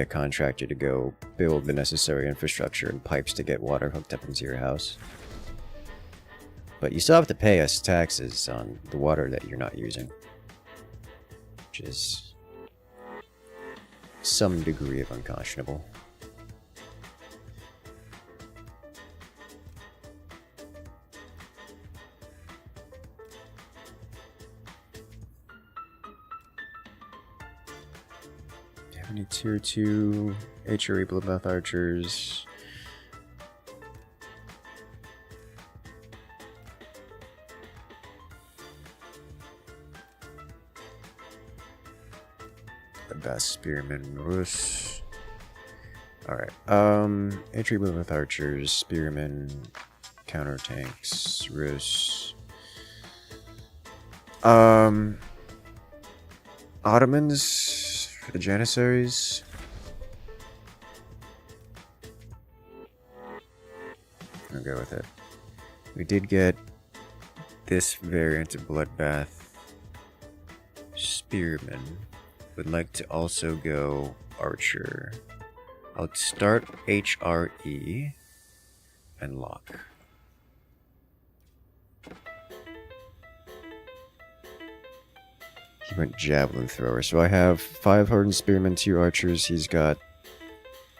Speaker 1: a contractor to go build the necessary infrastructure and pipes to get water hooked up into your house. But you still have to pay us taxes on the water that you're not using. Which is some degree of unconscionable. Do you have any tier 2 HRE Bloodbath Archers? Best Spearman Rus. Alright. Entry with Archers, Spearman, Counter Tanks, Rus. Ottomans for the Janissaries. I'll go with it. We did get this variant of Bloodbath Spearman. Would like to also go Archer. I'll start HRE and lock. He went Javelin Thrower. So I have 5 Hardened Spearmen, 2 Archers. He's got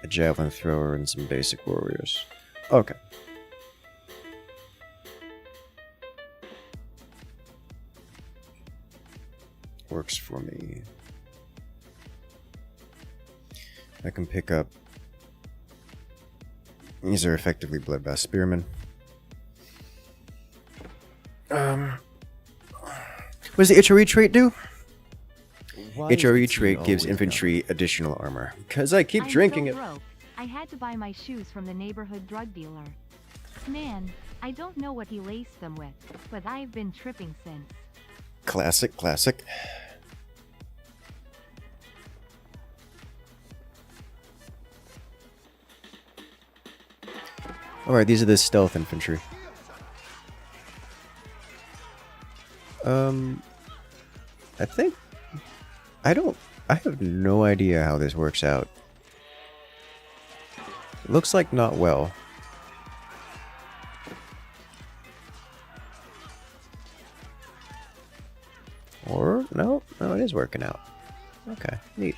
Speaker 1: a Javelin Thrower and some basic warriors. Okay. Works for me. I can pick up. These are effectively Bloodbath Spearmen. What does the HRE trait do?
Speaker 2: Why is the
Speaker 1: HRE
Speaker 2: tea
Speaker 1: trait gives
Speaker 2: always
Speaker 1: infantry additional armor. Because I keep
Speaker 4: I'm
Speaker 1: drinking
Speaker 4: so
Speaker 1: it.
Speaker 4: broke, I had to buy my shoes from the neighborhood drug dealer. Man, I don't know what he laced them with, but I've been tripping since.
Speaker 1: Classic, classic. Alright, these are the stealth infantry. I think... I have no idea how this works out. Looks like not well. Or, no, it is working out. Okay, neat.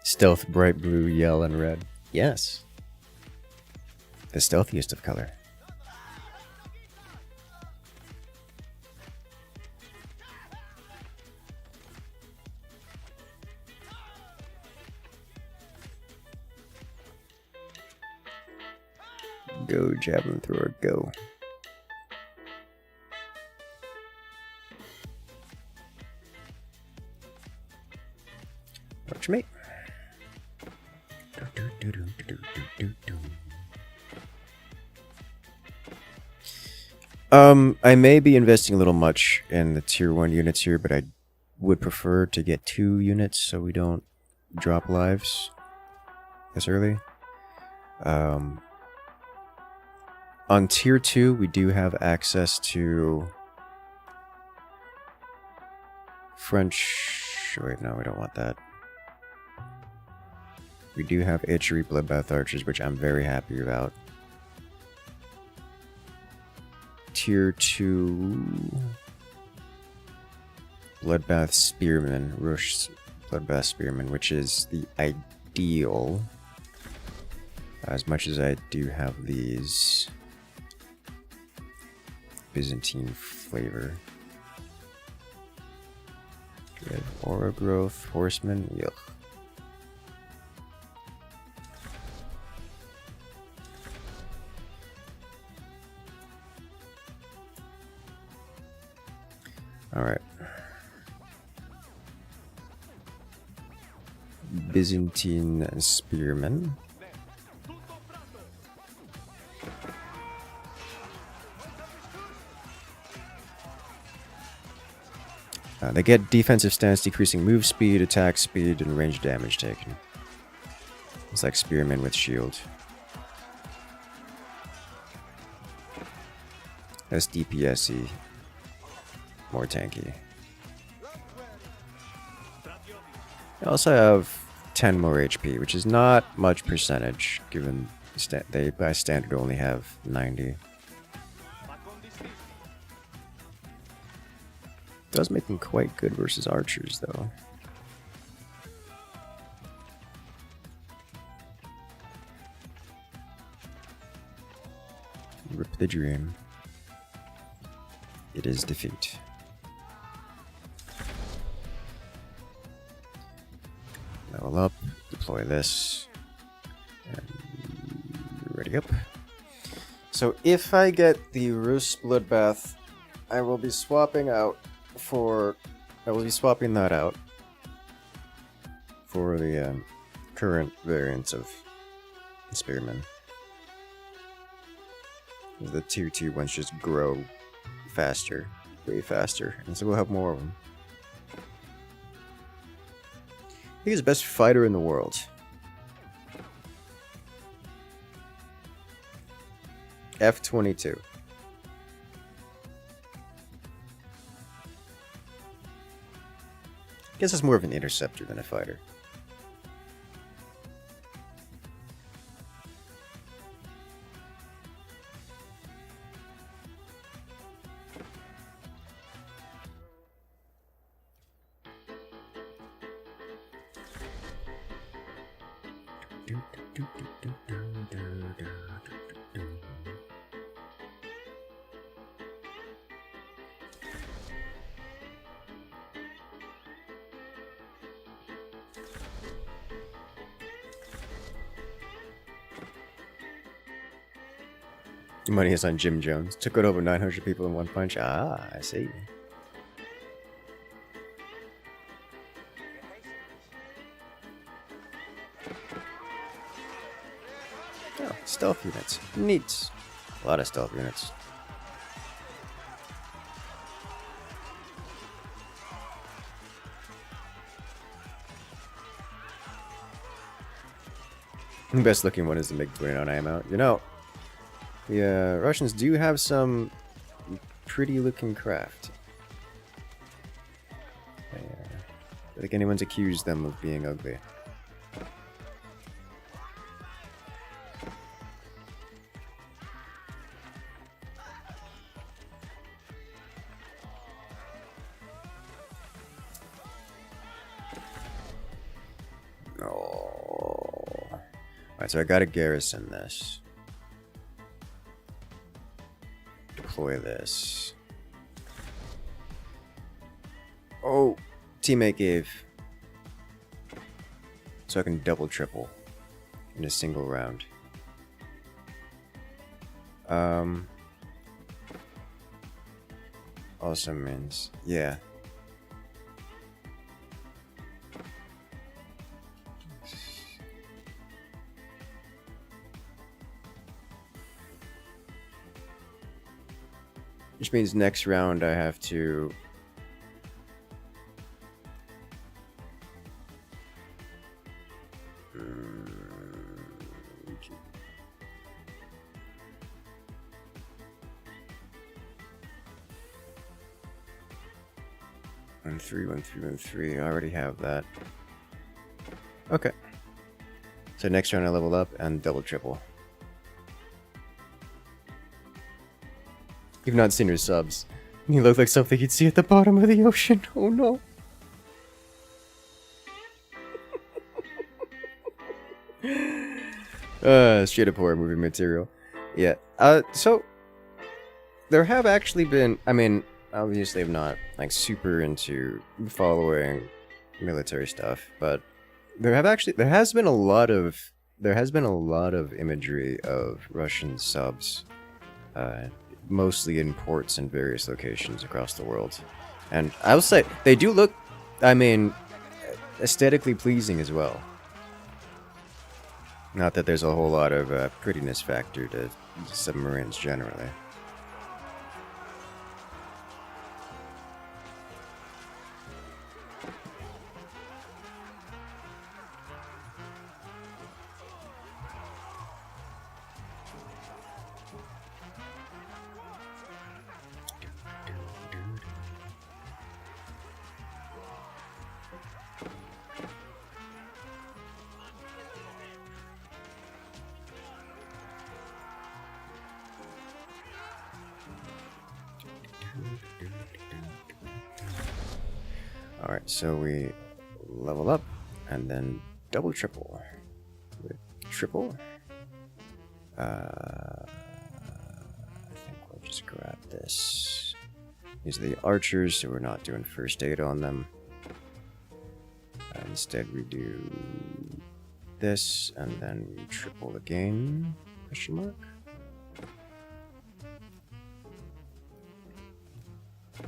Speaker 1: Stealth, bright blue, yellow, and red. Yes. The stealthiest of color. Go, Javelin Thrower, go. Watch me. I may be investing a little much in the tier 1 units here, but I would prefer to get 2 units so we don't drop lives this early. On tier 2, we do have access to French... Wait, no, we don't want that. We do have HRE Bloodbath Archers, which I'm very happy about. Tier 2 Bloodbath Spearman, Rush Bloodbath Spearman, which is the ideal. As much as I do have these Byzantine flavor. Good. Aura Growth, Horseman, yuck. Alright. Byzantine Spearmen. They get defensive stance, decreasing move speed, attack speed, and range damage taken. It's like Spearmen with shield. That's DPSE. More tanky. I also have 10 more HP, which is not much percentage, given they by standard only have 90. Does make them quite good versus archers, though. Rip the dream. It is defeat. Level up, deploy this, and ready up. So if I get the Rus Bloodbath, I will be swapping that out for the current variants of Spearman. The tier 2 ones just grow faster, way faster, and so we'll have more of them. He's the best fighter in the world. F-22. Guess it's more of an interceptor than a fighter. Money is on Jim Jones. Took out over 900 people in one punch. Ah, I see. Oh, stealth units. Neat. A lot of stealth units. The best looking one is the MiG-29 ammo. You know, the Russians do have some pretty looking craft. I don't think anyone's accused them of being ugly. Oh. Alright, so I gotta garrison this. Deploy this. Oh, teammate gave. So I can double triple in a single round. Also means, yeah. Which means next round I have to... One, three, 1, 3, 1, 3. I already have that. Okay. So next round I level up and double triple. You've not seen her subs. You look like something you'd see at the bottom of the ocean. Oh no. Straight up horror movie material. Yeah. So there have actually been, I mean, obviously I'm not like super into following military stuff, but there has been a lot of imagery of Russian subs. Mostly in ports in various locations across the world. And I will say, they do look, I mean, aesthetically pleasing as well. Not that there's a whole lot of prettiness factor to submarines generally. Alright, so we level up and then double triple. With triple. I think we'll just grab this. These are the archers, so we're not doing first aid on them. Instead we do this, and then we triple again, question mark?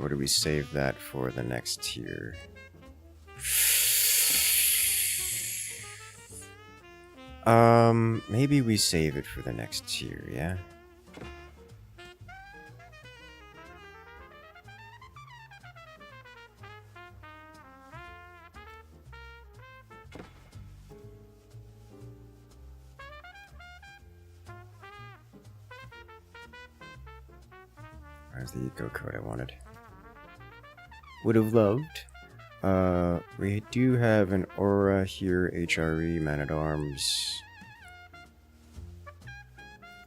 Speaker 1: Or do we save that for the next tier? Maybe we save it for the next tier, yeah? Where's the eco code I wanted? Would have loved. We do have an aura here, HRE, Man at Arms.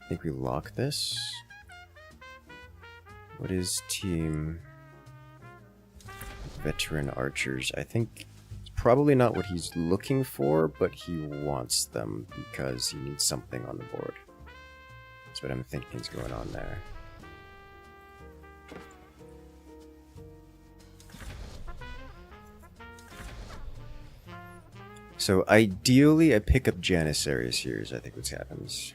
Speaker 1: I think we lock this. What is team? Veteran archers. I think it's probably not what he's looking for, but he wants them because he needs something on the board. That's what I'm thinking is going on there. So ideally, I pick up Janissaries here is I think what happens.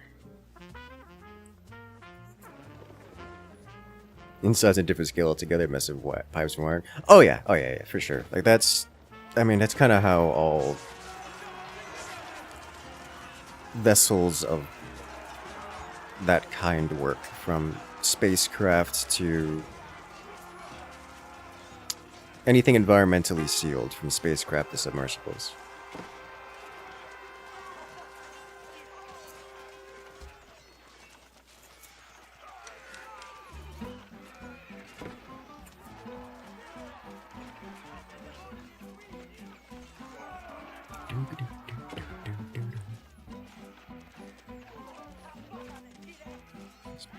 Speaker 1: Inside's a different scale altogether, massive pipes from iron. Oh yeah, for sure. Like that's, I mean, that's kind of how all vessels of that kind work, from spacecraft to anything environmentally sealed, from spacecraft to submersibles.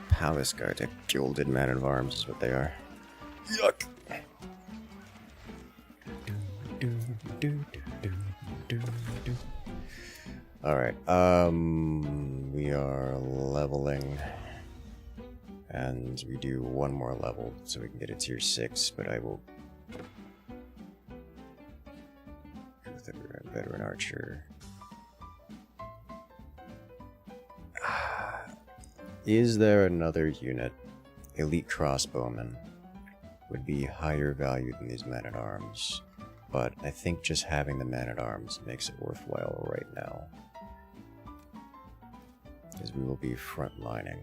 Speaker 1: Palace guard, a gilded man at arms is what they are. Yuck! Alright, we are leveling. And we do one more level so we can get a tier 6, but I will go with a veteran archer. Is there another unit? Elite crossbowmen would be higher value than these men-at-arms, but I think just having the men-at-arms makes it worthwhile right now, because we will be frontlining.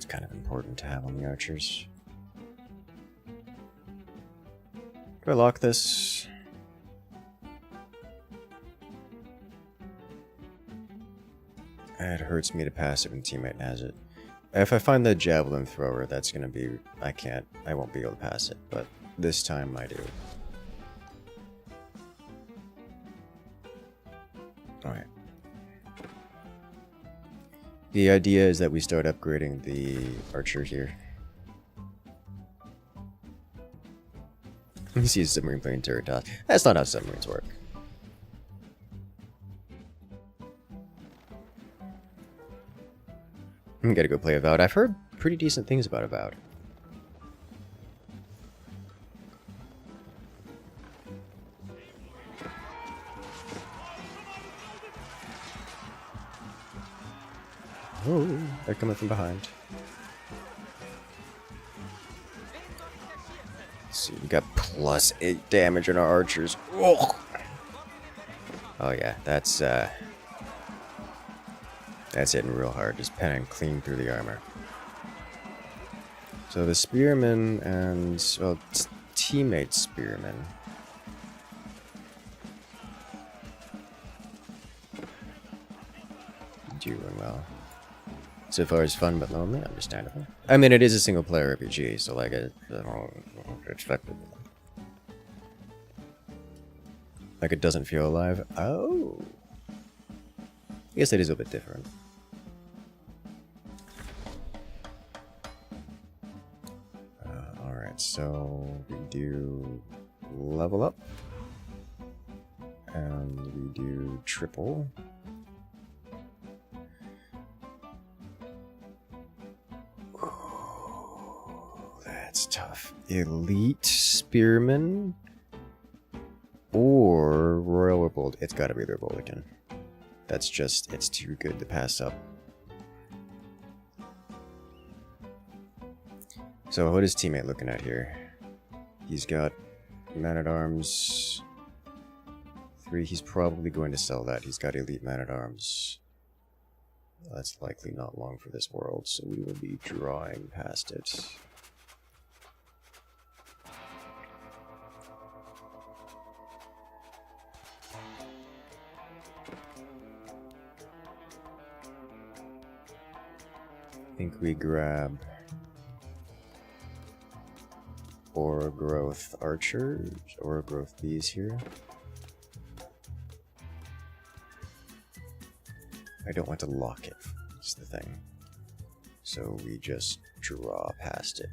Speaker 1: Kind of important to have on the archers. Do I lock this? It hurts me to passive when teammate has it. If I find the javelin thrower, that's gonna be... I won't be able to pass it, but this time I do. Alright. The idea is that we start upgrading the archer here. You see a submarine plane turret toss. That's not how submarines work. I'm gotta go play Avowed. I've heard pretty decent things about Avowed. Oh, they're coming from behind. Let's see, we got +8 damage on our archers. Oh yeah, that's hitting real hard, just penning clean through the armor. So the spearmen and, well, teammate spearmen. doing well. So far as fun but lonely, understandable. I mean, it is a single player RPG, so like, I don't expect it. Like, it doesn't feel alive. Oh! I guess that is a bit different. Alright, so we do level up. And we do triple. That's tough. Elite Spearman or Royal Revolt. It's gotta be the Revoltican. That's just, it's too good to pass up. So what is teammate looking at here? He's got Man-at-Arms 3. He's probably going to sell that. He's got Elite Man-at-Arms. That's likely not long for this world, so we will be drawing past it. I think we grab Aura Growth Archers, Aura Growth Bees here. I don't want to lock it, that's the thing. So we just draw past it.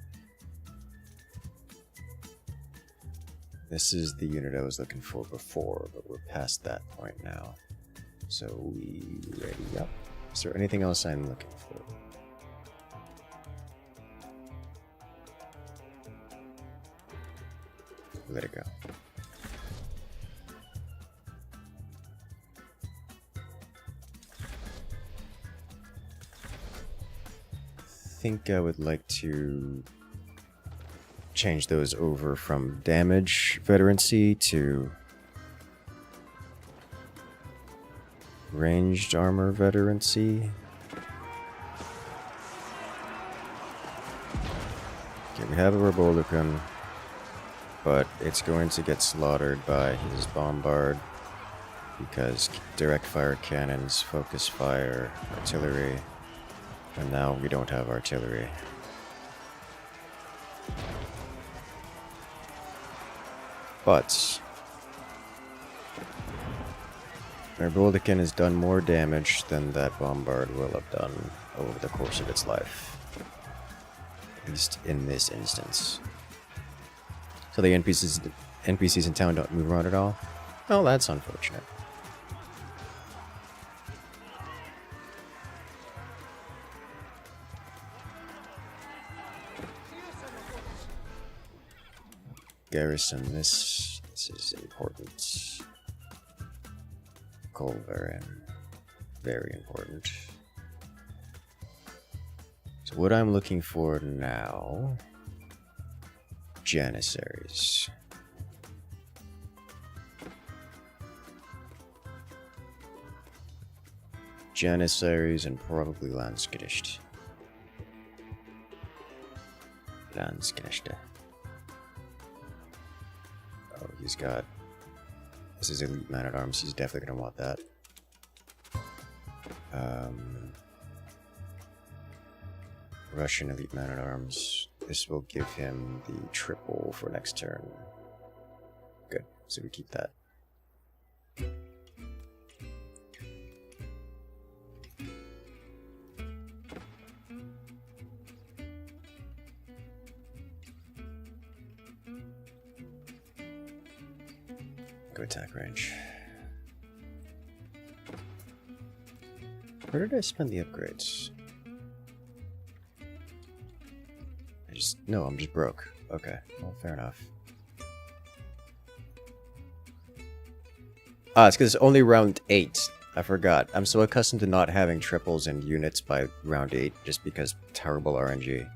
Speaker 1: This is the unit I was looking for before, but we're past that point now. So we ready up. Is there anything else I'm looking for? Let it go. I think I would like to change those over from damage veterancy to ranged armor veterancy. Okay, we have a Revoltican, but it's going to get slaughtered by his bombard because direct fire cannons, focus fire, artillery, and now we don't have artillery. But our Revoltican has done more damage than that bombard will have done over the course of its life. At least in this instance. So the NPCs in town don't move around at all? Oh, that's unfortunate. Garrison, this is important. Colvarian, very important. So what I'm looking for now, Janissaries. Janissaries and probably Landsknecht. Landsknechte. Oh, he's got... This is Elite Man-at-Arms, he's definitely gonna want that. Russian Elite Man-at-Arms. This will give him the triple for next turn. Good, so we keep that. Go attack range. Where did I spend the upgrades? No, I'm just broke. Okay, well, fair enough. Ah, it's because it's only round 8. I forgot. I'm so accustomed to not having triples and units by round 8, just because terrible RNG.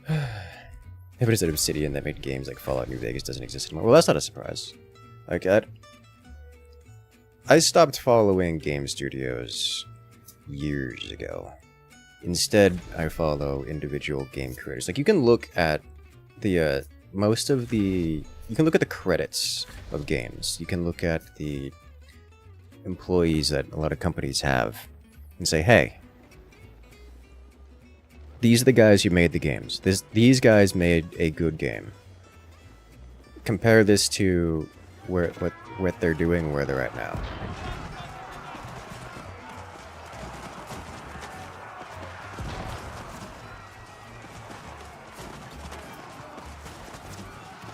Speaker 1: If it is an Obsidian that made games like Fallout New Vegas doesn't exist anymore. Well, that's not a surprise. Like, I stopped following game studios years ago. Instead, I follow individual game creators. Like, you can look at the, you can look at the credits of games. You can look at the employees that a lot of companies have and say, hey, these are the guys who made the games. These guys made a good game. Compare this to what they're doing, where they're at now.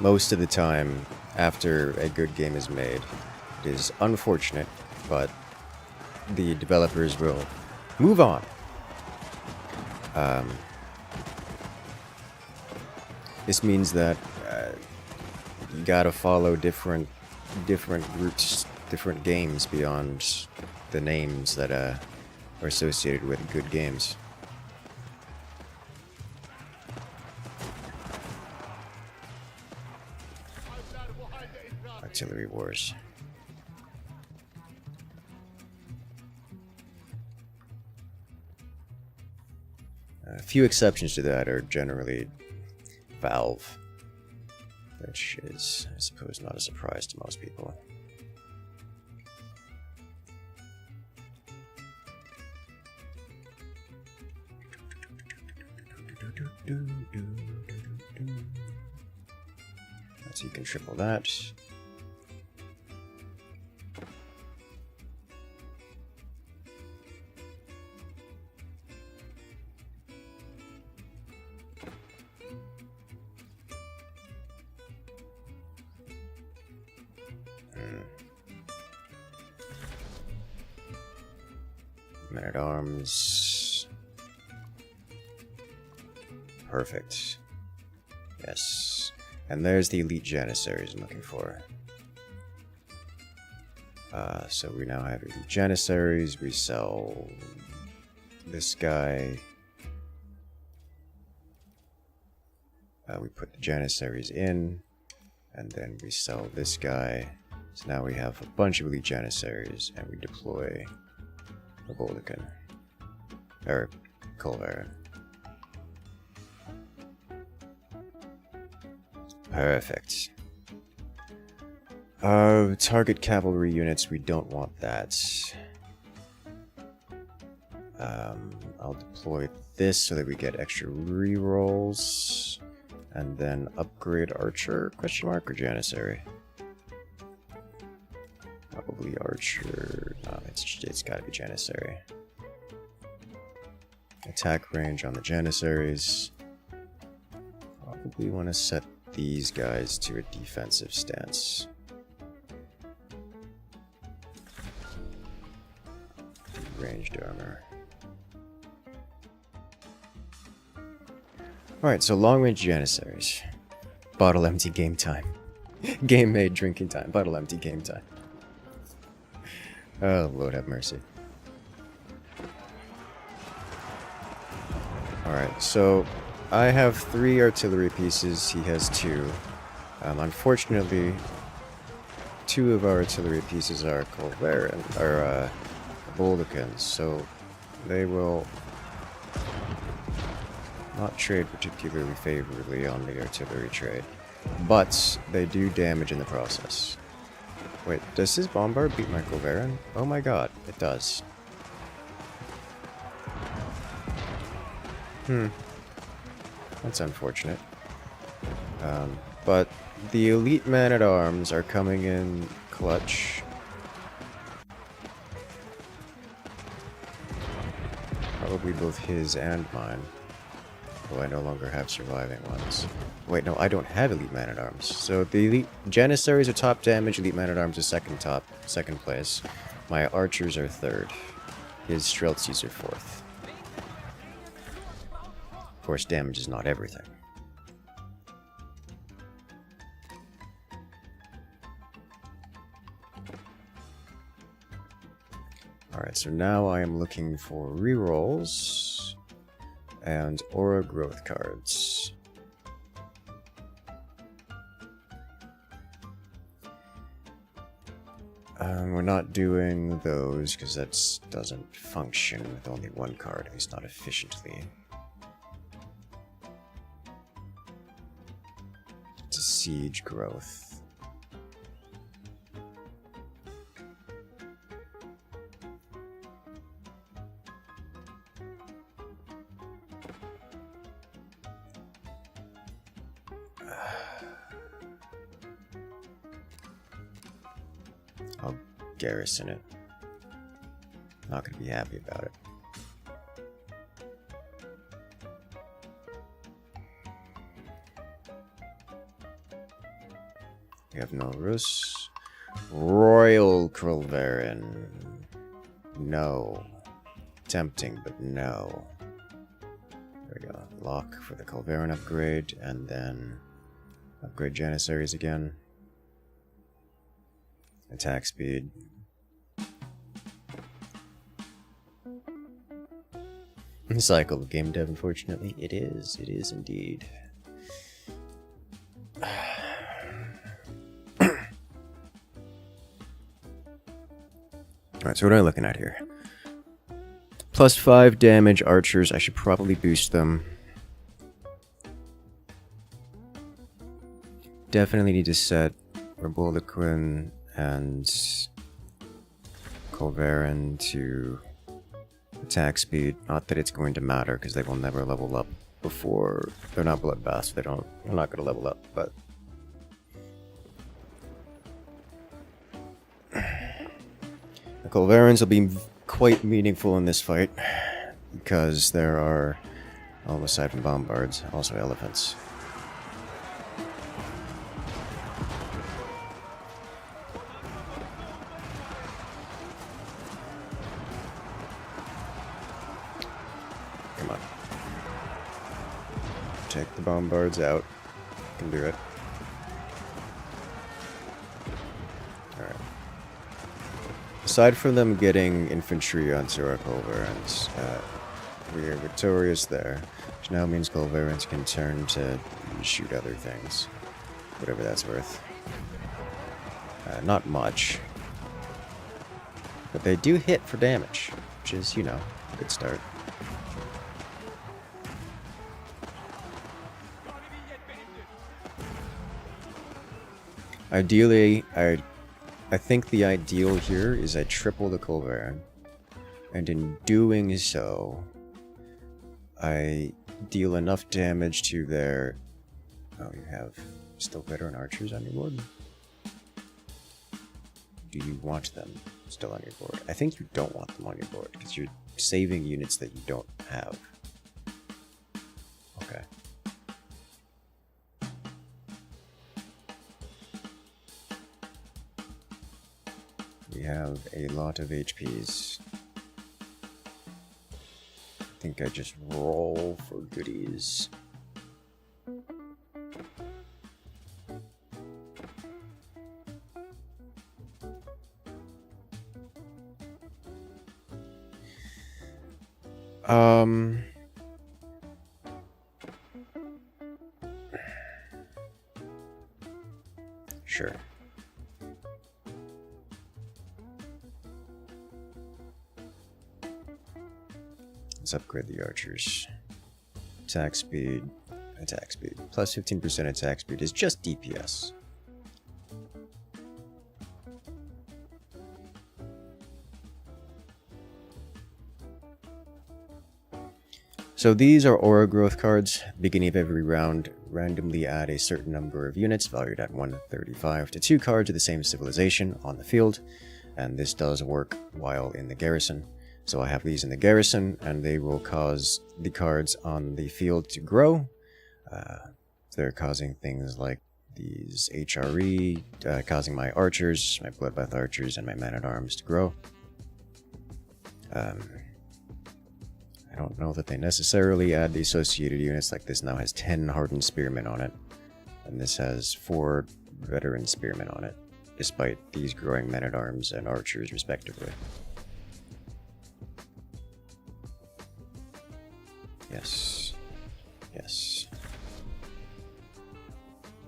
Speaker 1: Most of the time, after a good game is made, it is unfortunate, but the developers will move on. This means that you gotta follow different groups, different games beyond the names that are associated with good games. Artillery wars. A few exceptions to that are generally Valve, which is, I suppose, not a surprise to most people. So you can triple that. Men-at-Arms. Perfect. Yes. And there's the elite Janissaries I'm looking for. So we now have elite Janissaries. We sell this guy. We put the Janissaries in. And then we sell this guy. So now we have a bunch of elite Janissaries. And we deploy a Boldican. Or Colvarin. Perfect. Target cavalry units, we don't want that. I'll deploy this so that we get extra rerolls. And then upgrade Archer, question mark, or Janissary? Probably Archer. No, it's gotta be Janissary. Attack range on the Janissaries. Probably want to set these guys to a defensive stance. Ranged armor. Alright, so long-range Janissaries. Bottle empty game time. Game made drinking time. Bottle empty game time. Oh, Lord have mercy. Alright, so I have 3 artillery pieces, he has 2. Unfortunately, 2 of our artillery pieces are Colvarin, or Boldicans, so they will not trade particularly favorably on the artillery trade. But they do damage in the process. Wait, does his bombard beat my Colvarin? Oh my god, it does. That's unfortunate. But the elite man-at-arms are coming in clutch. Probably both his and mine. Though I no longer have surviving ones. Wait, no, I don't have elite man-at-arms. So the elite Janissaries are top damage, elite man-at-arms are second place. My archers are 3rd. His Streltsies are 4th. Of course, damage is not everything. Alright, so now I am looking for rerolls and aura growth cards. We're not doing those because that doesn't function with only 1 card, at least not efficiently. It's a siege growth. I'll garrison it. Not gonna be happy about it. We have no Rus. Royal Krulverin. No. Tempting, but no. There we go. Lock for the Kulverin upgrade, and then upgrade Janissaries again. Attack speed. Cycle of game dev, unfortunately. It is. It is indeed. Alright, so what am I looking at here? +5 damage archers. I should probably boost them. Definitely need to set Raboliquin and Kulverin to attack speed. Not that it's going to matter because they will never level up before. They're not bloodbaths. They're not going to level up, but the Kulverins will be quite meaningful in this fight because there are, all aside from bombards, also elephants. Come on. Take the bombards out. Can do it. Alright. Aside from them getting infantry on Zora Kulverins, we are victorious there, which now means Kulverins can turn to shoot other things, whatever that's worth. Not much, but they do hit for damage, which is, you know, a good start. Ideally, I think the ideal here is I triple the Kulverin, and in doing so, I deal enough damage to their... Oh, you have still veteran archers on your board? Do you want them still on your board? I think you don't want them on your board, because you're saving units that you don't have. Okay. We have a lot of HPs. I think I just roll for goodies. Sure. Let's upgrade the archers. Attack speed. Attack speed. Plus 15% attack speed is just DPS. So these are aura growth cards. Beginning of every round, randomly add a certain number of units valued at 135 to 2 cards of the same civilization on the field. And this does work while in the garrison. So I have these in the garrison, and they will cause the cards on the field to grow. They're causing things like these HRE, causing my archers, my bloodbath archers, and my man-at-arms to grow. I don't know that they necessarily add the associated units. Like this now has 10 hardened spearmen on it, and this has 4 veteran spearmen on it, despite these growing men-at-arms and archers respectively. Yes. Yes.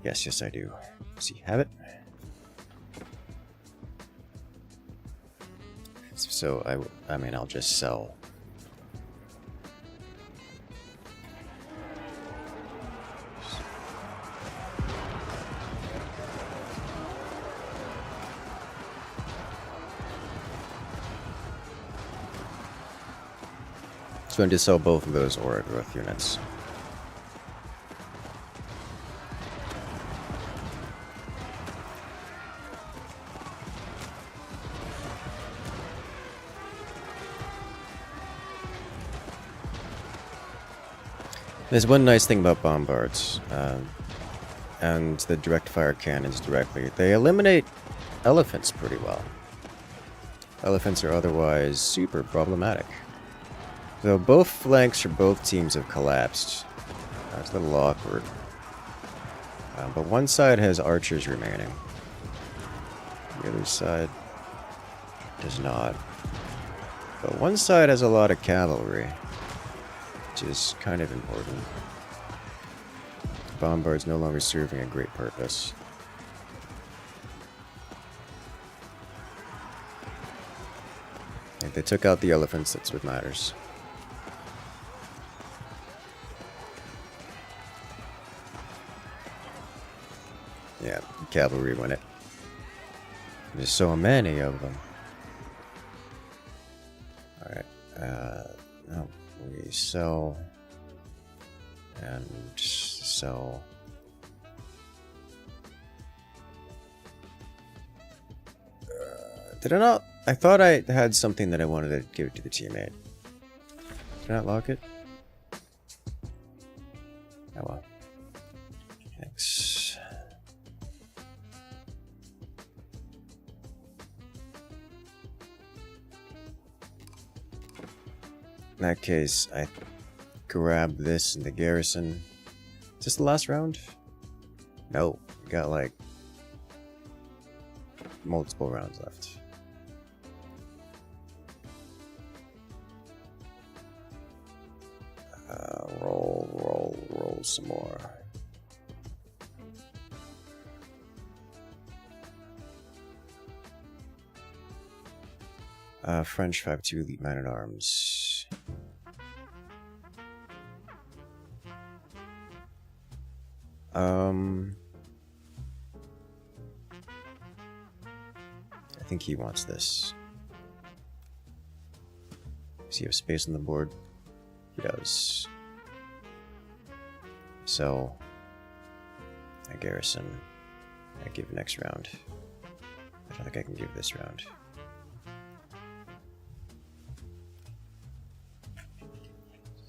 Speaker 1: Yes, yes I do. See, have it? So, I mean, I'll just sell. It's going to sell both of those aura growth units. There's one nice thing about bombards, and the direct fire cannons directly. They eliminate elephants pretty well. Elephants are otherwise super problematic. Though both flanks for both teams have collapsed. It's a little awkward. But one side has archers remaining. The other side does not. But one side has a lot of cavalry, which is kind of important. Bombard's no longer serving a great purpose. If they took out the elephants, that's what matters. Yeah, cavalry win it. There's so many of them. Alright, no, we sell and sell. Did I not? I thought I had something that I wanted to give to the teammate. Did I not lock it? Oh well. Thanks. In that case, I grab this in the garrison. Is this the last round? No, we got like multiple rounds left. Roll some more. French 5-2 elite man at arms. I think he wants this. Does he have space on the board? He does. So, I garrison. I give next round. I don't think I can give this round.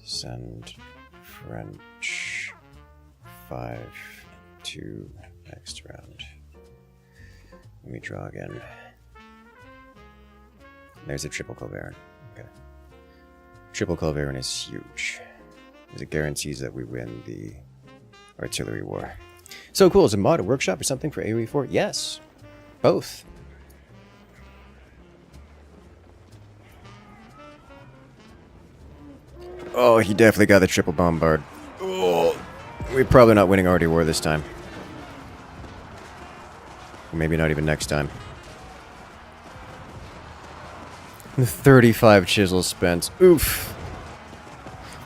Speaker 1: Send French 5 to next round. Let me draw again. There's a triple Culverin. Okay. Triple Culverin is huge. It guarantees that we win the artillery war. So cool. Is a mod, a workshop, or something for AoE 4? Yes. Both. Oh, he definitely got the triple bombard. Oh, we're probably not winning Arty War this time. Maybe not even next time. 35 chisels spent. Oof.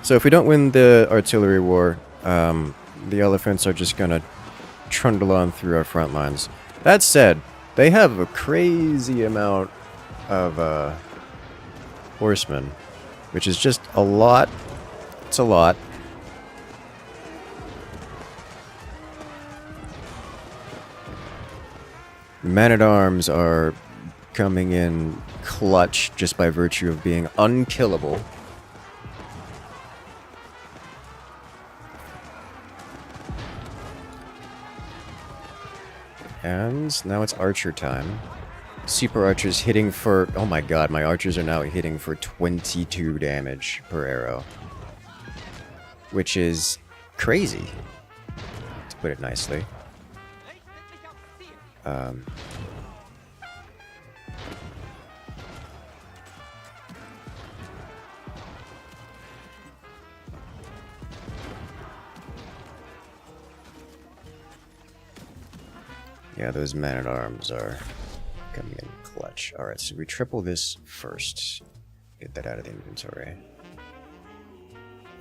Speaker 1: So if we don't win the artillery war, the elephants are just gonna trundle on through our front lines. That said, they have a crazy amount of horsemen, which is just a lot. It's a lot. Men-at-arms are coming in clutch just by virtue of being unkillable. And now it's archer time. Super archers hitting for... Oh my god, my archers are now hitting for 22 damage per arrow. Which is crazy, to put it nicely. Yeah, those men-at-arms are coming in clutch. Alright, so we triple this first. Get that out of the inventory.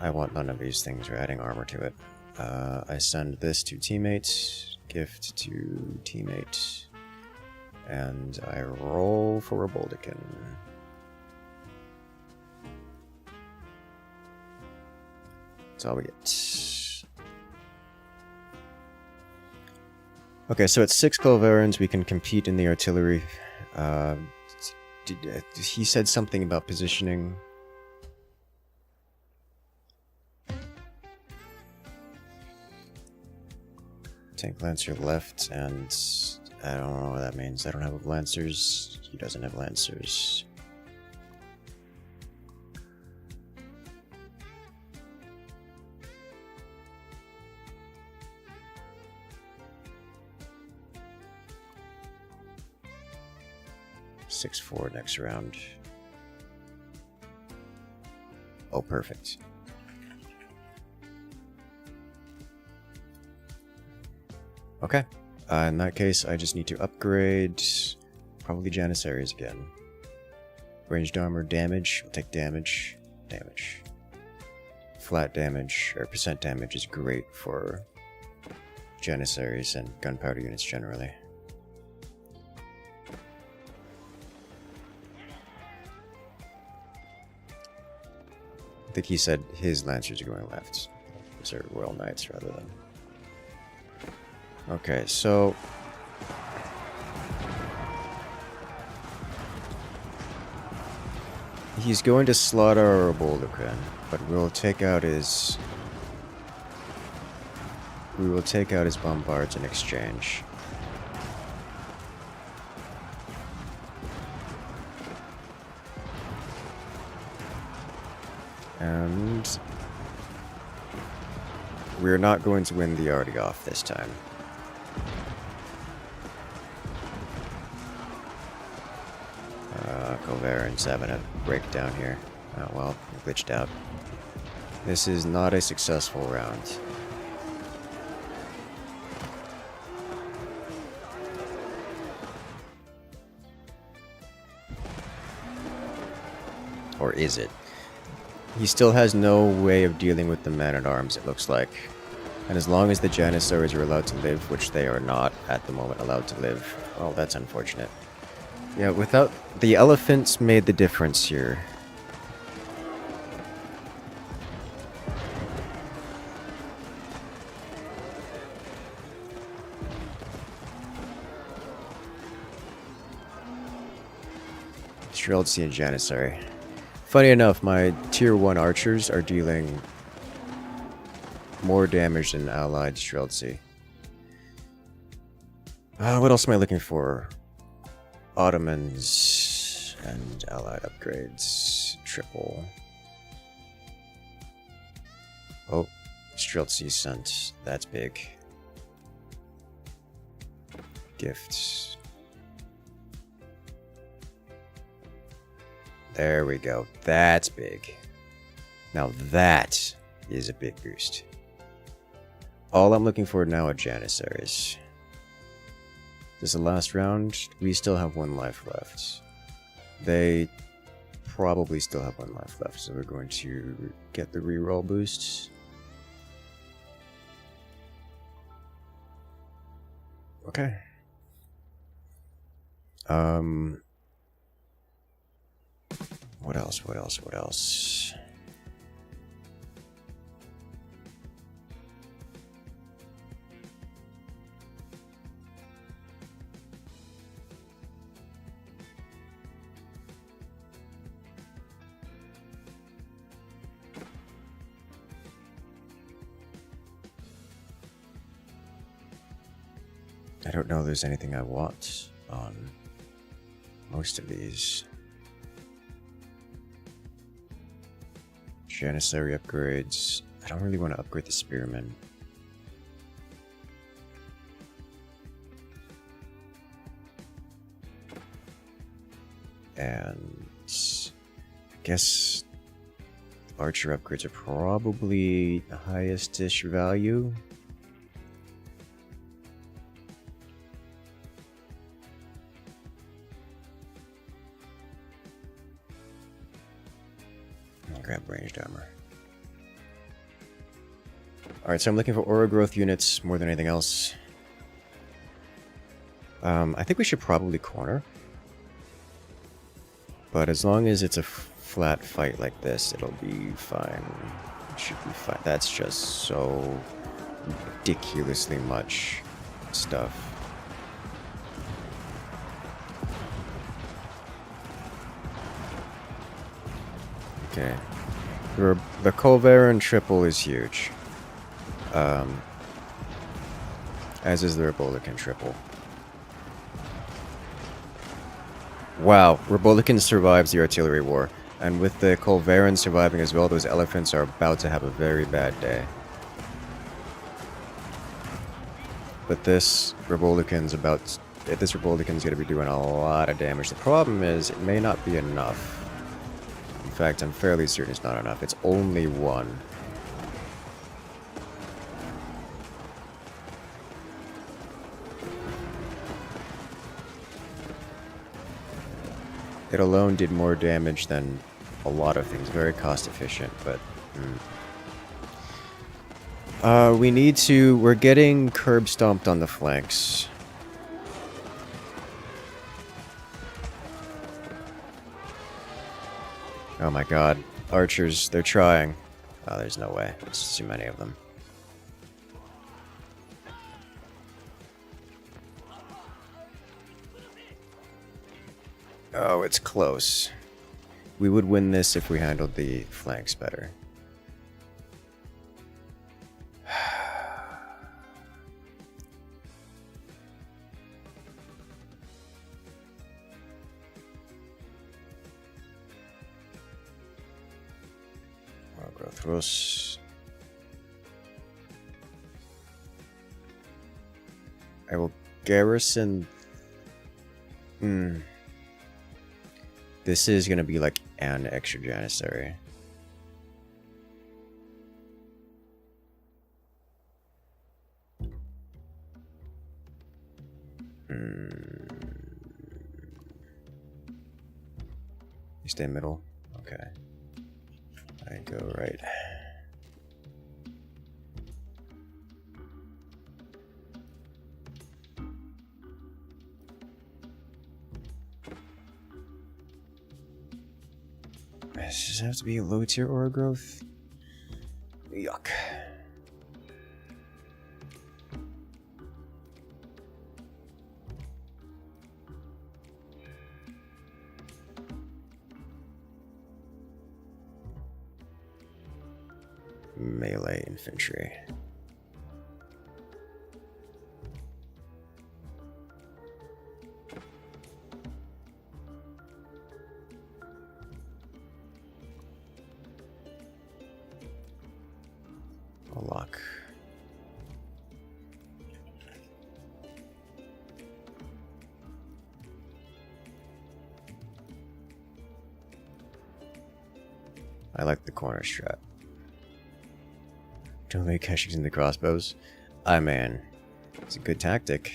Speaker 1: I want none of these things. We're adding armor to it. I send this to teammate. Gift to teammate. And I roll for a Boldican. That's all we get. Okay, so at 6 Culverins, we can compete in the artillery. He said something about positioning. Tank Lancer left, and I don't know what that means. I don't have Lancers. He doesn't have Lancers. Six four next round. Oh, perfect. Okay. In that case, I just need to upgrade probably Janissaries again. Ranged armor, damage. We'll take damage. Damage. Flat damage, or percent damage is great for Janissaries and gunpowder units generally. I think he said his Lancers are going left. These are Royal Knights rather than... Okay, so... he's going to slaughter our Bolderkin, but we'll take out his... we will take out his bombards in exchange. And... we're not going to win the arty off this time. Covarin's having a breakdown here. Oh well, glitched out. This is not a successful round. Or is it? He still has no way of dealing with the man-at-arms, it looks like. And as long as the Janissaries are allowed to live, which they are not at the moment allowed to live, well, that's unfortunate. Yeah, without... the elephants made the difference here. Streltsy and Janissary. Funny enough, my tier 1 archers are dealing more damage than allied Streltsy. What else am I looking for? Ottomans and allied upgrades. Triple. Oh, Streltsy sent. That's big. Gifts. There we go. That's big. Now that is a big boost. All I'm looking for now are Janissaries. This is the last round. We still have 1 life left. They probably still have 1 life left, so we're going to get the reroll boosts. Okay. What else? What else? What else? I don't know if there's anything I want on most of these. Janissary upgrades. I don't really want to upgrade the Spearmen. And I guess Archer upgrades are probably the highest-ish value. Grab ranged armor. Alright, so I'm looking for aura growth units more than anything else. I think we should probably corner. But as long as it's a flat fight like this, it'll be fine. It should be fine. That's just so ridiculously much stuff. Okay. The Colvarin triple is huge. As is the Republican triple. Wow, Republican survives the artillery war. And with the Colverans surviving as well, those elephants are about to have a very bad day. But this Republican's going to be doing a lot of damage. The problem is, it may not be enough. In fact, I'm fairly certain it's not enough. It's only one. It alone did more damage than a lot of things. Very cost efficient, but... we're getting curb stomped on the flanks. Oh my god. Archers, they're trying. Oh, there's no way. It's too many of them. Oh, it's close. We would win this if we handled the flanks better. Growth. I will garrison. This is gonna be like an extra janissary. You stay middle? Okay. I go right. Does this have to be a low tier aura growth? Yuck. Melee infantry. A lock. I like the corner strat. Don't make cachings in the crossbows. I mean, it's a good tactic.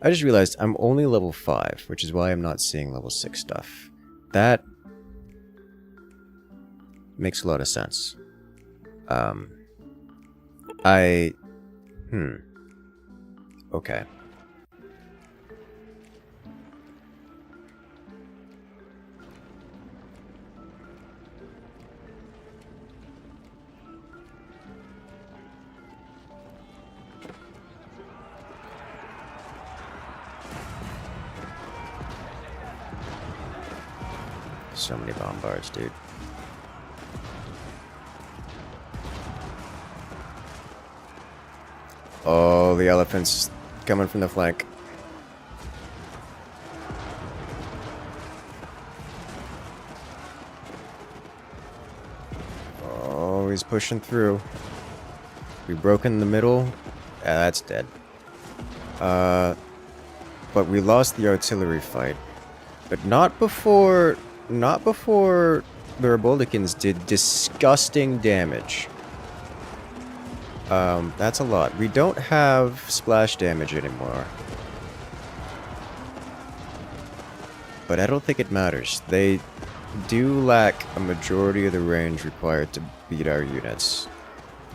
Speaker 1: I just realized I'm only level 5, which is why I'm not seeing level 6 stuff. That makes a lot of sense. Okay. So many bombards, dude. Oh, the elephants coming from the flank. Oh, he's pushing through. We broke in the middle. Yeah, that's dead. But we lost the artillery fight. But not before the Republicans did disgusting damage. That's a lot. We don't have splash damage anymore. But I don't think it matters. They do lack a majority of the range required to beat our units.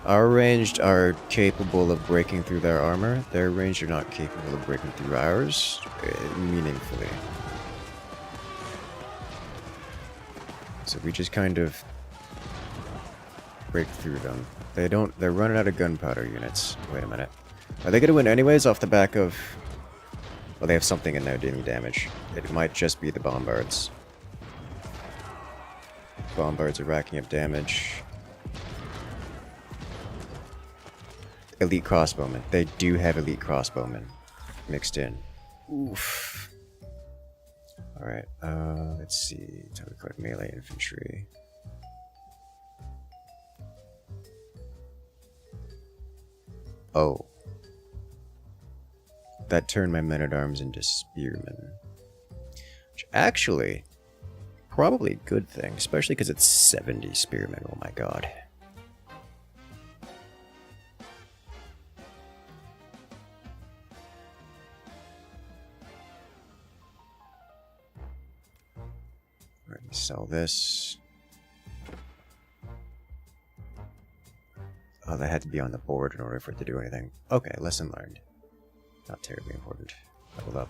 Speaker 1: Our ranged are capable of breaking through their armor. Their ranged are not capable of breaking through ours meaningfully. So we just kind of break through them. They're running out of gunpowder units. Wait a minute. Are they gonna win anyways off the back of... Well, they have something in there dealing damage. It might just be the bombards. Bombards are racking up damage. elite crossbowmen. They do have elite crossbowmen mixed in. Oof. Alright, let's see. Time to collect melee infantry. Oh. That turned my men-at-arms into spearmen. Which actually, probably a good thing, especially because it's 70 spearmen, oh my god. Let me sell this. Oh, that had to be on the board in order for it to do anything. Okay, lesson learned. Not terribly important. Level up.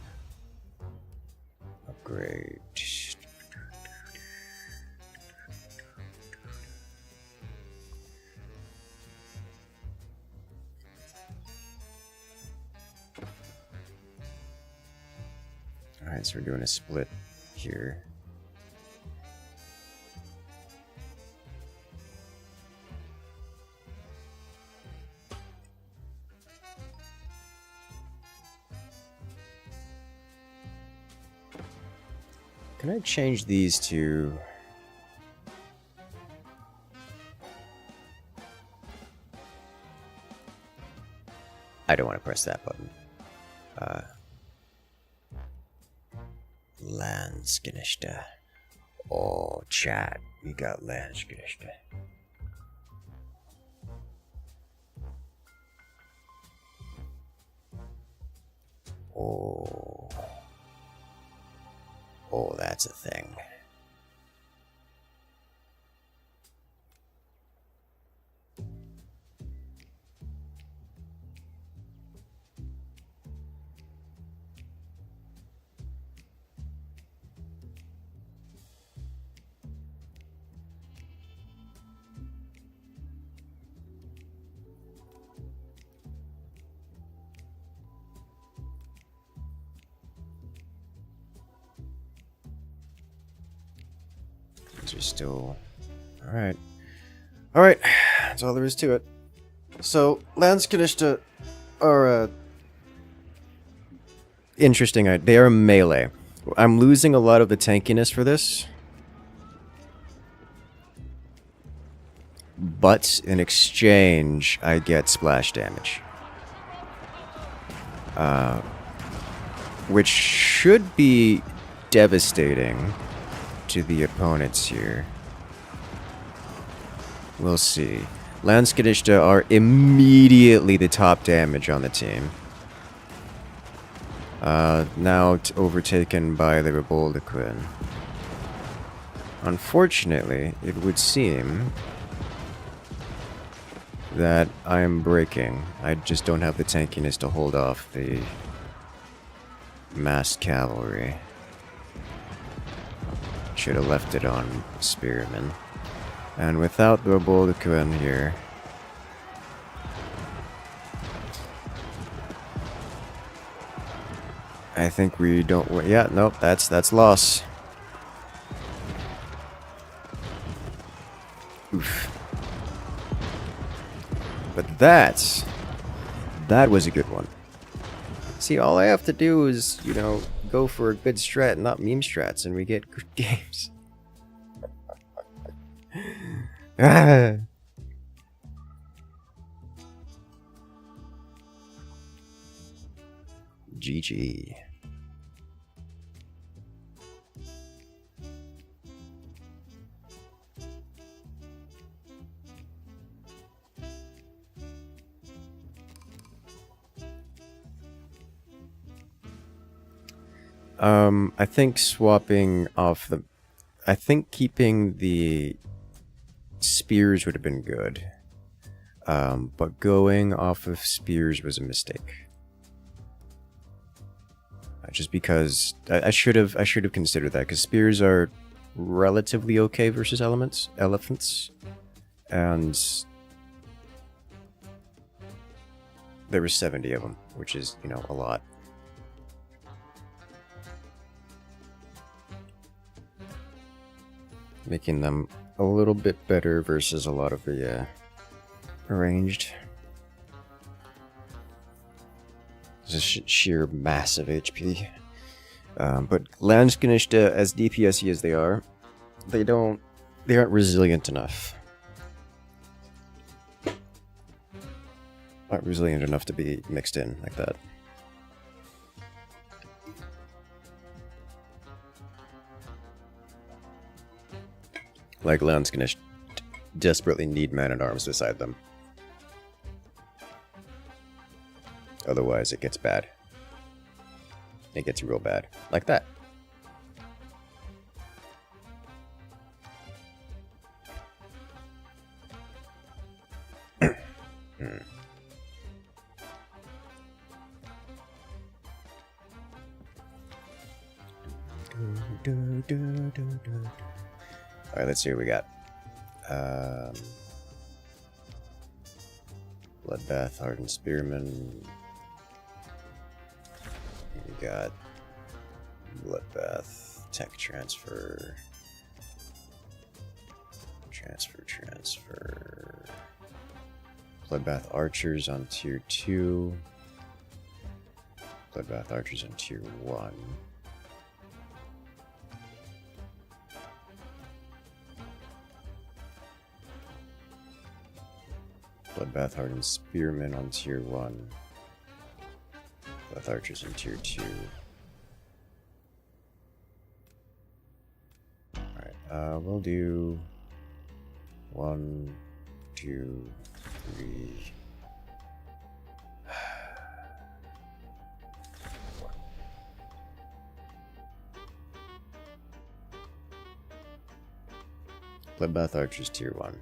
Speaker 1: Upgrade. Alright, so we're doing a split here. Can I change these to... I don't want to press that button. Landsgeniste. Oh, chat. We got Landsgeniste. Oh. Oh, that's a thing. These are still... Alright. Alright, that's all there is to it. So, Landsgeniste are interesting. They are melee. I'm losing a lot of the tankiness for this. But, in exchange, I get splash damage. Which should be devastating to the opponents here. We'll see. Landsgeniste are immediately the top damage on the team. Now overtaken by the Reboldequin. Unfortunately, it would seem that I'm breaking. I just don't have the tankiness to hold off the massed cavalry. Should have left it on Spearmen. And without the Reboldequin here, I think we don't win. Yeah, nope, that's loss. Oof. But that was a good one. See, all I have to do is, you know, go for a good strat, not meme strats, and we get good games. GG. I think swapping off the... I think keeping the spears would have been good. But going off of spears was a mistake. Just because I should have considered that, because spears are relatively okay versus elephants, and there were 70 of them, which is, you know, a lot. Making them a little bit better versus a lot of the arranged. Just sheer massive HP. But Landsknecht, as DPSy as they are, they aren't resilient enough. Not resilient enough to be mixed in like that. Like Landsknecht desperately need man-at-arms beside them. Otherwise it gets bad. It gets real bad. Like that. Alright, let's see what we got. Bloodbath, Hardened Spearman. We got Bloodbath, Tech Transfer. Transfer. Bloodbath Archers on Tier 2. Bloodbath Archers on Tier 1. Bloodbath Hardened Spearmen on Tier 1. Bloodbath Archers in Tier 2. Alright, we'll do 1, 2, 3. Bloodbath Archers Tier 1.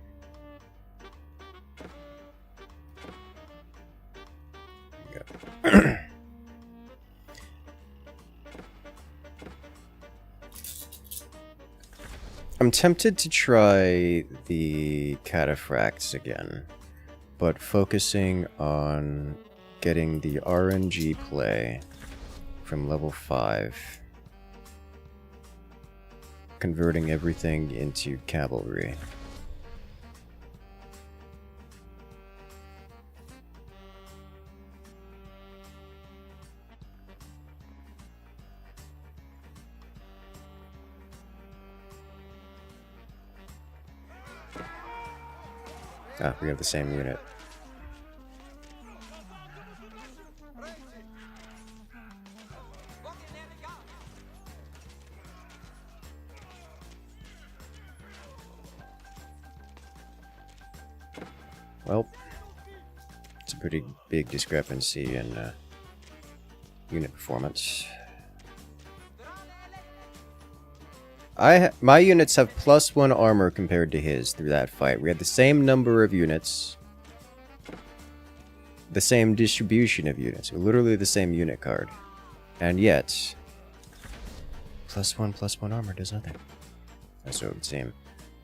Speaker 1: I'm tempted to try the cataphracts again, but focusing on getting the RNG play from level 5, converting everything into cavalry. Ah, we have the same unit. Well, it's a pretty big discrepancy in unit performance. My units have +1 armor compared to his through that fight. We had the same number of units, the same distribution of units, literally the same unit card, and yet +1 armor does nothing. That's what it would seem.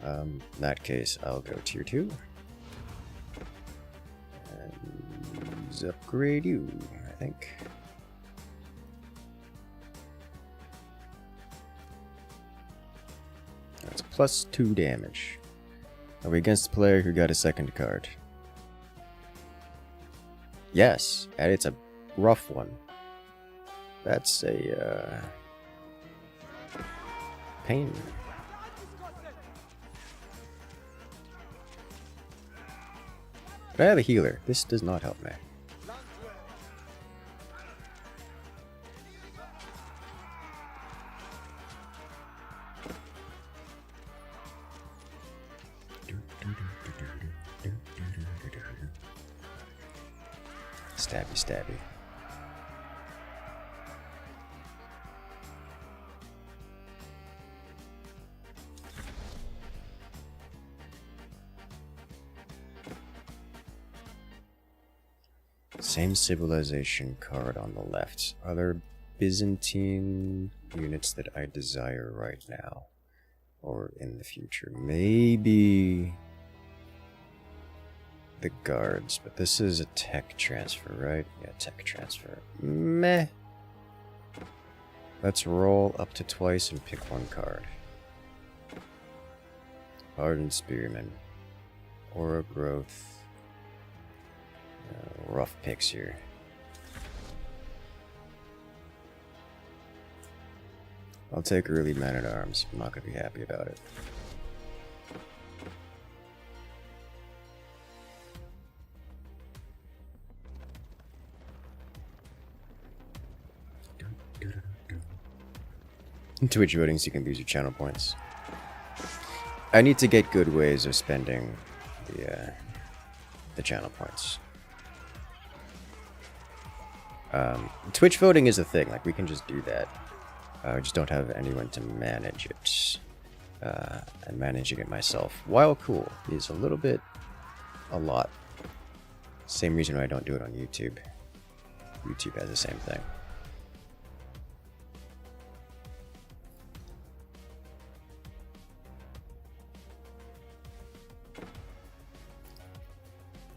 Speaker 1: In that case, I'll go Tier 2 and upgrade you, I think. That's +2 damage. Are we against a player who got a second card? Yes, and it's a rough one. That's a pain. But I have a healer. This does not help me. Stabby, stabby. Same civilization card on the left. Are there Byzantine units that I desire right now? Or in the future? Maybe the guards, but this is a tech transfer, right? Yeah, tech transfer. Meh. Let's roll up to twice and pick one card. Hardened Spearman. Aura Growth. Rough picks here. I'll take early man-at-arms. I'm not going to be happy about it. In Twitch voting, so you can lose your channel points. I need to get good ways of spending the channel points. Twitch voting is a thing. Like, we can just do that. I just don't have anyone to manage it. And managing it myself, while cool, is a lot. Same reason why I don't do it on YouTube. YouTube has the same thing.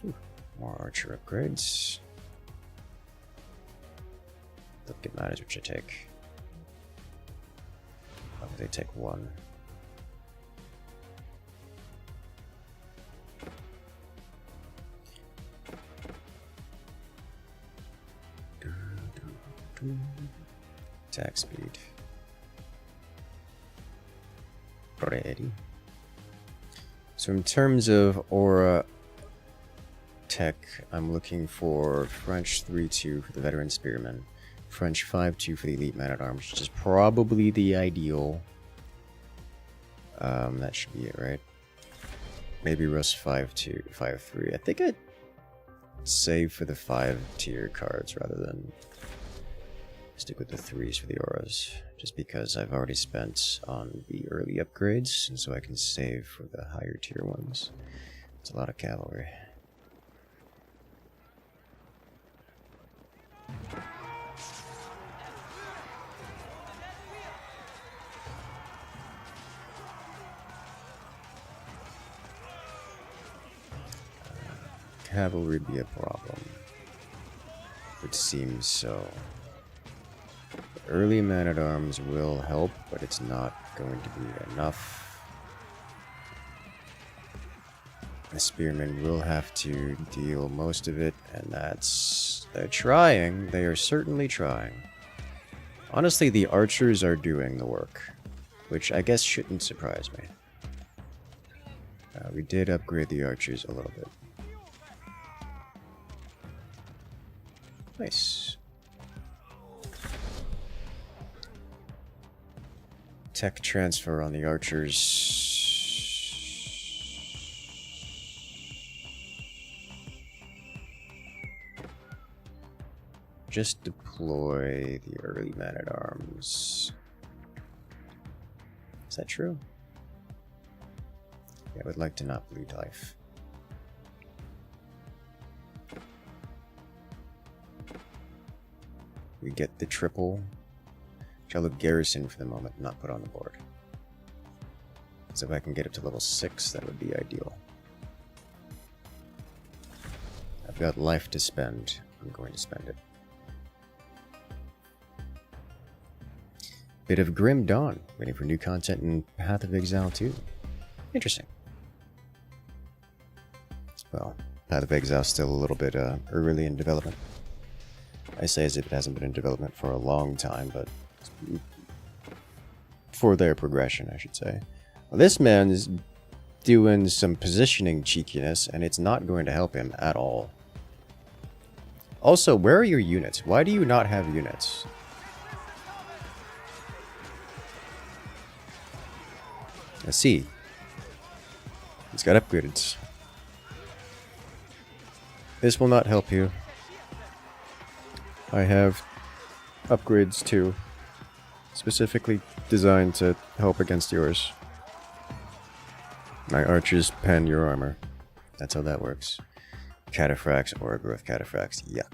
Speaker 1: Ooh, more archer upgrades. Don't get mad which I take. Oh, they take one. Attack speed. Ready. So in terms of aura tech, I'm looking for French 3-2 for the veteran spearman, French 5-2 for the elite man-at-arms, which is probably the ideal. That should be it, right? Maybe Rust 5-2, 5-3. I think I'd save for the 5-tier cards rather than stick with the 3s for the auras, just because I've already spent on the early upgrades, and so I can save for the higher tier ones. It's a lot of cavalry. Cavalry be a problem. It seems so. Early man-at-arms will help, but it's not going to be enough. The spearmen will have to deal most of it, and that's... They're trying. They are certainly trying. Honestly, the archers are doing the work, which I guess shouldn't surprise me. We did upgrade the archers a little bit. Nice. Tech transfer on the archers. Just deploy the early man-at-arms. Is that true? Yeah, I would like to not bleed life. We get the triple. Shall look garrison for the moment, not put on the board. So if I can get up to level 6, that would be ideal. I've got life to spend. I'm going to spend it. Bit of Grim Dawn, waiting for new content in Path of Exile 2. Interesting. Well, Path of Exile is still a little bit early in development. I say as if it hasn't been in development for a long time, but for their progression, I should say. Well, this man is doing some positioning cheekiness, and it's not going to help him at all. Also, where are your units? Why do you not have units? Let's see. He's got upgrades. This will not help you. I have upgrades too, specifically designed to help against yours. My archers pen your armor. That's how that works. Cataphracts, aura growth cataphracts. Yuck.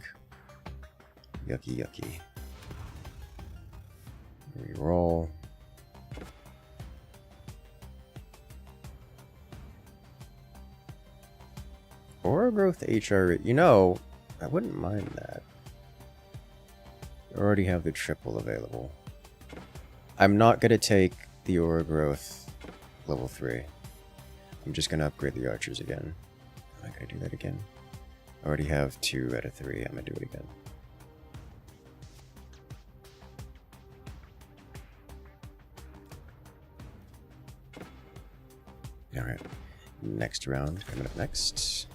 Speaker 1: Yucky, yucky. Reroll. Aura growth HR. You know, I wouldn't mind that. I already have the triple available. I'm not going to take the aura growth level 3. I'm just going to upgrade the archers again. Am I going to do that again? I already have 2 out of 3. I'm going to do it again. Alright. Next round coming up next.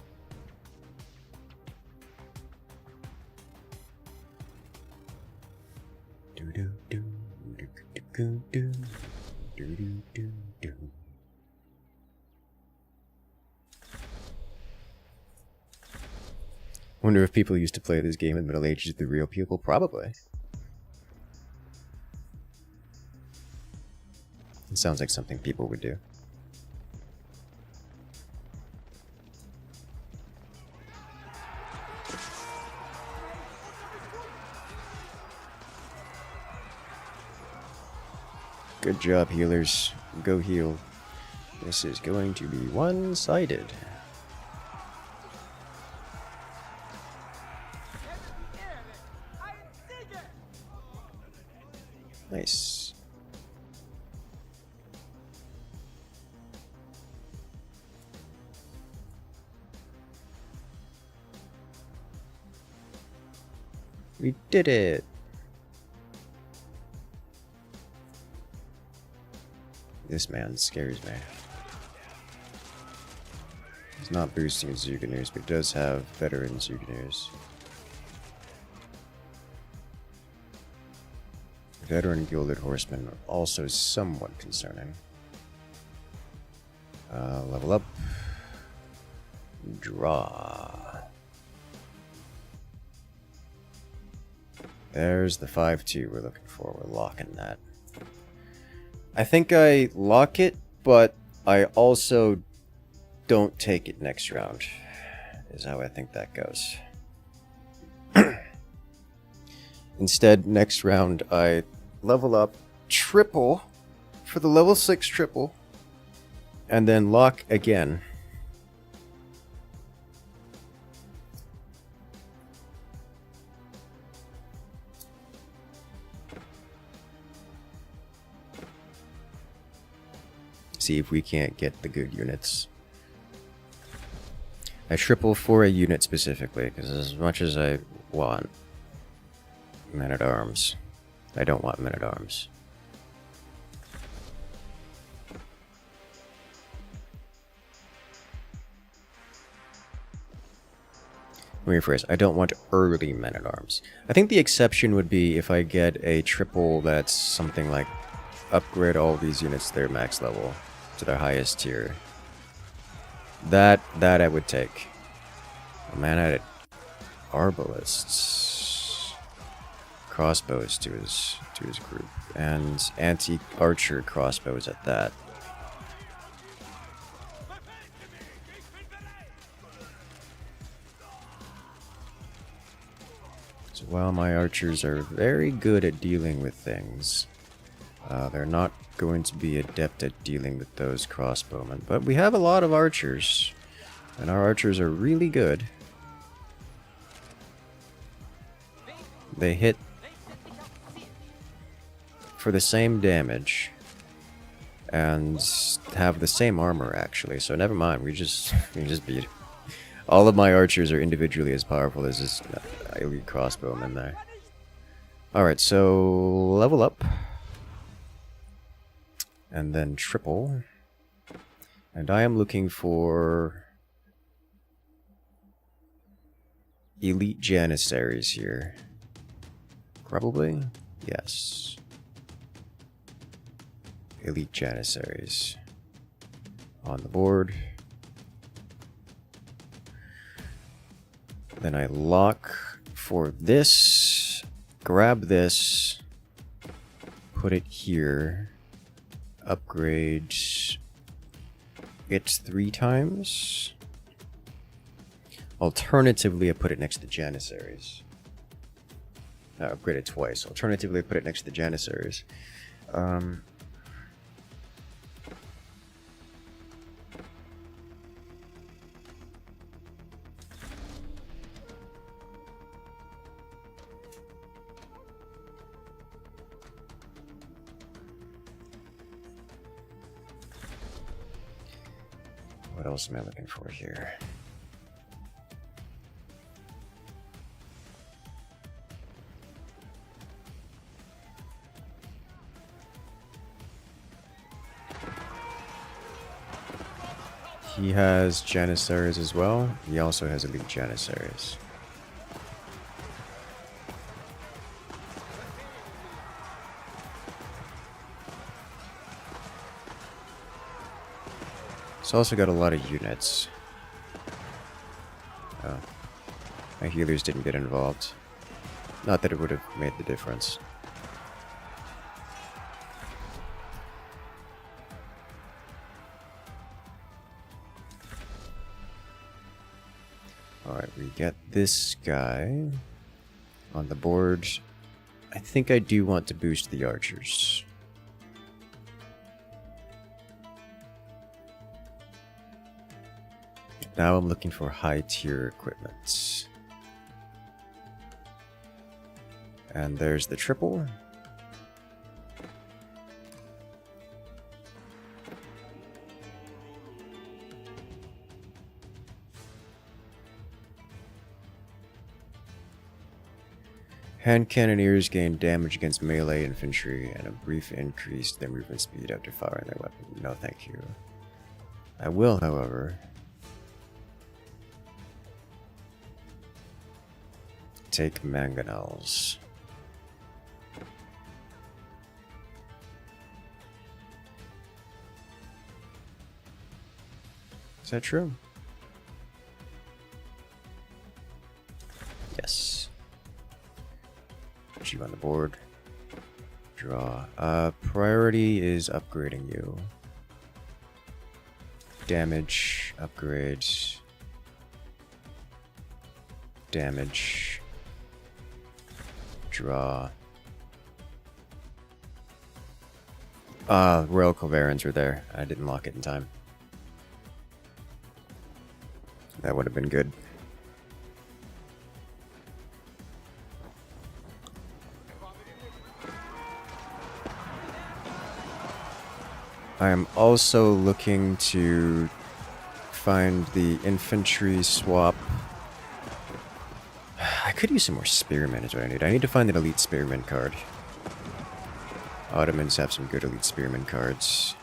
Speaker 1: Do do do do do do do do do do. Wonder if people used to play this game in the Middle Ages with the real people? Probably. It sounds like something people would do. Good job, healers. Go heal. This is going to be one-sided. Nice. We did it! This man scares me. He's not boosting his Zuganers, but does have veteran Zuganers. Veteran Gilded Horsemen are also somewhat concerning. Level up. Draw. There's the 5-2 we're looking for. We're locking that. I think I lock it, but I also don't take it next round, is how I think that goes. Instead, next round, I level up triple for the level 6 triple, and then lock again. See if we can't get the good units. I triple for a unit specifically, because as much as I want men-at-arms, I don't want men-at-arms. Let me rephrase. I don't want early men-at-arms. I think the exception would be if I get a triple that's something like upgrade all these units to their max level, to their highest tier. That I would take. A man at arbalists. Crossbows to his group. And anti-archer crossbows at that. So while my archers are very good at dealing with things, they're not going to be adept at dealing with those crossbowmen. But we have a lot of archers, and our archers are really good. They hit for the same damage and have the same armor, actually. So never mind, we just beat. All of my archers are individually as powerful as this elite crossbowman there. Alright, so level up. And then triple. And I am looking for elite janissaries here. Probably? Yes. Elite janissaries. On the board. Then I lock for this. Grab this. Put it here. Upgrade it 3 times. Alternatively, I put it next to Janissaries. Upgrade it twice. Alternatively, I put it next to the Janissaries. What else am I looking for here? He has Janissaries as well. He also has elite Janissaries. He's also got a lot of units. Oh. My healers didn't get involved. Not that it would have made the difference. Alright, we get this guy on the board. I think I do want to boost the archers. Now I'm looking for high tier equipment. And there's the triple. Hand cannoneers gain damage against melee infantry and a brief increase to their movement speed after firing their weapon. No thank you. I will, however, take mangonels. Is that true? Yes. Put you on the board. Draw. Priority is upgrading you. Damage, upgrades. Damage. Draw. Royal Culverins were there. I didn't lock it in time. That would have been good. I am also looking to find the infantry swap. I could use some more spearmen is what I need. I need to find an elite spearman card. Ottomans have some good elite spearman cards.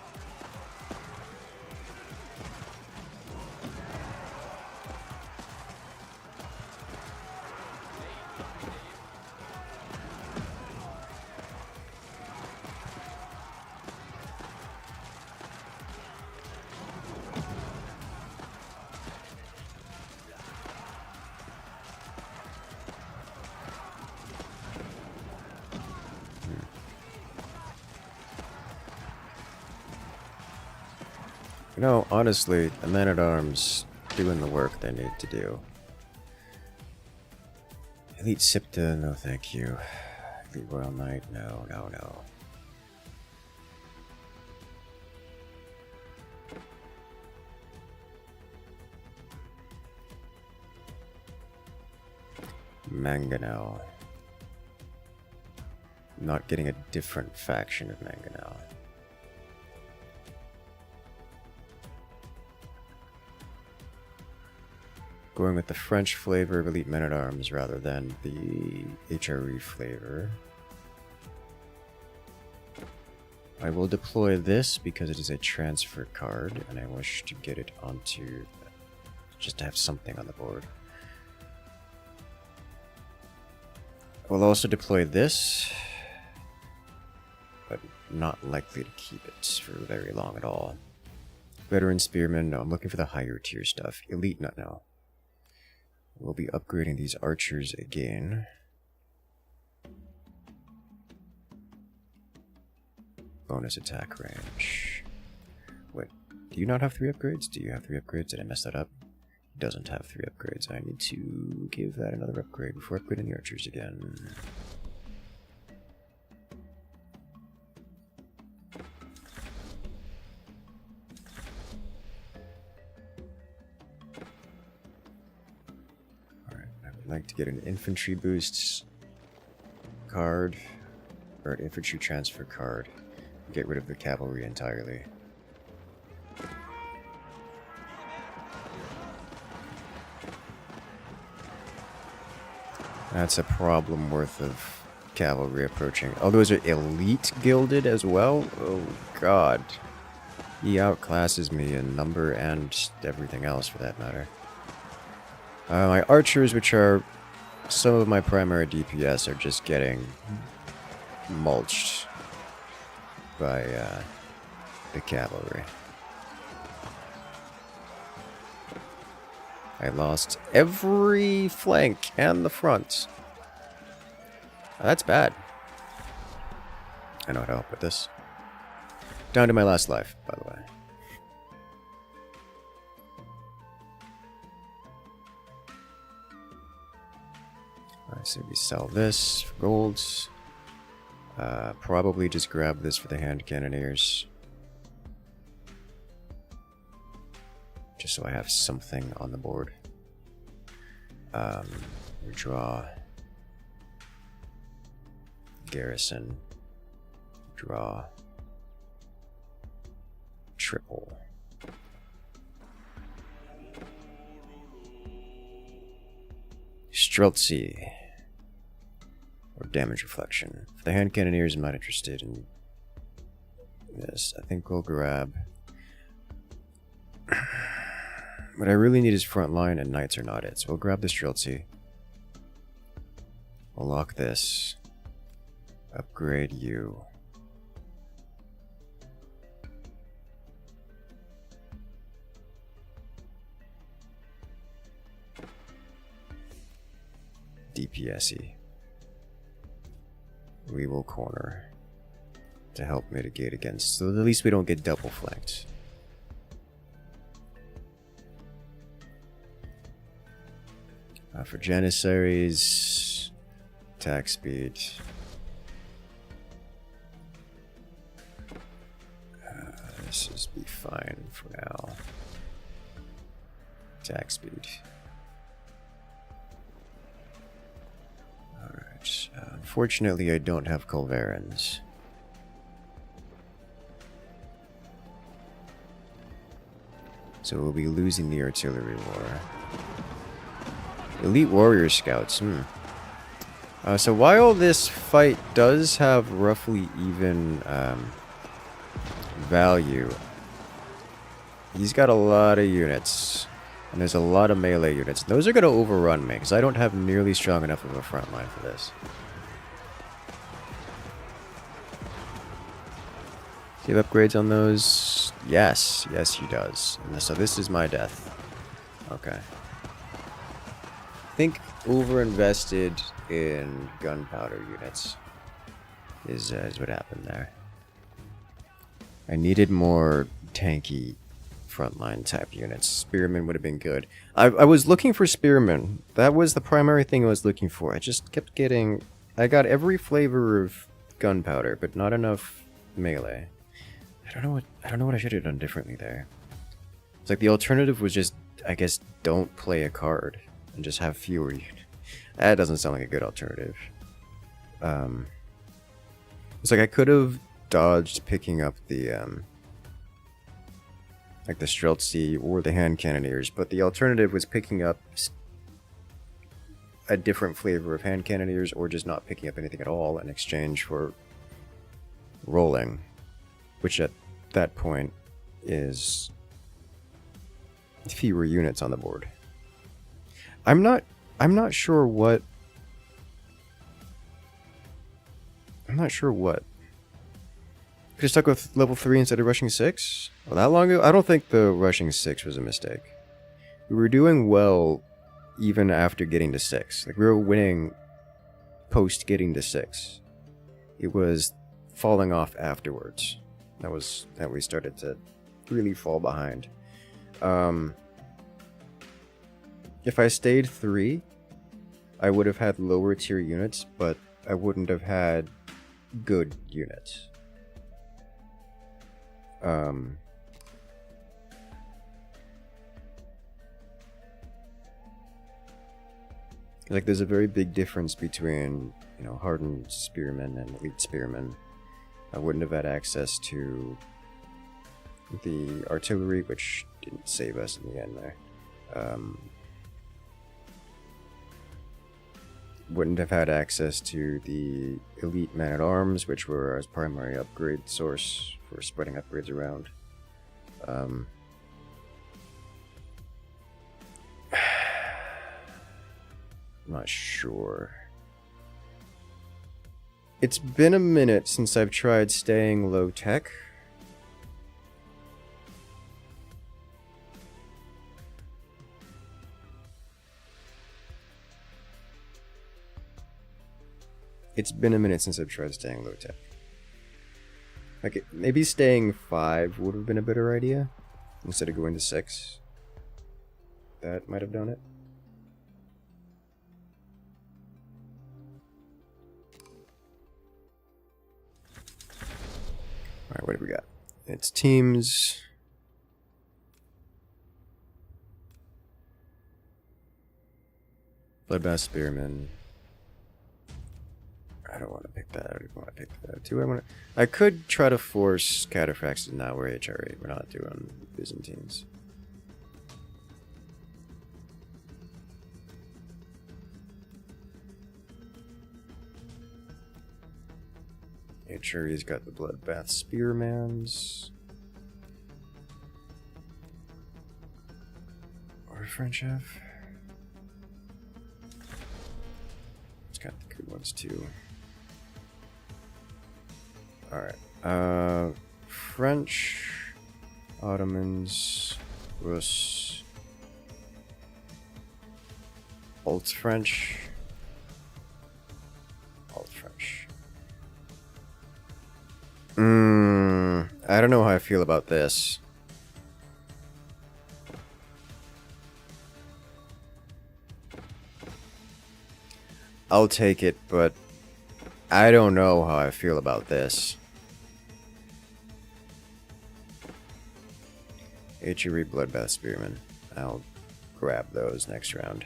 Speaker 1: You know, honestly, the men-at-arms doing the work they need to do. Elite Sipta, no thank you. Elite Royal Knight, no, no, no. Mangonel. Not getting a different faction of Mangonel. Going with the French flavor of Elite Men-at-Arms rather than the HRE flavor. I will deploy this because it is a transfer card and I wish to get it onto... just to have something on the board. I will also deploy this, but not likely to keep it for very long at all. Veteran Spearman, no, I'm looking for the higher tier stuff. Elite, no. We'll be upgrading these archers again. Bonus attack range. Wait, do you not have 3 upgrades? Do you have 3 upgrades? Did I mess that up? It doesn't have 3 upgrades. I need to give that another upgrade before upgrading the archers again. Like to get an infantry boosts card or an infantry transfer card. Get rid of the cavalry entirely. That's a problem worth of cavalry approaching. Oh, those are elite gilded as well? Oh god. He outclasses me in number and everything else for that matter. My archers, which are some of my primary DPS, are just getting mulched by the cavalry. I lost every flank and the front. That's bad. I know how to help with this. Down to my last life, by the way. Alright, so we sell this for golds. Probably just grab this for the hand cannoneers. Just so I have something on the board. We draw garrison. Draw triple. Streltsy. Or damage reflection. For the hand cannoneers, I'm not interested in this. I think we'll grab. What I really need is front line, and knights are not it. So we'll grab the Streltsy. We'll lock this. Upgrade you. DPSE. We will corner to help mitigate against, so at least we don't get double flanked. For Janissaries, attack speed. This is be fine for now. Attack speed. Alright. Unfortunately, I don't have Culverins. So we'll be losing the artillery war. Elite warrior scouts. So while this fight does have roughly even value, he's got a lot of units. And there's a lot of melee units. Those are going to overrun me, because I don't have nearly strong enough of a front line for this. Do you have upgrades on those? Yes. Yes, he does. And so this is my death. Okay. I think over-invested in gunpowder units is what happened there. I needed more tanky frontline type units. Spearmen would have been good. I was looking for spearmen. That was the primary thing I was looking for. I just kept getting... I got every flavor of gunpowder, but not enough melee. I don't know what I should have done differently there. It's like the alternative was just, I guess, don't play a card and just have fewer units. That doesn't sound like a good alternative. It's like I could have dodged picking up the like the Streltsy or the hand cannoneers, but the alternative was picking up a different flavor of hand cannoneers or just not picking up anything at all in exchange for rolling, which at that point is fewer units on the board. I'm not sure what Could have stuck with level 3 instead of rushing 6? Well, that long ago? I don't think the rushing 6 was a mistake. We were doing well even after getting to 6. Like, we were winning post getting to 6. It was falling off afterwards. That we started to really fall behind. If I stayed 3, I would have had lower tier units, but I wouldn't have had good units. Like, there's a very big difference between, you know, hardened spearmen and elite spearmen. I wouldn't have had access to the artillery, which didn't save us in the end there. Wouldn't have had access to the elite men-at-arms, which were our primary upgrade source for spreading upgrades around. I'm not sure. It's been a minute since I've tried staying low tech. It's been a minute since I've tried staying low tech. Like, maybe staying 5 would have been a better idea instead of going to 6. That might have done it. Alright, what do we got? It's teams. Bloodbath Spearman. I don't want to pick that. I don't want to pick that. I could try to force Cataphracts to not wear HRA. We're not doing Byzantines. HRE's got the Bloodbath Spearmans. Or French have. It's got the good ones too. Alright. French, Ottomans, Rus, Alt French, Alt French. I don't know how I feel about this. I'll take it, but I don't know how I feel about this. HRE Bloodbath Spearman. I'll grab those next round.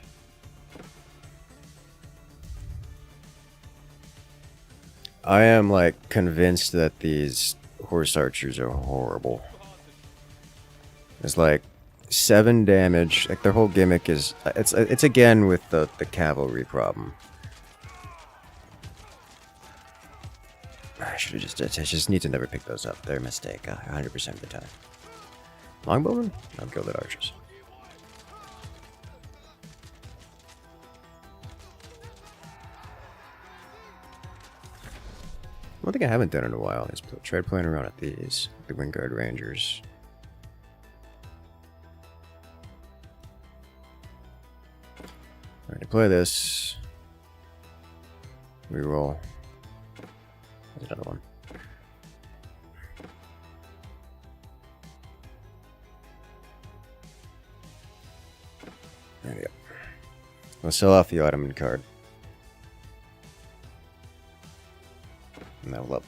Speaker 1: I am like convinced that these horse archers are horrible. It's like 7 damage. Like their whole gimmick is it's again with the cavalry problem. I should have just need to never pick those up. They're a mistake 100% of the time. Longbowmen? I'll go with archers. One thing I haven't done in a while is tried playing around at these, the Wingguard Rangers. Alright, to play this, we roll. There's another one. There we go. We'll sell off the Ottoman card. And level up.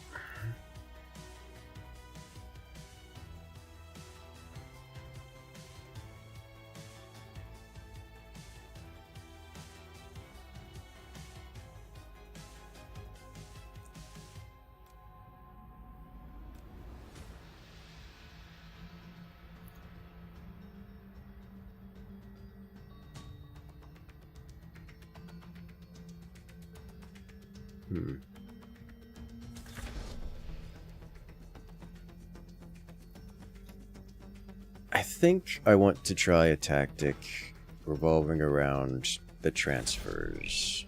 Speaker 1: I think I want to try a tactic revolving around the transfers.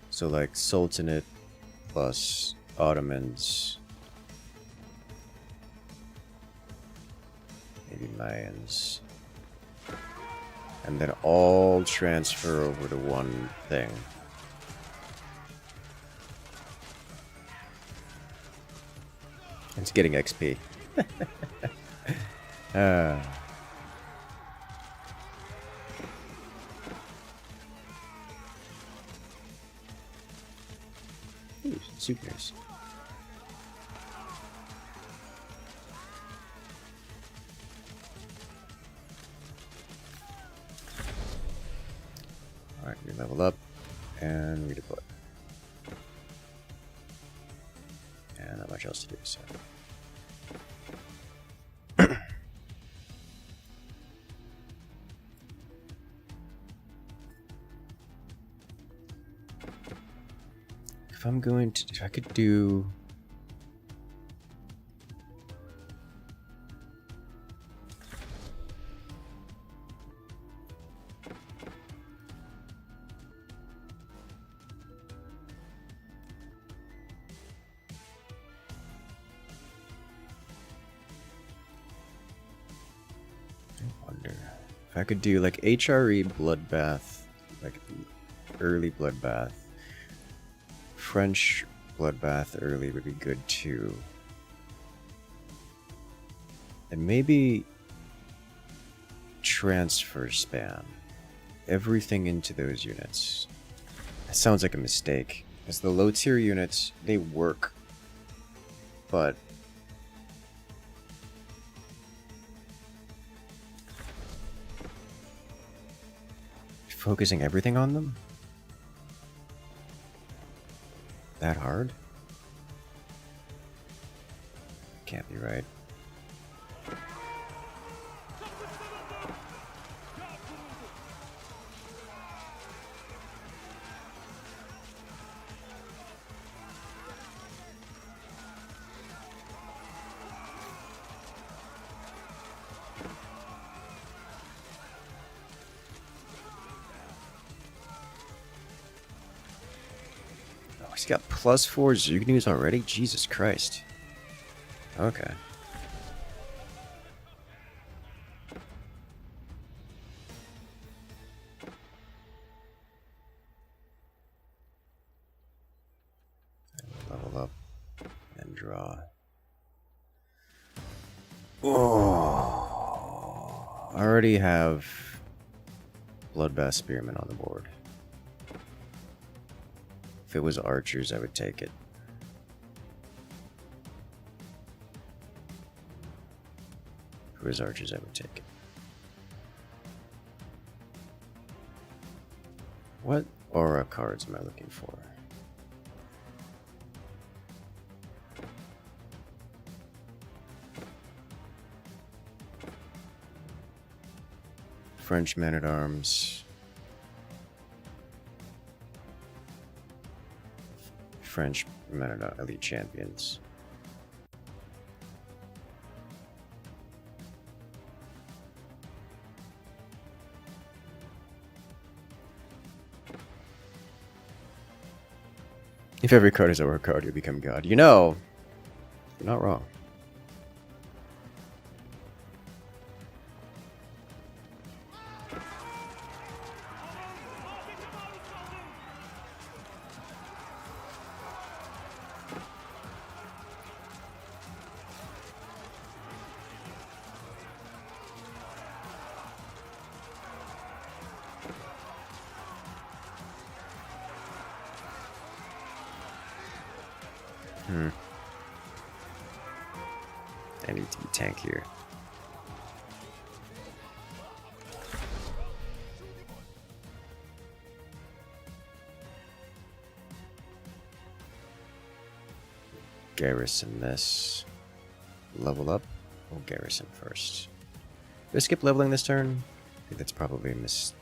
Speaker 1: So like Sultanate plus Ottomans. Maybe Mayans. And then all transfer over to one thing. It's getting XP. Ooh, souvenirs. Alright, we level up and redeploy. And not much else to do, so. If I could do If I could do like HRE Bloodbath, like early Bloodbath. French Bloodbath early would be good too. And maybe transfer spam everything into those units. That sounds like a mistake, because the low tier units, they work, but focusing everything on them? That hard? Can't be right. He's got +4 Zugnews already? Jesus Christ. Okay. Level up and draw. Oh, I already have Bloodbath Spearmen on the board. If it was archers, I would take it. If it was archers, I would take it. What aura cards am I looking for? French Man-at-Arms. French Elite Champions. If every card is a work card, you become God. You know, you're not wrong. I need to be tankier. Garrison this. Level up. We'll garrison first. Did I skip leveling this turn? I think that's probably a mistake.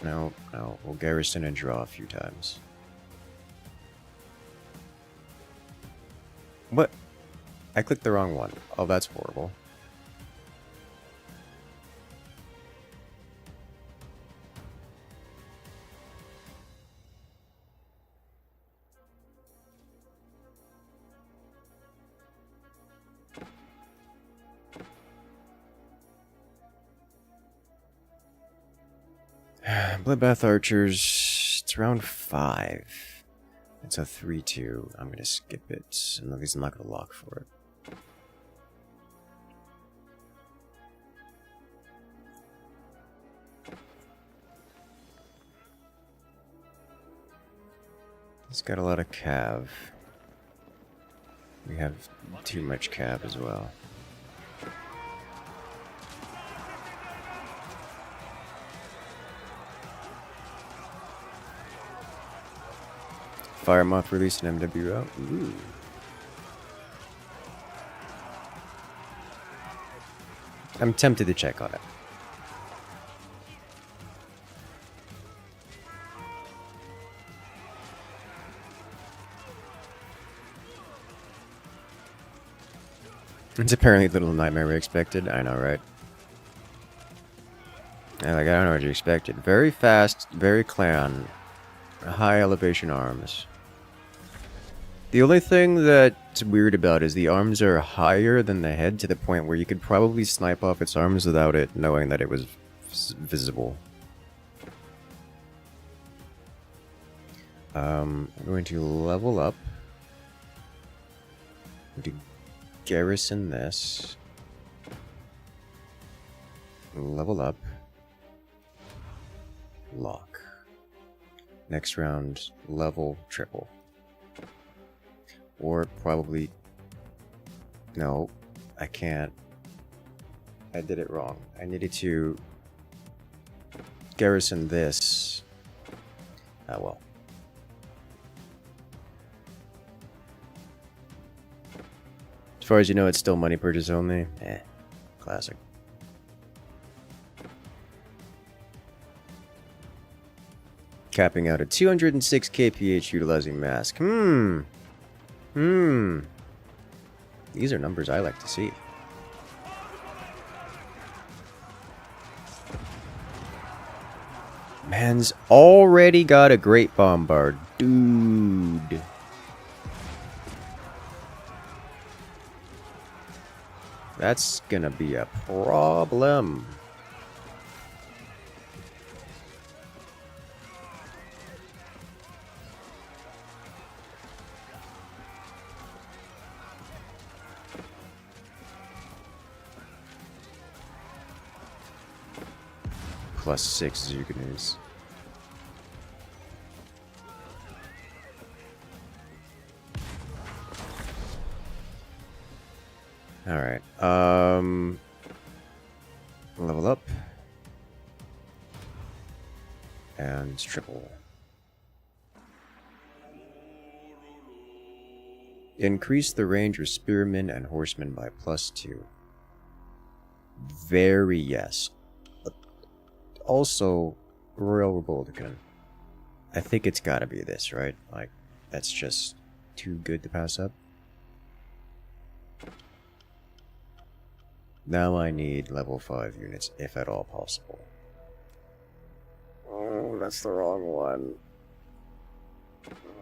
Speaker 1: No. We'll garrison and draw a few times. What? I clicked the wrong one. Oh, that's horrible. Bloodbath Archers, it's round 5. It's a 3-2. I'm gonna skip it. And at least I'm not gonna lock for it. It's got a lot of cav. We have too much cav as well. Fire Moth released an MW out. Ooh. I'm tempted to check on it. It's apparently a little nightmare we expected. I know, right? I don't know what you expected. Very fast, very clan. High elevation arms. The only thing that what's weird about is the arms are higher than the head to the point where you could probably snipe off its arms without it knowing that it was visible. I'm going to level up. I'm going to garrison this. Level up. Lock. Next round, level triple. Or probably... No, I can't. I did it wrong. I needed to garrison this. Ah, well. As far as you know, it's still money purchase only. Classic. Capping out at 206 kph utilizing mask. These are numbers I like to see. Man's already got a great bombard. Dude. That's gonna be a problem. +6 Zuganews. Alright, level up. And triple. Increase the range of spearmen and horsemen by +2. Very yes. Also, Royal Republican. I think it's gotta be this, right? Like, that's just too good to pass up. Now I need level 5 units, if at all possible. Oh, that's the wrong one.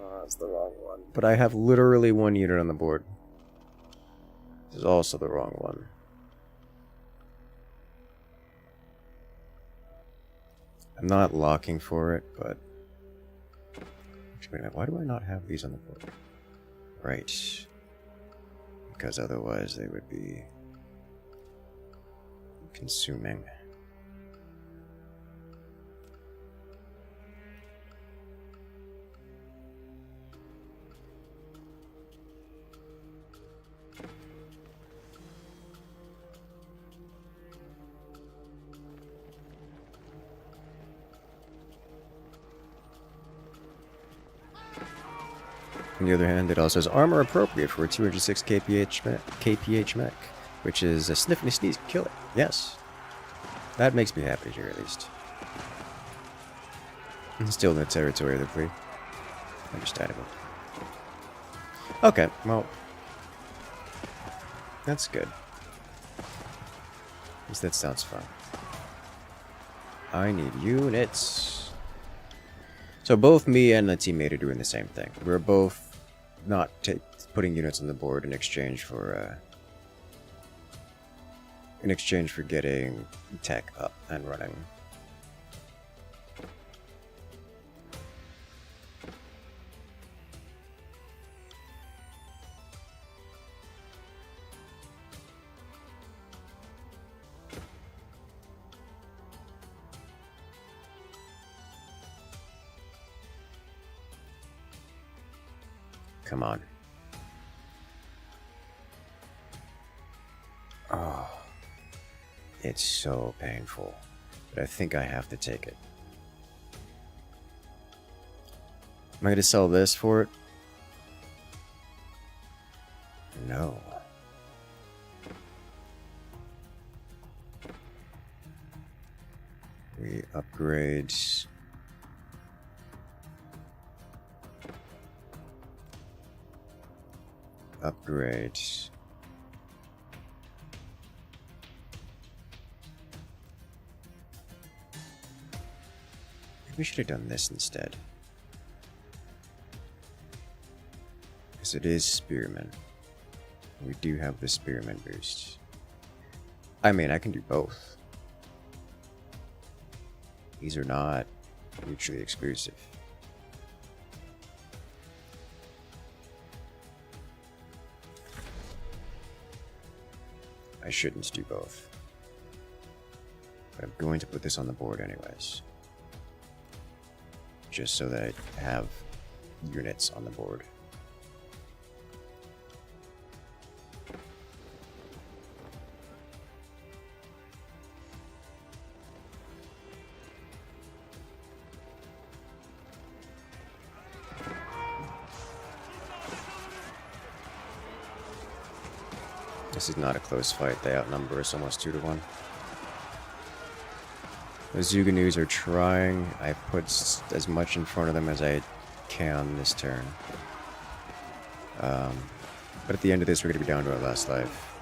Speaker 1: Oh, that's the wrong one. But I have literally 1 unit on the board. This is also the wrong one. I'm not locking for it, but... Actually, why do I not have these on the board? Right. Because otherwise they would be... consuming. On the other hand, it also has armor appropriate for a 206 kph mech, which is a sniff and a sneeze. Kill it. Yes. That makes me happy here, at least. Still in the territory of the free. Understandable. Okay, well. That's good. At least that sounds fun. I need units. So both me and the teammate are doing the same thing. We're both not putting units on the board in exchange for getting tech up and running. Come on. Oh. It's so painful. But I think I have to take it. Am I going to sell this for it? No. We upgrade... Upgrade. Maybe we should have done this instead. Because it is spearmen. We do have the Spearman boost. I mean, I can do both. These are not mutually exclusive. I shouldn't do both. But I'm going to put this on the board anyways. Just so that I have units on the board. This is not a close fight. They outnumber us almost 2-1. The Zuganus are trying. I put as much in front of them as I can this turn. But at the end of this, we're going to be down to our last life.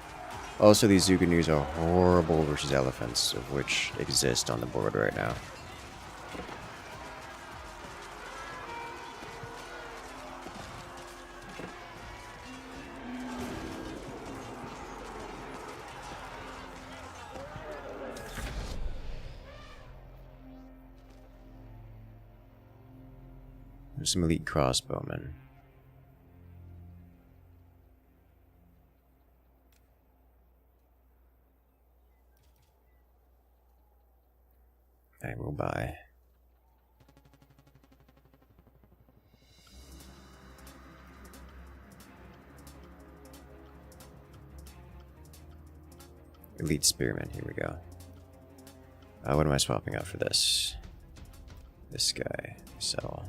Speaker 1: Also, these Zuganus are horrible versus elephants, of which exist on the board right now. There's some elite crossbowmen. I will buy. Elite spearman, here we go. What am I swapping out for this? This guy. Sell.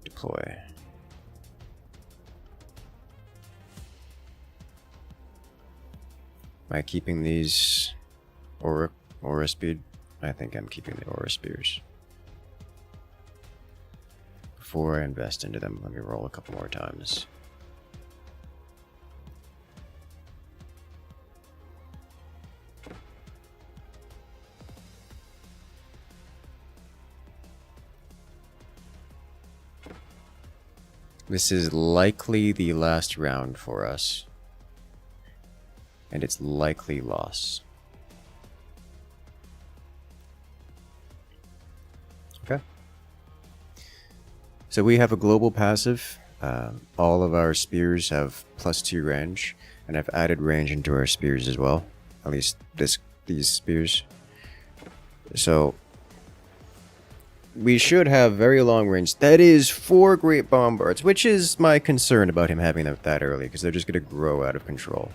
Speaker 1: Deploy. Am I keeping these aura speed? I think I'm keeping the aura spears. Before I invest into them, let me roll a couple more times. This is likely the last round for us. And it's likely loss. Okay. So we have a global passive. All of our spears have +2 range. And I've added range into our spears as well. At least these spears. So we should have very long range. That is 4 great bombards, which is my concern about him having them that early, because they're just going to grow out of control.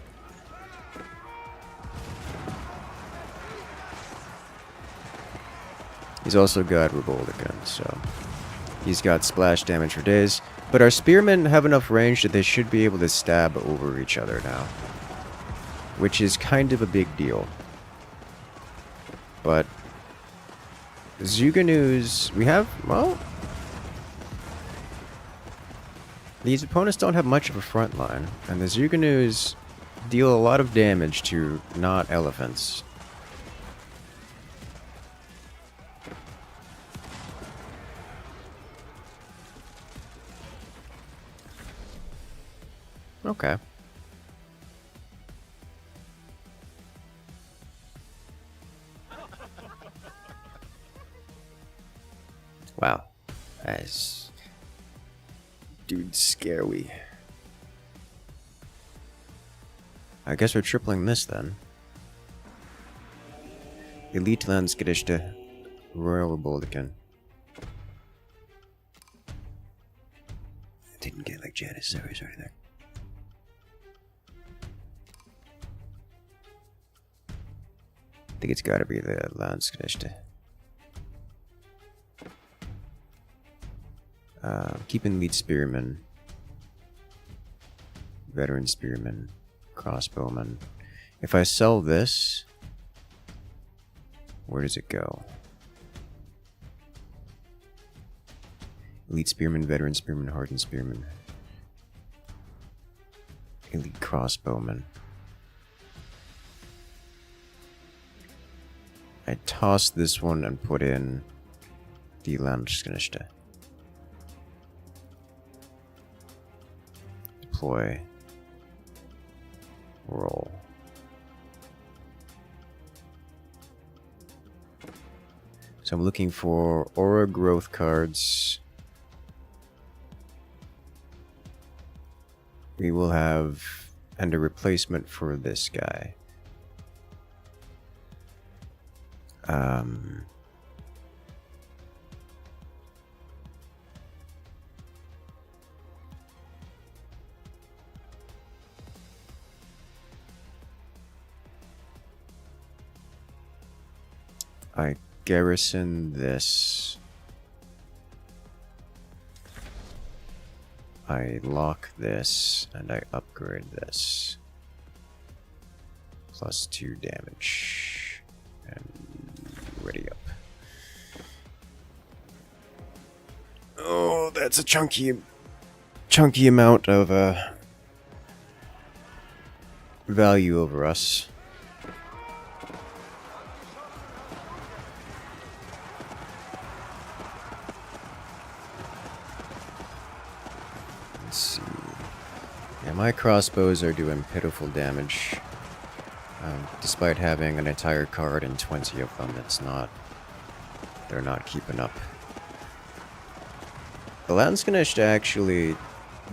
Speaker 1: He's also got Revoldican, so he's got splash damage for days. But our spearmen have enough range that they should be able to stab over each other now, which is kind of a big deal. But Zuganus, we have, well, these opponents don't have much of a front line, and the Zuganus deal a lot of damage to not elephants. Okay. Wow. That's... dude, scary. I guess we're tripling this then. Elite Landsgerichte, Royal Reboldican. Didn't get like Janissaries or anything. I think it's gotta be the Landsgerichte. Keeping lead spearmen, veteran spearmen, crossbowmen. If I sell this, where does it go? Elite spearmen, veteran spearmen, hardened spearmen, elite crossbowmen. I toss this one and put in the Landsknechte. deploy. Roll. So I'm looking for aura growth cards. We will have, and a replacement for this guy. I garrison this. I lock this, and I upgrade this. +2 damage. And ready up. Oh, that's a chunky amount of value over us. Let's see. Yeah, my crossbows are doing pitiful damage. Despite having an entire card and 20 of them, they're not keeping up. The Landsknecht actually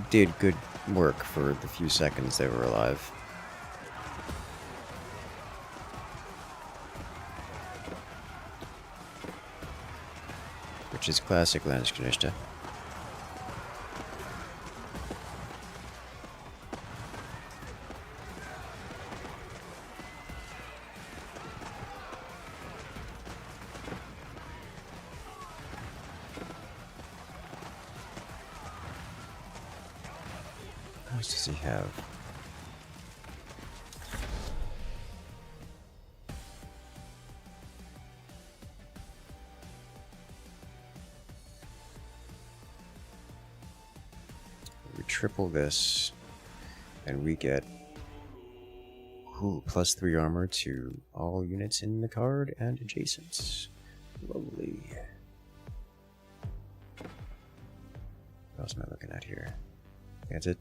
Speaker 1: did good work for the few seconds they were alive. Which is classic Landsknecht. What else does he have? We triple this, and we get +3 armor to all units in the card and adjacents. Lovely. What else am I looking at here? That's it.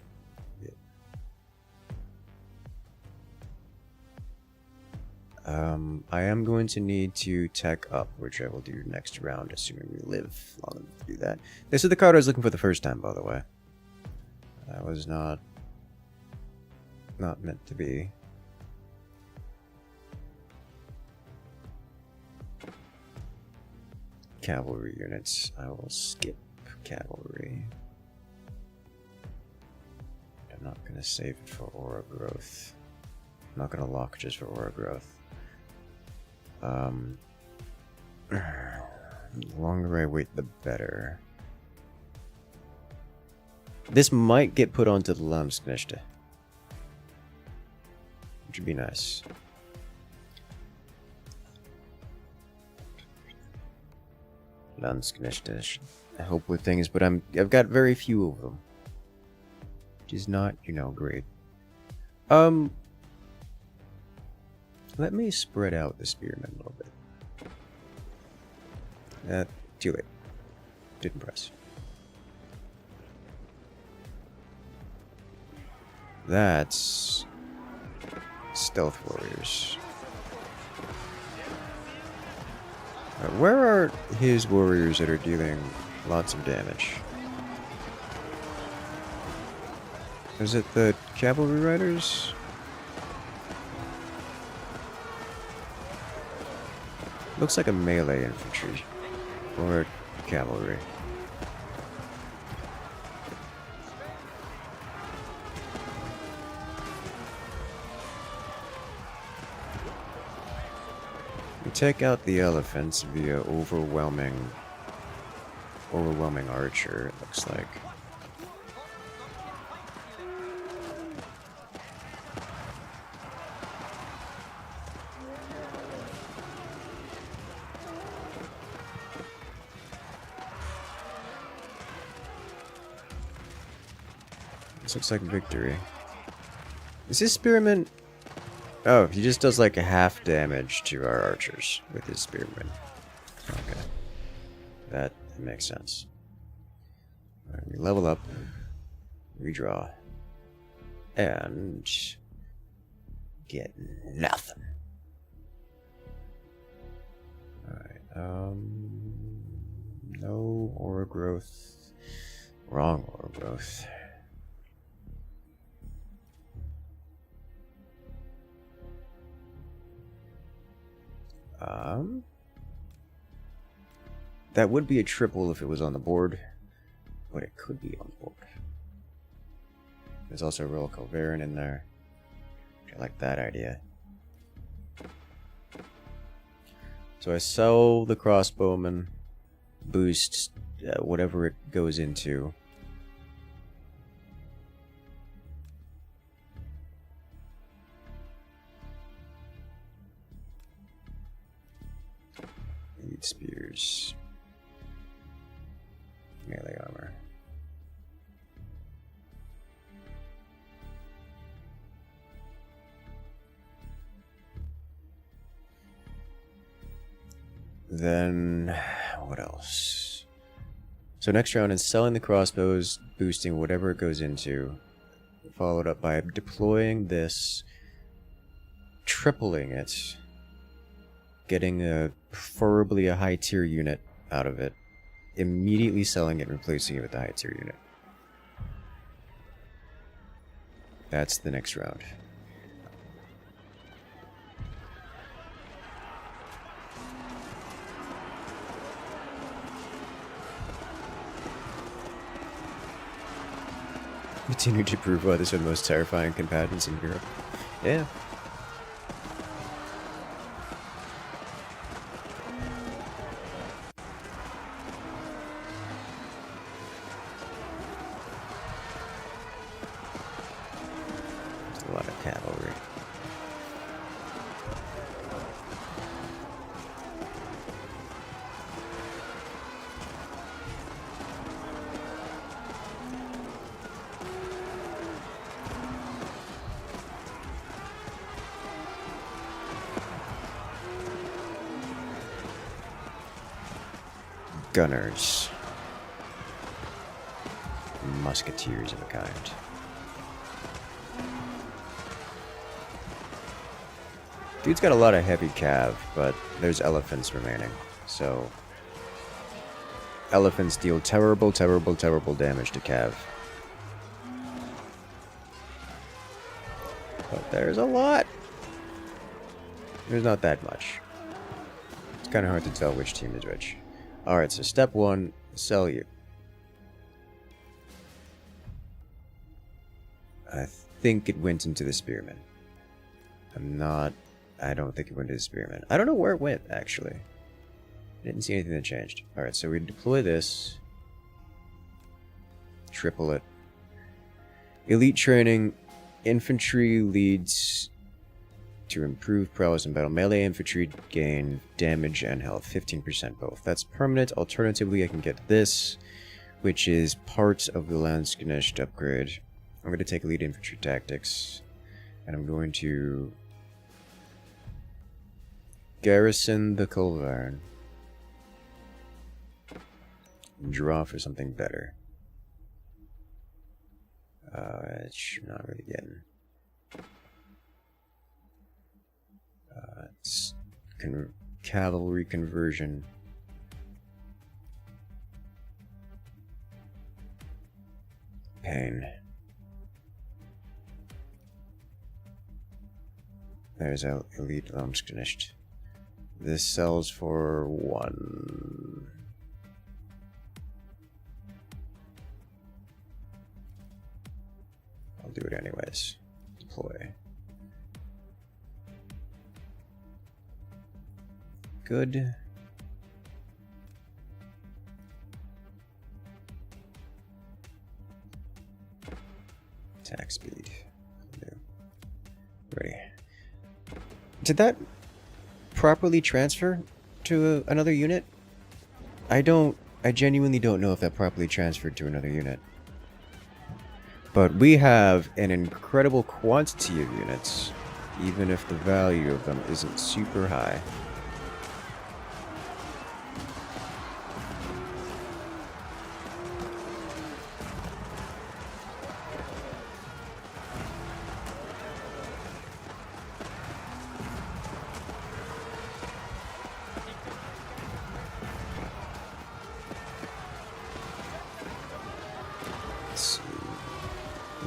Speaker 1: I am going to need to tech up, which I will do next round, assuming we live long enough to do that. This is the card I was looking for the first time, by the way. That was not meant to be. Cavalry units. I will skip cavalry. I'm not going to save it for aura growth. I'm not going to lock just for aura growth. The longer I wait, the better. This might get put onto the Landsknecht, which would be nice. Landsknecht, I hope with things, but I've got very few of them, which is not, great. Let me spread out the spearmen a little bit. Too late. Didn't press. That's stealth warriors. Where are his warriors that are dealing lots of damage? Is it the cavalry riders? Looks like a melee infantry. Or cavalry. We take out the elephants via overwhelming archer, it looks like. This looks like victory. Is this spearman? Oh, he just does like a half damage to our archers with his spearman. Okay. That makes sense. Alright, we level up. Redraw. and get nothing. Alright, no aura growth. Wrong aura growth. That would be a triple if it was on the board, but it could be on the board. There's also a Royal Culverin in there. I like that idea. So I sell the crossbowman, boost whatever it goes into. Elite spears. Melee armor. Then, what else? So next round is selling the crossbows, boosting whatever it goes into, followed up by deploying this, tripling it, getting preferably a high tier unit out of it, immediately selling it and replacing it with the high tier unit. That's the next round. Continue to prove why this are the most terrifying combatants in Europe. Yeah. There's a lot of cavalry. Gunners. Musketeers of a kind. Dude's got a lot of heavy cav, but there's elephants remaining, so... Elephants deal terrible, terrible, terrible damage to cav. But there's a lot! There's not that much. It's kind of hard to tell which team is which. Alright, so step one, sell you. I think it went into the spearman. I don't think it went into the spearman. I don't know where it went, actually. I didn't see anything that changed. Alright, so we deploy this. Triple it. Elite training. Infantry leads to improve prowess in battle. Melee infantry gain damage and health, 15% both. That's permanent. Alternatively, I can get this, which is part of the Landsknecht upgrade. I'm going to take elite infantry tactics, and I'm going to garrison the Culverin. Draw for something better. It's not really getting. It's cavalry conversion. Pain. There's elite Landsknecht. This sells for 1. I'll do it anyways. Deploy. Good. Attack speed. Ready. Did that properly transfer to another unit? I genuinely don't know if that properly transferred to another unit. But we have an incredible quantity of units, even if the value of them isn't super high.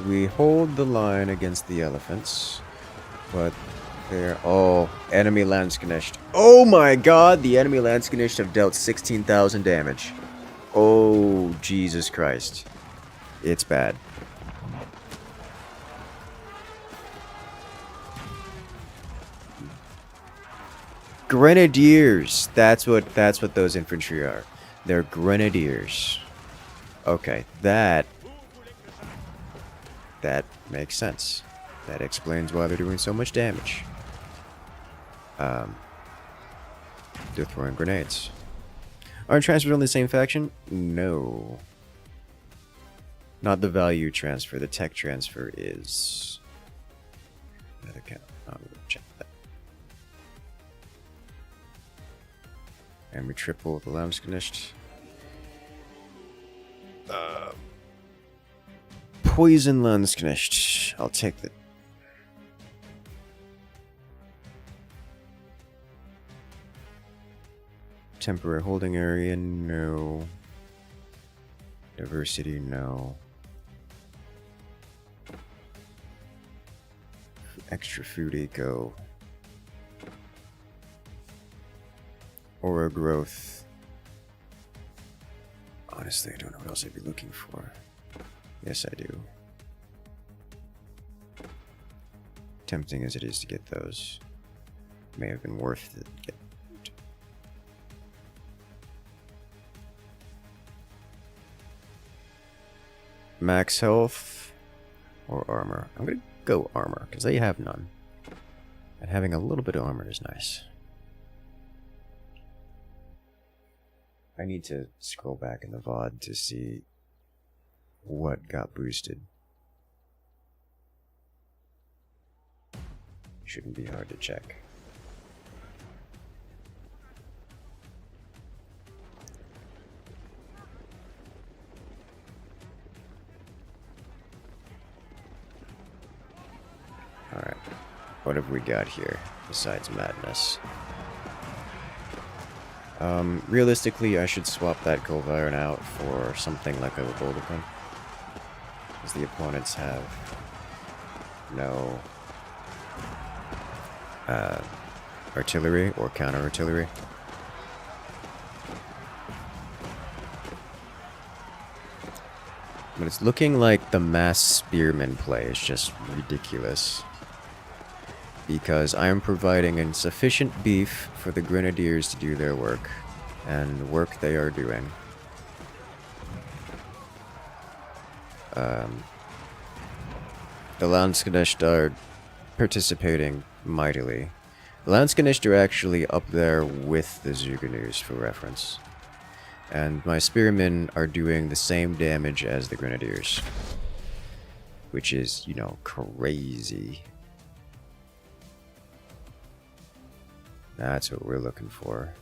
Speaker 1: We hold the line against the elephants, but they're... Oh, enemy Landsknecht. Oh my god, the enemy Landsknecht have dealt 16,000 damage. Oh, Jesus Christ. It's bad. Grenadiers. That's what those infantry are. They're grenadiers. Okay, that makes sense. That explains why they're doing so much damage. They're throwing grenades. Aren't transfers on the same faction? No. Not the value transfer. The tech transfer is. Another count. I'm gonna check that. And we triple the Landsknecht. Poison Landsknecht. I'll take the... Temporary holding area, no. Diversity, no. Extra food eco. Aura growth. Honestly, I don't know what else I'd be looking for. Yes, I do. Tempting as it is to get those, may have been worth it to get. Max health or armor? I'm gonna go armor because they have none, and having a little bit of armor is nice. I need to scroll back in the VOD to see what got boosted. Shouldn't be hard to check. Alright, what have we got here besides madness? Realistically, I should swap that Golviron out for something like a Boulderpin, because the opponents have no artillery or counter artillery. But it's looking like the mass spearman play is just ridiculous, because I am providing insufficient beef for the grenadiers to do their work, and the work they are doing. The Landsknecht are participating mightily. The Landsknecht are actually up there with the Zuganus, for reference. And my spearmen are doing the same damage as the grenadiers, which is, you know, crazy. That's what we're looking for.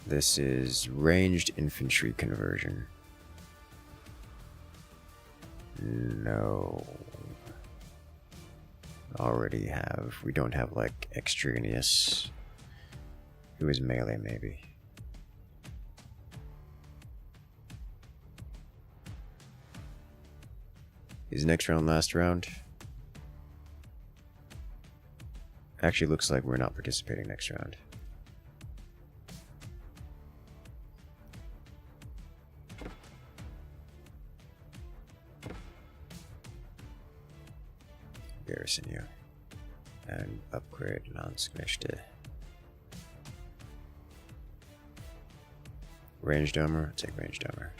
Speaker 1: This is ranged infantry conversion. No. Already have. We don't have, like, extraneous. Who is melee, maybe? Is next round last round? Actually looks like we're not participating next round. Garrison you. And upgrade Landsknecht. Ranged armor? Take ranged armor.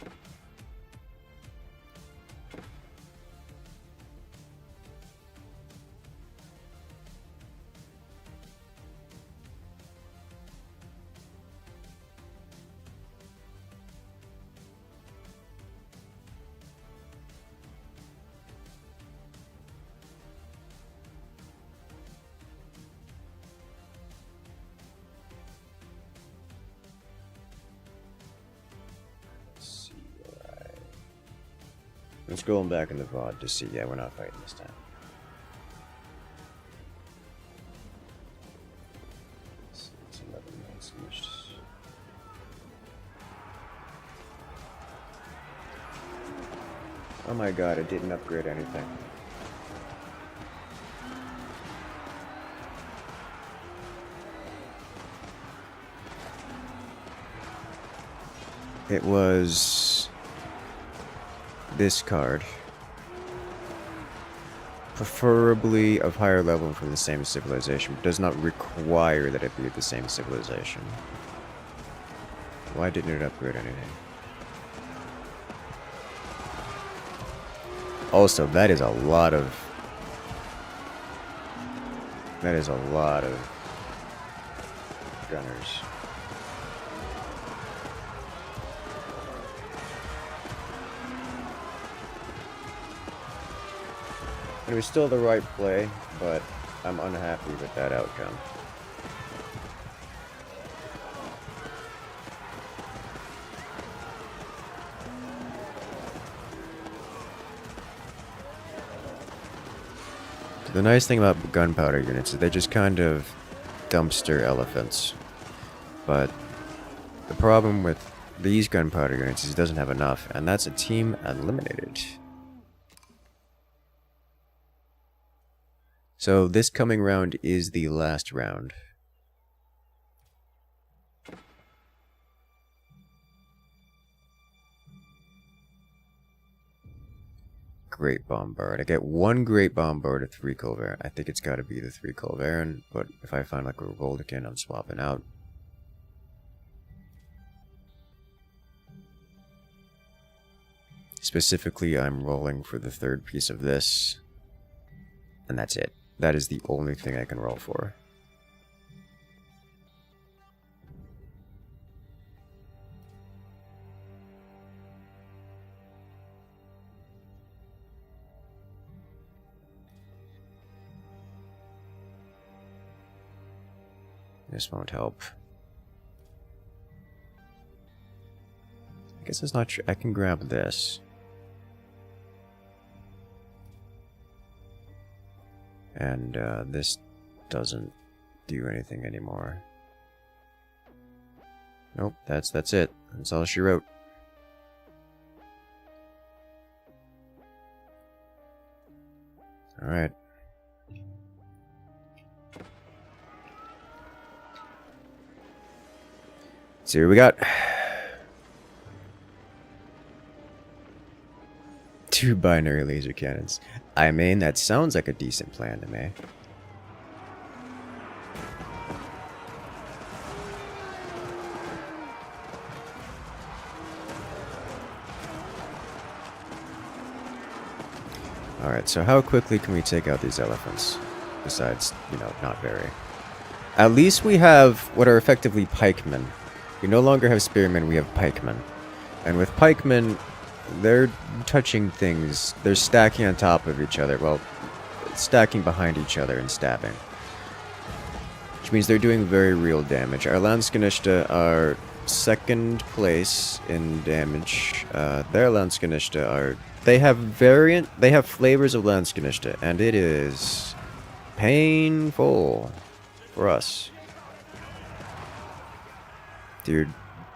Speaker 1: Let's go back in the VOD to see. Yeah, we're not fighting this time. my god, it didn't upgrade anything. It was this card. Preferably of higher level from the same civilization, but does not require that it be of the same civilization. Why didn't it upgrade anything? Also, that is a lot of... That is a lot of gunners. It was still the right play, but I'm unhappy with that outcome. The nice thing about gunpowder units is they just kind of dumpster elephants. But the problem with these gunpowder units is it doesn't have enough, and that's a team eliminated. So this coming round is the last round. Great Bombard. I get 1 Great Bombard, a 3 Culverin. I think it's got to be the 3 Culverin, but if I find like a Revoldican, I'm swapping out. Specifically, I'm rolling for the 3rd piece of this, and that's it. That is the only thing I can roll for. This won't help. I guess it's not true. I can grab this. And this doesn't do anything anymore. Nope, that's it. That's all she wrote. Alright. See what we got. 2 binary laser cannons. I mean, that sounds like a decent plan to me. Alright, so how quickly can we take out these elephants? Besides, you know, not very. At least we have what are effectively pikemen. We no longer have spearmen, we have pikemen. And with pikemen, they're touching things. They're stacking on top of each other. Well, stacking behind each other and stabbing. Which means they're doing very real damage. Our Landskanishta are 2nd place in damage. Their Landskanishta are... They have flavors of Landskanishta, and it is painful for us. Dude,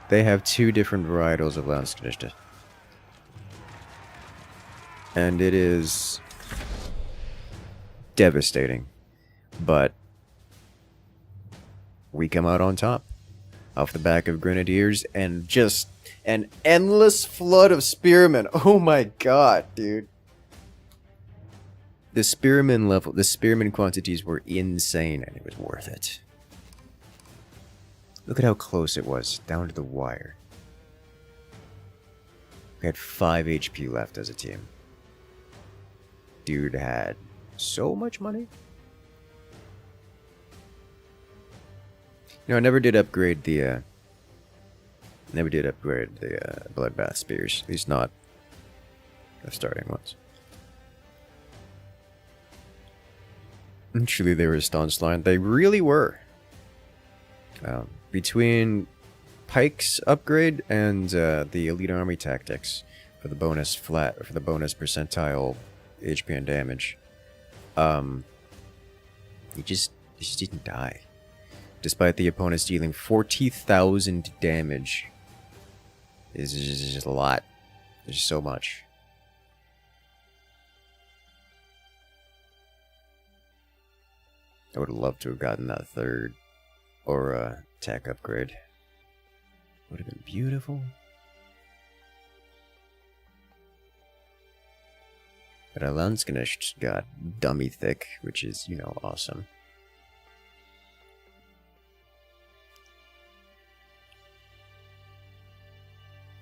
Speaker 1: they have 2 different varietals of Landskanishta. And it is devastating. But we come out on top. Off the back of Grenadiers and just an endless flood of spearmen. Oh my god, dude. The spearmen quantities were insane, and it was worth it. Look at how close it was, down to the wire. We had 5 HP left as a team. Dude had so much money. No, I never did upgrade the bloodbath spears. At least not the starting ones. Truly, they were a staunch line. They really were. Between Pike's upgrade and the Elite Army Tactics for the bonus percentile HP and damage, he just didn't die. Despite the opponents dealing 40,000 damage. Is just a lot. There's so much. I would have loved to have gotten that third or tech upgrade. Would have been beautiful. But our Landsknecht got dummy thick, which is, you know, awesome.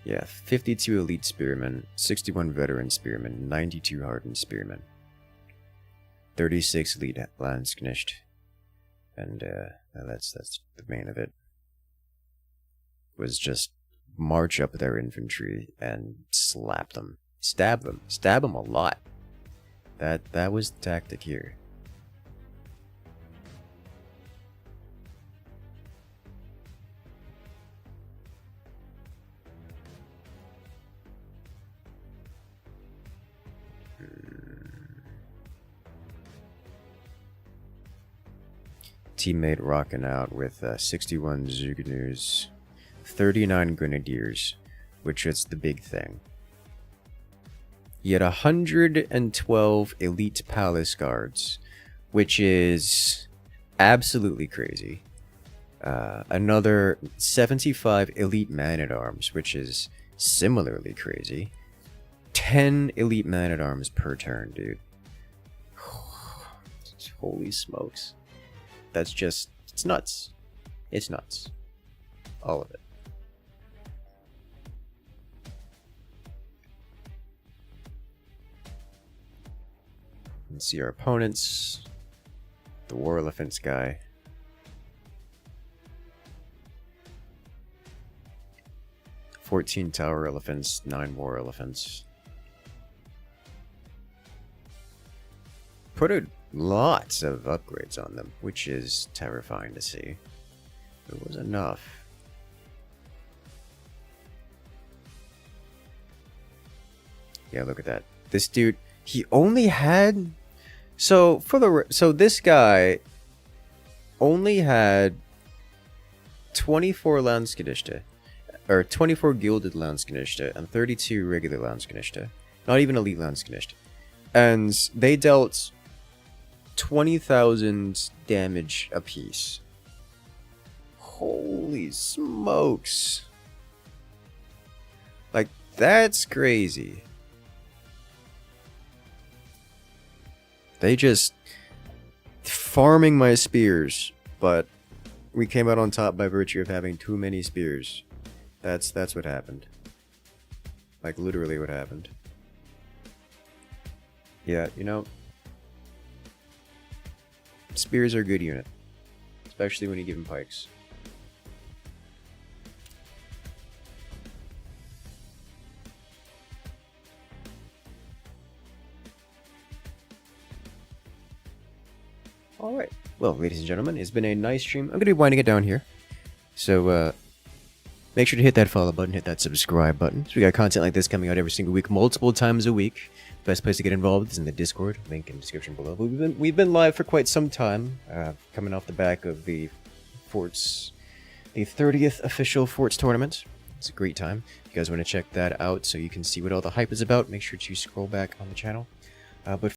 Speaker 1: Yeah, 52 elite spearmen, 61 veteran spearmen, 92 hardened spearmen, 36 elite Landsknecht, and that's the main of it. Was just march up their infantry and slap them, stab them a lot. That was the tactic here. Teammate rocking out with 61 Zuganus, 39 Grenadiers, which is the big thing. He had 112 elite palace guards, which is absolutely crazy. Another 75 elite man-at-arms, which is similarly crazy. 10 elite man-at-arms per turn, dude. Holy smokes. That's just, it's nuts. It's nuts. All of it. And see our opponents. The War Elephants guy. "14 Tower Elephants, 9 War Elephants." Put lots of upgrades on them, which is terrifying to see. It was enough. Yeah, look at that. This dude, he only had... So this guy only had 24 Landsknechte, or 24 gilded Landsknechte, and 32 regular Landsknechte. Not even elite Landsknechte. And they dealt 20,000 damage apiece. Holy smokes. Like, that's crazy. They just farming my spears, but we came out on top by virtue of having too many spears. That's what happened. Like, literally what happened. Yeah, you know, spears are a good unit, especially when you give them pikes. Alright, well, ladies and gentlemen, it's been a nice stream. I'm going to be winding it down here. So, make sure to hit that follow button, hit that subscribe button. So we got content like this coming out every single week, multiple times a week. Best place to get involved is in the Discord, link in the description below. We've been live for quite some time, coming off the back of the 30th official Forts tournament. It's a great time. If you guys want to check that out so you can see what all the hype is about, make sure to scroll back on the channel. But